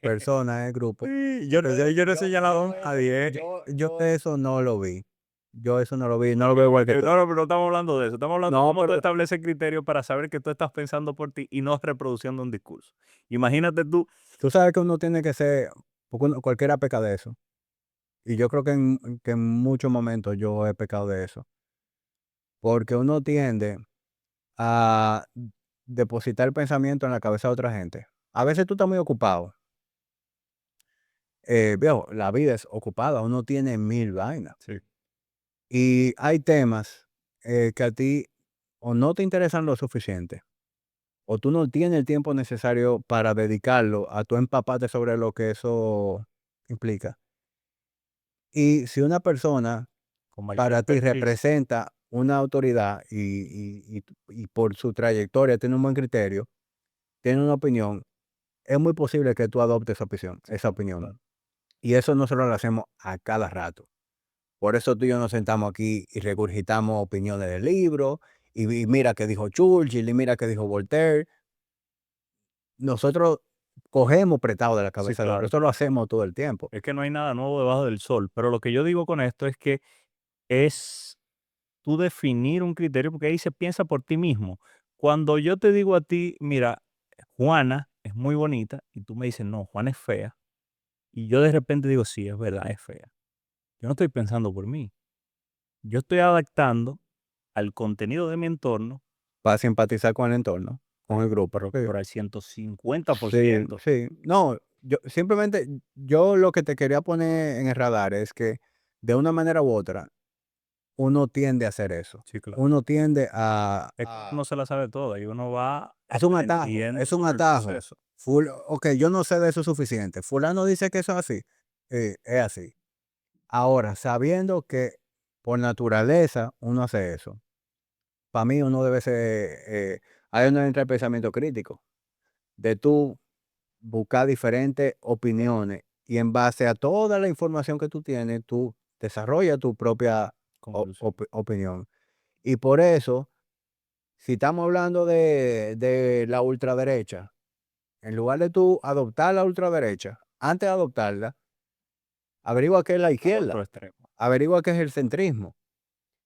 personas del grupo. Sí, yo no he señalado a nadie. Yo eso no lo vi. Yo eso no lo vi, no lo veo igual que tú. No, no, pero no estamos hablando de eso. Estamos hablando de No, cómo tú pero estableces criterios para saber que tú estás pensando por ti y no reproduciendo un discurso. Imagínate tú. tú sabes que uno tiene que ser, porque cualquiera peca de eso. Y yo creo que en muchos momentos yo he pecado de eso. Porque uno tiende a depositar el pensamiento en la cabeza de otra gente. A veces tú estás muy ocupado. Viejo, la vida es ocupada, uno tiene mil vainas. Sí. Y hay temas que a ti o no te interesan lo suficiente, o tú no tienes el tiempo necesario para dedicarlo a tu empaparte sobre lo que eso implica. Y si una persona Con mayor para ti expertise. representa una autoridad y por su trayectoria tiene un buen criterio, tiene una opinión, es muy posible que tú adoptes Sí, esa claro, opinión. claro. Y eso nosotros lo hacemos a cada rato. Por eso tú y yo nos sentamos aquí y regurgitamos opiniones de libros, y mira qué dijo Churchill, y mira qué dijo Voltaire. Nosotros cogemos prestado de la Sí, cabeza de otros, claro. eso lo hacemos todo el tiempo. Es que no hay nada nuevo debajo del sol. Pero lo que yo digo con esto es que es tú definir un criterio, porque ahí se piensa por ti mismo. Cuando yo te digo a ti, mira, Juana es muy bonita, y tú me dices, no, Juana es fea, y yo de repente digo, sí, es verdad, es fea. Yo no estoy pensando por mí. Yo estoy adaptando al contenido de mi entorno Para simpatizar con el entorno, con al, el grupo, es lo que yo. pero al ciento cincuenta por Sí, ciento sí. No, yo simplemente, yo lo que te quería poner en el radar es que de una manera u otra, uno tiende a hacer eso. Sí, claro. Uno tiende a Es que uno se la sabe toda y uno va es un atajo, aprendiendo es un sobre el atajo. proceso. Okey, yo no sé de eso suficiente. Fulano dice que eso es así, es así. Ahora, sabiendo que por naturaleza uno hace eso, para mí uno debe ser, ahí es donde entra el pensamiento crítico, de tú buscar diferentes opiniones y en base a toda la información que tú tienes, tú desarrollas tu propia Conclusión. opinión. Y por eso, si estamos hablando de la ultraderecha, en lugar de tú adoptar la ultraderecha, antes de adoptarla, averigua qué es la Al otro izquierda, extremo. averigua qué es el centrismo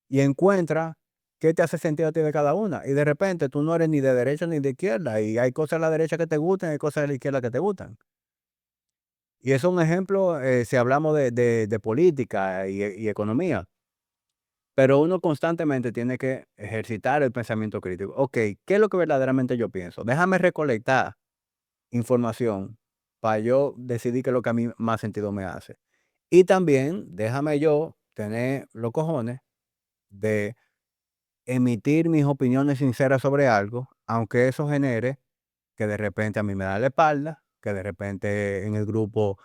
y encuentra qué te hace sentido a ti de cada una. Y de repente tú no eres ni de derecha ni de izquierda y hay cosas de la derecha que te gustan y hay cosas de la izquierda que te gustan. Y eso es un ejemplo, si hablamos de política y economía, pero uno constantemente tiene que ejercitar el pensamiento crítico. Okey, ¿qué es lo que verdaderamente yo pienso? Déjame recolectar información para yo decidir qué es lo que a mí más sentido me hace. Y también déjame yo tener los cojones de emitir mis opiniones sinceras sobre algo, aunque eso genere que de repente a mí me da la espalda, que de repente en el grupo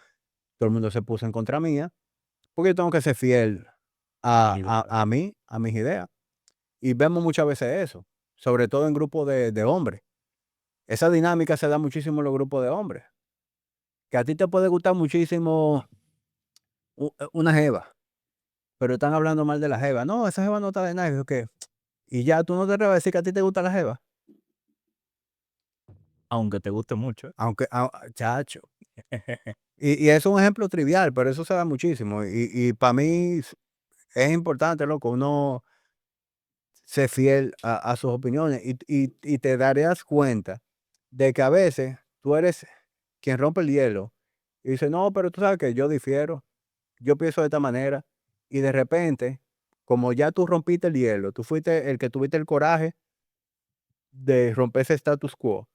todo el mundo se puso en contra mía, porque yo tengo que ser fiel A mi idea. a mí, a mis ideas. Y vemos muchas veces eso, sobre todo en grupos de hombres. Esa dinámica se da muchísimo en los grupos de hombres, que a ti te puede gustar muchísimo una jeva, pero están hablando mal de la jeva. No, esa jeva no está de nada, ¿qué? Y ya tú no te atreves a decir que a ti te gusta la jeva, Aunque te guste mucho. aunque, chacho. Y es un ejemplo trivial, pero eso se da muchísimo. Y para mí es importante, loco, uno ser fiel a sus opiniones y te darías cuenta de que a veces tú eres quien rompe el hielo y dice, no, pero tú sabes que yo difiero, yo pienso de esta manera y de repente, como ya tú rompiste el hielo, tú fuiste el que tuviste el coraje de romper ese status quo,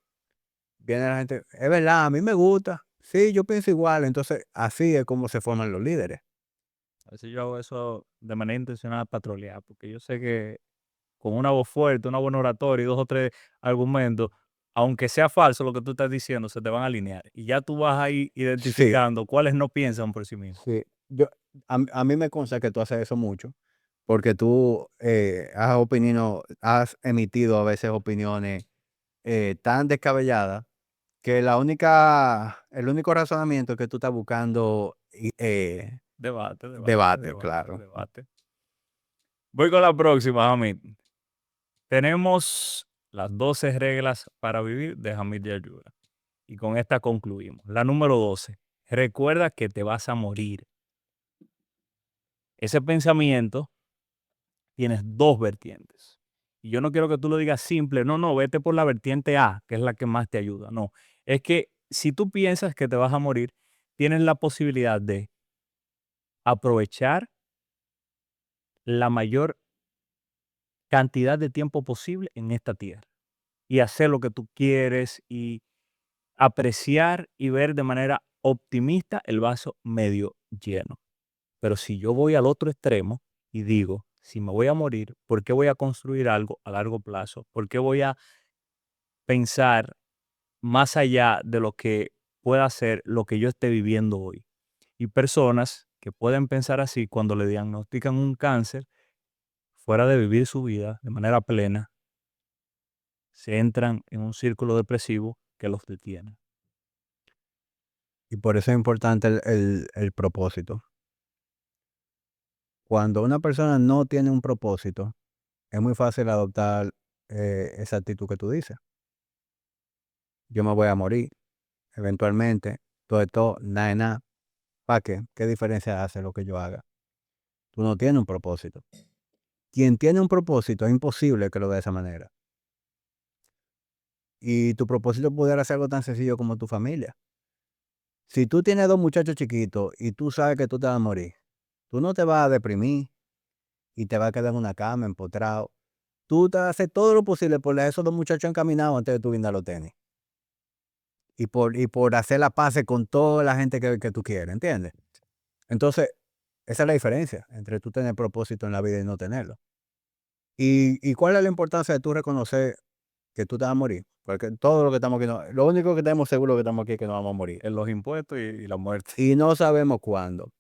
viene la gente, es verdad, a mí me gusta, sí, yo pienso igual, entonces así es como se forman los líderes. A veces yo hago eso de manera intencional para trolear, porque yo sé que con una voz fuerte, una buena oratoria y 2 o 3 argumentos, aunque sea falso lo que tú estás diciendo, se te van a alinear. Y ya tú vas ahí Sí, identificando cuáles no piensan por sí mismos. sí, yo, a mí me consta que tú haces eso mucho. Porque tú, has emitido a veces opiniones, tan descabelladas que el único razonamiento que tú estás buscando, Debate, debate, debate, debate, claro. debate. Voy con la próxima, Hamid. Tenemos las 12 reglas para vivir de Hamid de Ayuda. Y con esta concluimos. La número 12. Recuerda que te vas a morir. Ese pensamiento tienes dos vertientes. Y yo no quiero que tú lo digas simple, no, no, vete por la vertiente A, que es la que más te ayuda. No, es que si tú piensas que te vas a morir, tienes la posibilidad de aprovechar la mayor cantidad de tiempo posible en esta tierra y hacer lo que tú quieres y apreciar y ver de manera optimista el vaso medio lleno. Pero si yo voy al otro extremo y digo, si me voy a morir, ¿por qué voy a construir algo a largo plazo? ¿Por qué voy a pensar más allá de lo que pueda ser lo que yo esté viviendo hoy? Y personas que pueden pensar así cuando le diagnostican un cáncer, fuera de vivir su vida de manera plena, se entran en un círculo depresivo que los detiene. Y por eso es importante el propósito. Cuando una persona no tiene un propósito, es muy fácil adoptar, esa actitud que tú dices. Yo me voy a morir eventualmente, todo esto, nada de nada. ¿Para qué? ¿Qué diferencia hace lo que yo haga? Tú no tienes un propósito. Quien tiene un propósito es imposible que lo vea de esa manera. y tu propósito pudiera ser algo tan sencillo como tu familia. Si tú tienes 2 muchachos chiquitos y tú sabes que tú te vas a morir, tú no te vas a deprimir y te vas a quedar en una cama empotrado. Tú te vas a hacer todo lo posible por dejar esos 2 muchachos encaminados antes de tú guindar los tenis. Y por hacer la paz con toda la gente que tú quieres, ¿entiendes? Entonces, esa es la diferencia entre tú tener propósito en la vida y no tenerlo. ¿Y cuál es la importancia de tú reconocer que tú te vas a morir? Porque todo lo que estamos aquí, lo único que tenemos seguro que estamos aquí es que nos vamos a morir. En los impuestos y la muerte. Y no sabemos cuándo.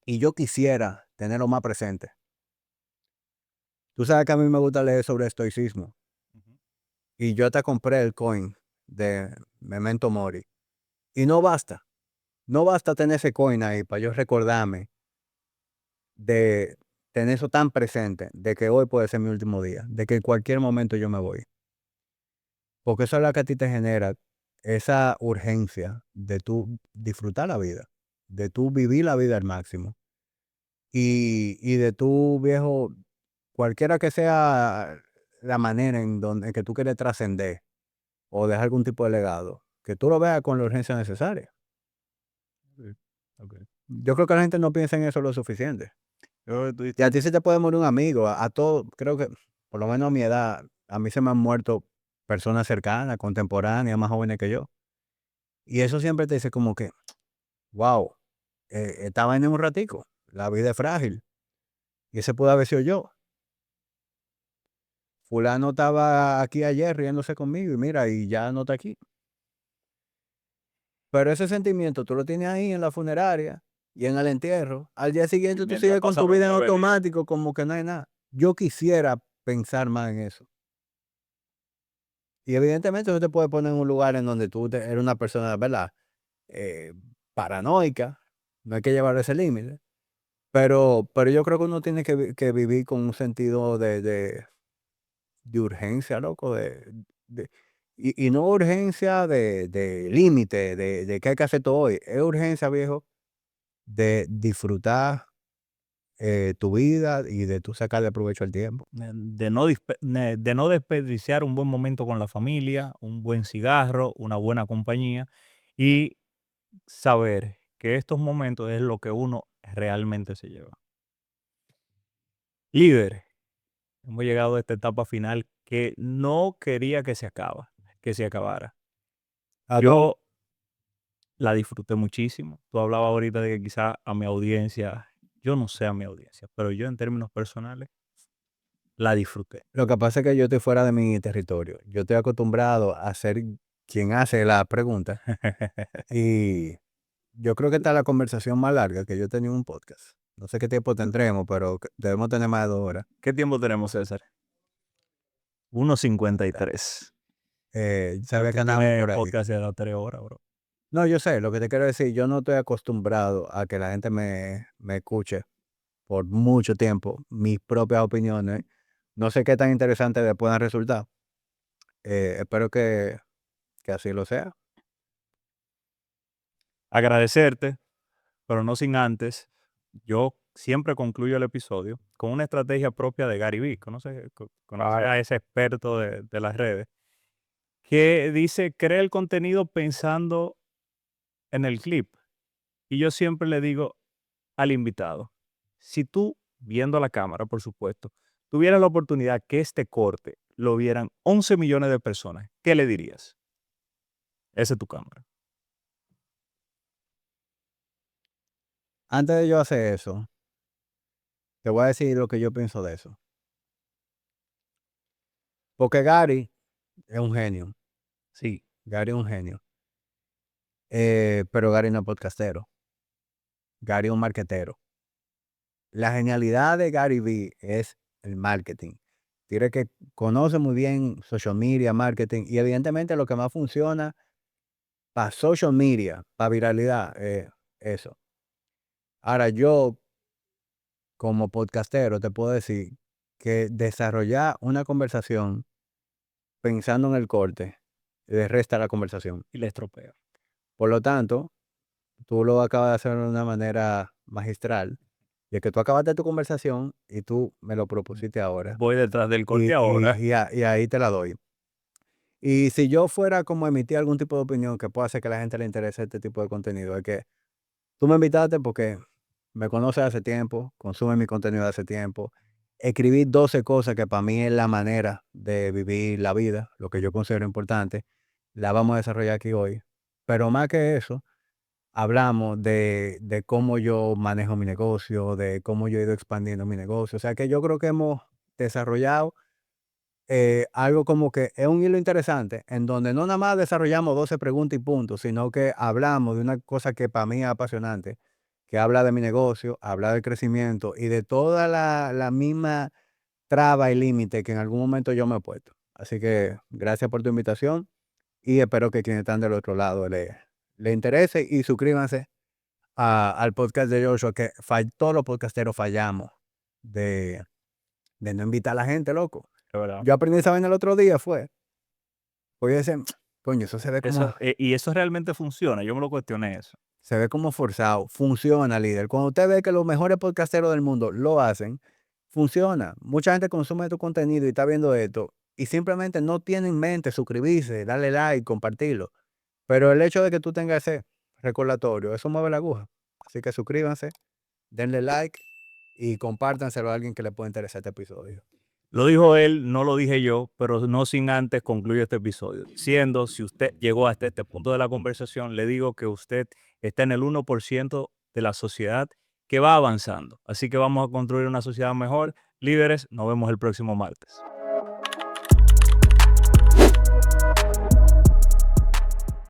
Y yo quisiera tenerlo más presente. Tú sabes que a mí me gusta leer sobre estoicismo. Ujú. Y yo hasta compré el coin de Memento Mori. Y no basta. No basta tener ese coin ahí para yo recordarme de tener eso tan presente, de que hoy puede ser mi último día, de que en cualquier momento yo me voy. Porque eso es lo que a ti te genera esa urgencia de tú disfrutar la vida, de tú vivir la vida al máximo. Y de tú, viejo, cualquiera que sea la manera en que tú quieres trascender o dejar algún tipo de legado, que tú lo veas con la urgencia necesaria. Sí, okey. Yo creo que la gente no piensa en eso lo suficiente. Yo creo que tú Y diste a ti se te puede morir un amigo, a todos, creo que, por lo menos a mi edad, a mí se me han muerto personas cercanas, contemporáneas, más jóvenes que yo. Y eso siempre te dice como que, wow, esta vaina es un ratico, la vida es frágil. Y ese puede haber sido yo. Fulano estaba aquí ayer riéndose conmigo y mira, y ya no está aquí. Pero ese sentimiento tú lo tienes ahí en la funeraria y en el entierro. Al día y siguiente tú mientras sigues con pasa tu lo vida que en debería. automático, como que no hay nada. Yo quisiera pensar más en eso. Y evidentemente eso te puede poner en un lugar en donde eres una persona, ¿verdad? Eh, paranoica. No hay que llevar ese límite. Pero yo creo que uno tiene que vivir con un sentido de urgencia, loco, de y no urgencia de límite, de que hay que hacer todo hoy. Es urgencia, viejo, de disfrutar, tu vida y de tú sacarle provecho al tiempo. De no desperdiciar un buen momento con la familia, un buen cigarro, una buena compañía y saber que estos momentos es lo que uno realmente se lleva. Líder, hemos llegado a esta etapa final que no quería que se acabara. ¿A dónde? Yo la disfruté muchísimo. Tú hablabas ahorita de que quizá a mi audiencia, yo no sé a mi audiencia, pero yo en términos personales la disfruté. Lo que pasa es que yo estoy fuera de mi territorio. Yo estoy acostumbrado a ser quien hace la pregunta, y yo creo que esta es la conversación más larga que yo he tenido en un podcast. No sé qué tiempo tendremos, pero debemos tener más de 2 horas. ¿Qué tiempo tenemos, César? 1:53. Ya Sabía que tú andábamos tienes por ahí. podcast de las 3 horas, bro. No, yo sé, lo que te quiero decir, yo no estoy acostumbrado a que la gente me escuche por mucho tiempo mis propias opiniones. No sé qué tan interesantes puedan resultar. Espero que así lo sea. Agradecerte, pero no sin antes, yo siempre concluyo el episodio con una estrategia propia de Gary Vee. Conoce Ah, a ese experto de las redes que dice, crea el contenido pensando en el clip. Y yo siempre le digo al invitado, si tú, viendo la cámara, por supuesto, tuvieras la oportunidad que este corte lo vieran 11 millones de personas, ¿qué le dirías? Esa es tu cámara. antes de yo hacer eso, te voy a decir lo que yo pienso de eso. Porque Gary es un genio. Sí, Gary es un genio. Pero Gary no es podcastero. Gary es un marquetero. La genialidad de Gary Vee es el marketing. Tiene que conoce muy bien social media, marketing, y evidentemente lo que más funciona para social media, para viralidad, eso. Ahora yo, como podcastero, te puedo decir que desarrollar una conversación pensando en el corte le resta la conversación. Y le estropea. Por lo tanto, tú lo acabas de hacer de una manera magistral, y es que tú acabaste tu conversación y tú me lo propusiste ahora. Voy detrás del Y, corte y, ahora. y, a- y ahí te la doy. Y si yo fuera como a emitir algún tipo de opinión que pueda hacer que a la gente le interese este tipo de contenido, es que tú me invitaste porque me conoces hace tiempo, consumes mi contenido hace tiempo. Escribí 12 cosas que para mí es la manera de vivir la vida, lo que yo considero importante. La vamos a desarrollar aquí hoy. Pero más que eso, hablamos de cómo yo manejo mi negocio, de cómo yo he ido expandiendo mi negocio. O sea que yo creo que hemos desarrollado algo como que es un hilo interesante en donde no nada más desarrollamos 12 preguntas y puntos, sino que hablamos de una cosa que para mí es apasionante, que habla de mi negocio, habla del crecimiento y de toda la misma traba y límite que en algún momento yo me he puesto. Así que gracias por tu invitación y espero que quienes están del otro lado le interese y suscríbanse al podcast de Joshua, que todos los podcasteros fallamos de, de no invitar a la gente, loco. de verdad. Yo aprendí esa vaina el otro día, oye, ese, coño, eso Eso, y eso realmente funciona, yo me lo cuestioné eso. se ve como forzado. Funciona, líder. Cuando usted ve que los mejores podcasteros del mundo lo hacen, funciona. Mucha gente consume tu contenido y está viendo esto y simplemente no tiene en mente suscribirse, darle like, compartirlo. Pero el hecho de que tú tengas ese recordatorio, eso mueve la aguja. Así que suscríbanse, denle like y compártanselo a alguien que le pueda interesar este episodio. Lo dijo él, no lo dije yo, pero no sin antes concluir este episodio. Diciendo, si usted llegó hasta este punto de la conversación, le digo que usted está en el 1% de la sociedad que va avanzando. Así que vamos a construir una sociedad mejor. Líderes, nos vemos el próximo martes.